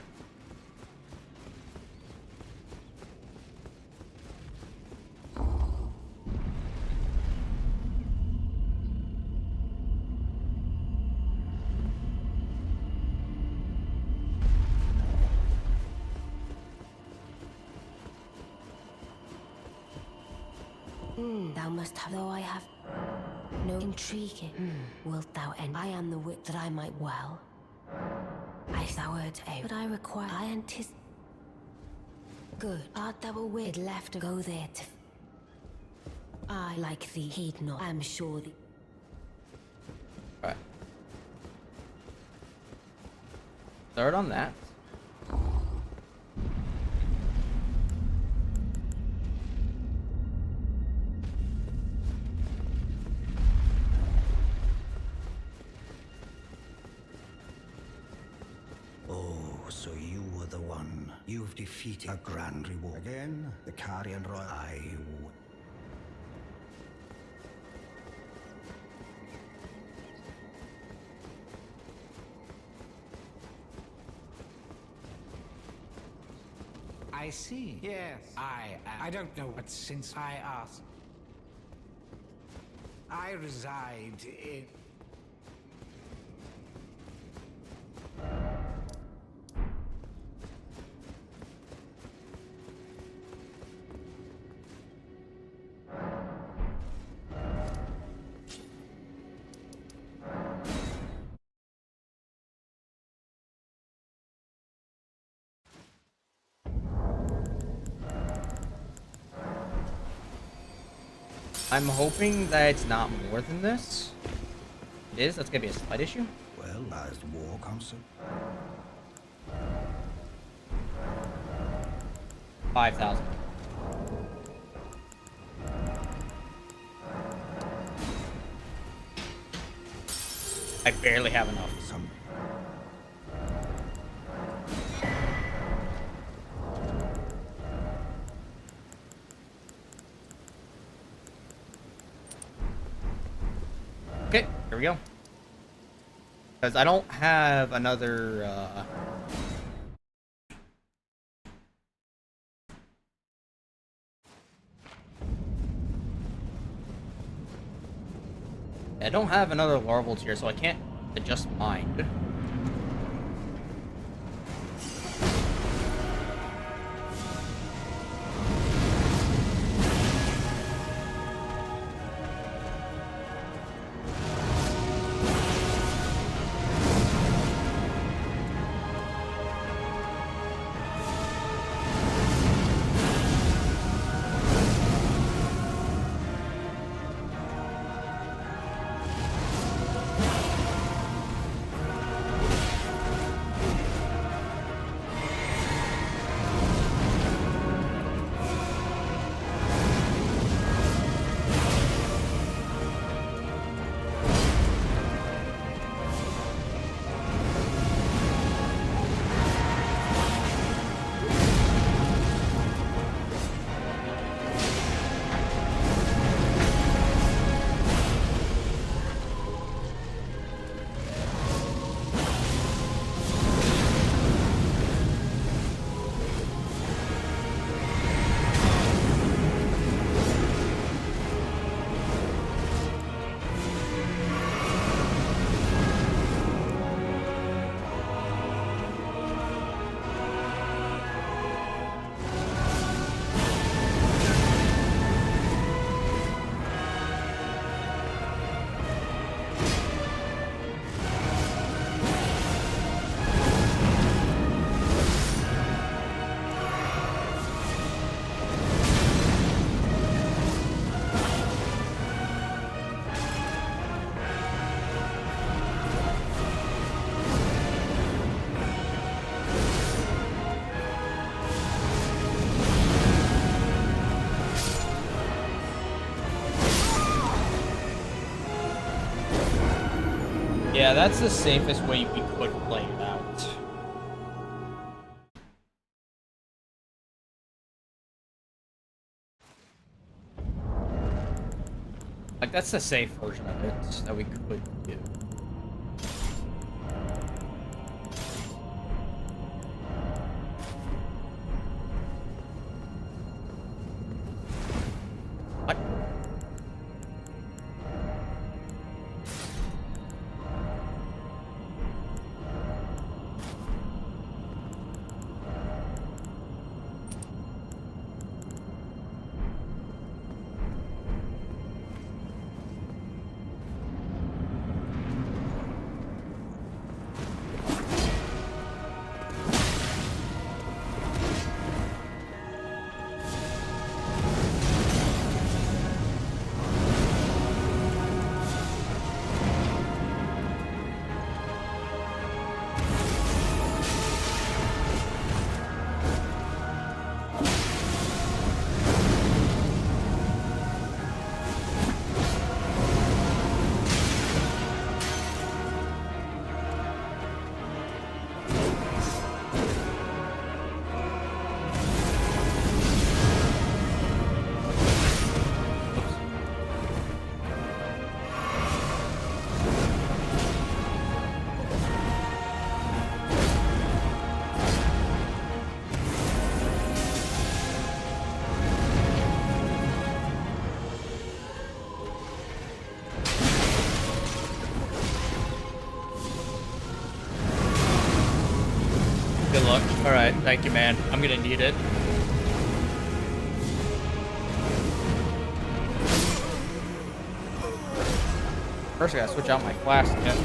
Then thou must have, though I have no intriguing. Wilt thou end? I am the wit that I might well. I soured a, but I require. I anticipate. Good. Art thou a wit? It left to go there to. I like thee. Heed not. I am sure thee. Alright. Start on that. Oh, so you were the one. You've defeated a grand reward. Again, the Carrion Royal. I see. Yes. I don't know what since I asked. I reside in... I'm hoping that it's not more than this. It is? That's gonna be a slight issue? Well, as the war council. 5,000. I barely have enough. Some Okay, here we go. Because I don't have another, I don't have another larval tier, so I can't adjust mine. Yeah, that's the safest way we could play it out. Like, that's the safe version of it that we could do. What? Good luck. Alright, thank you, man. I'm gonna need it. First, I gotta switch out my flask again.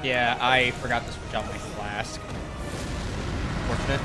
Yeah, I forgot to switch out my flask. Fortunate.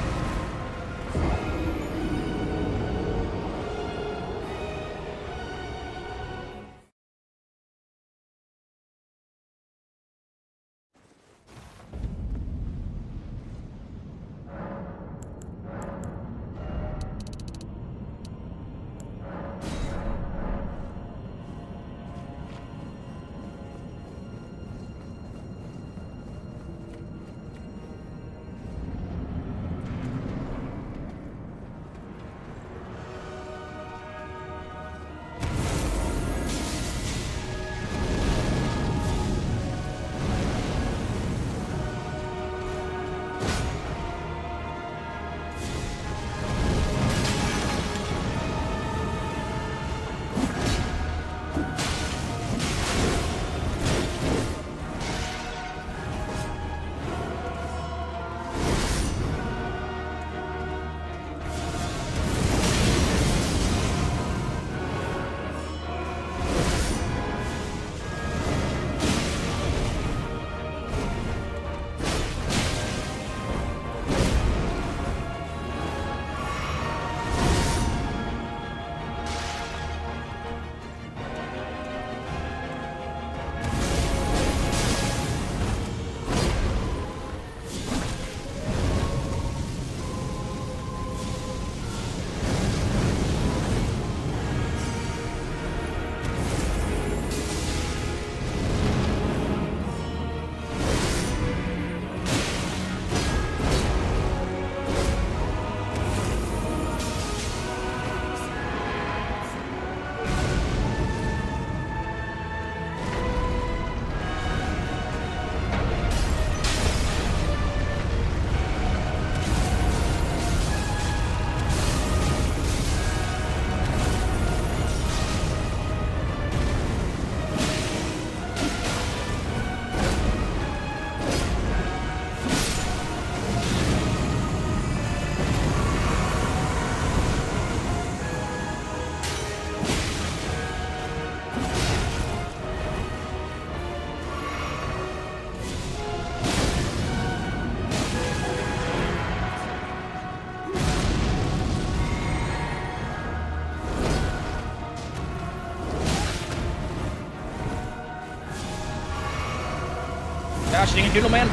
Gosh, dang it, Doodle Man.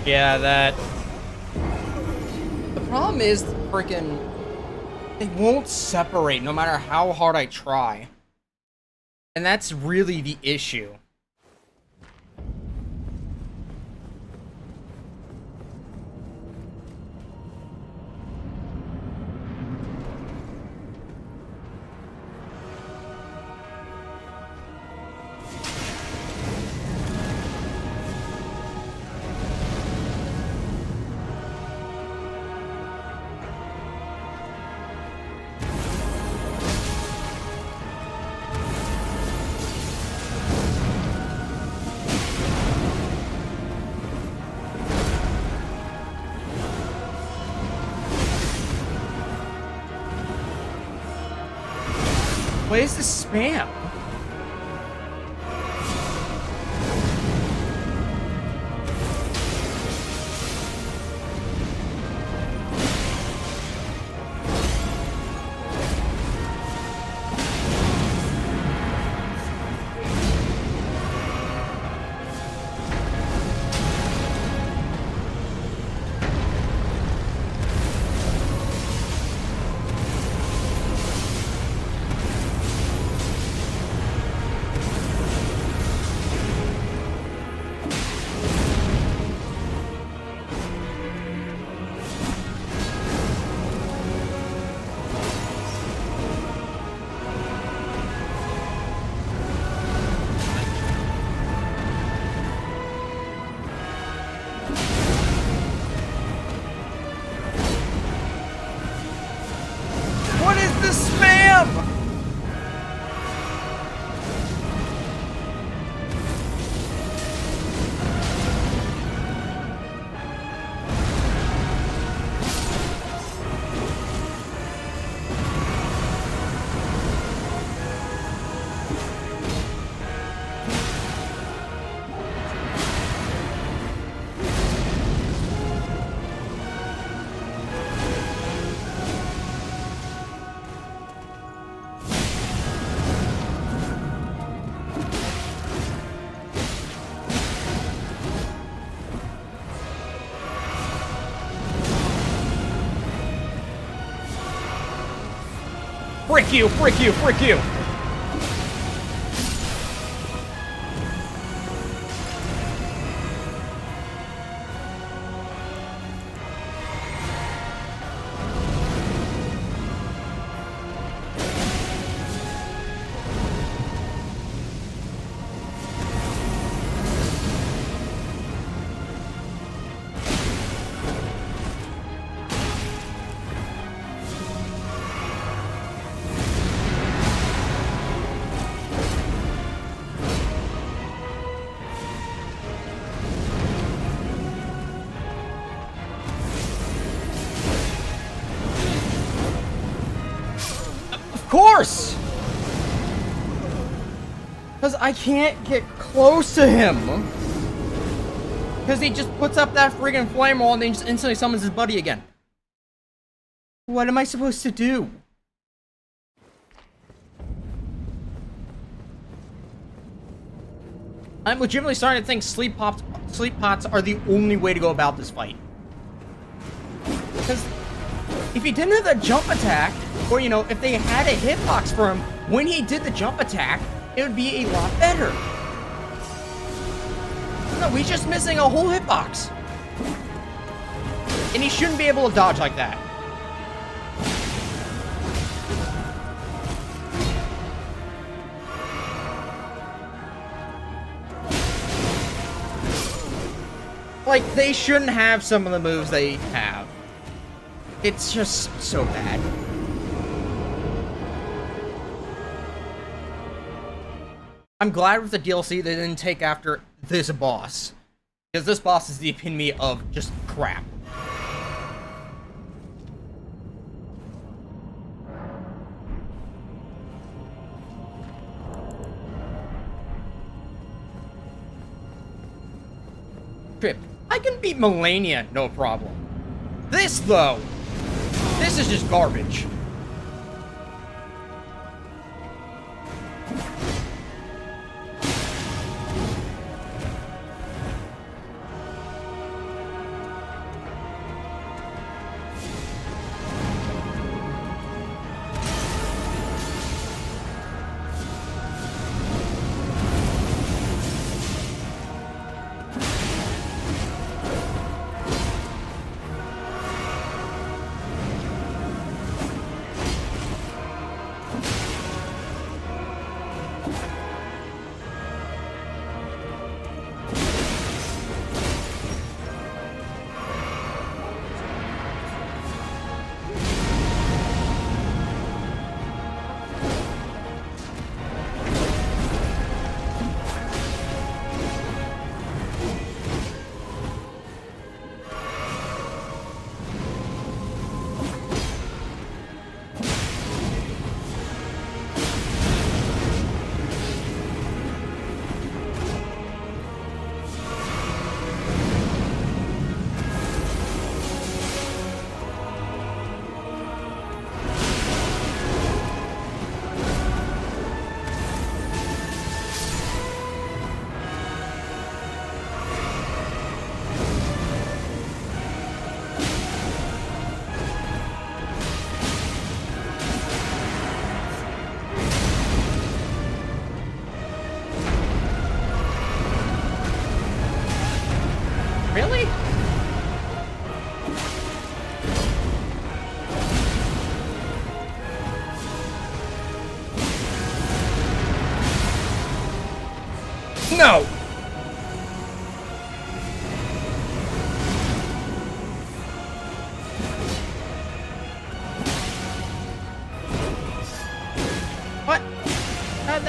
Yeah, that. The problem is, freaking, they won't separate no matter how hard I try. And that's really the issue. What is this spam? What is this spam? Frick you, frick you, frick you! Of course! Because I can't get close to him. Because he just puts up that friggin' flame wall and then just instantly summons his buddy again. What am I supposed to do? I'm legitimately starting to think sleep pots are the only way to go about this fight. Because if he didn't have that jump attack, or, you know, if they had a hitbox for him when he did the jump attack, it would be a lot better. No, he's just missing a whole hitbox. And he shouldn't be able to dodge like that. Like, they shouldn't have some of the moves they have. It's just so bad. I'm glad with the DLC they didn't take after this boss. Because this boss is the epitome of just crap. Trip. I can beat Melania, no problem. This, though, this is just garbage.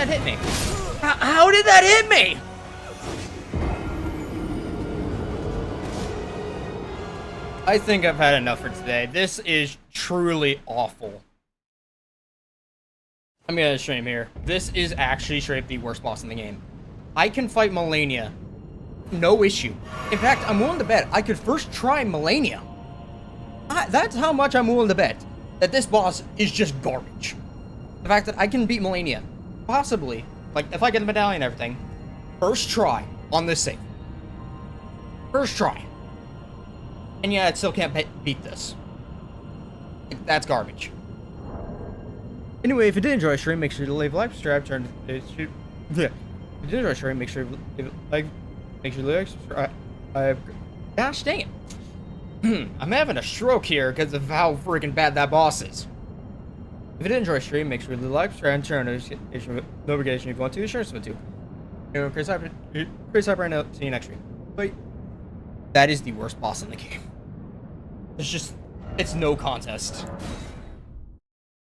that hit me? How did that hit me? I think I've had enough for today. This is truly awful. I'm gonna stream here. This is actually straight up the worst boss in the game. I can fight Melania. No issue. In fact, I'm willing to bet I could first try Melania. That's how much I'm willing to bet that this boss is just garbage. The fact that I can beat Melania. Possibly. Like, if I get the medallion and everything. First try on this save. First try. And yeah, I still can't beat this. That's garbage. Anyway, if you did enjoy the stream, make sure to leave a like, subscribe, turn to If you did enjoy the stream, make sure to leave a like, make sure to leave a subscribe. Gosh dang it. I'm having a stroke here because of how freaking bad that boss is. If you did enjoy the stream, make sure to leave a like, subscribe, and turn on notification if you want to, sure if you want to. You know, KrazedHyper, and I'll see you next stream. Bye. That is the worst boss in the game. It's no contest.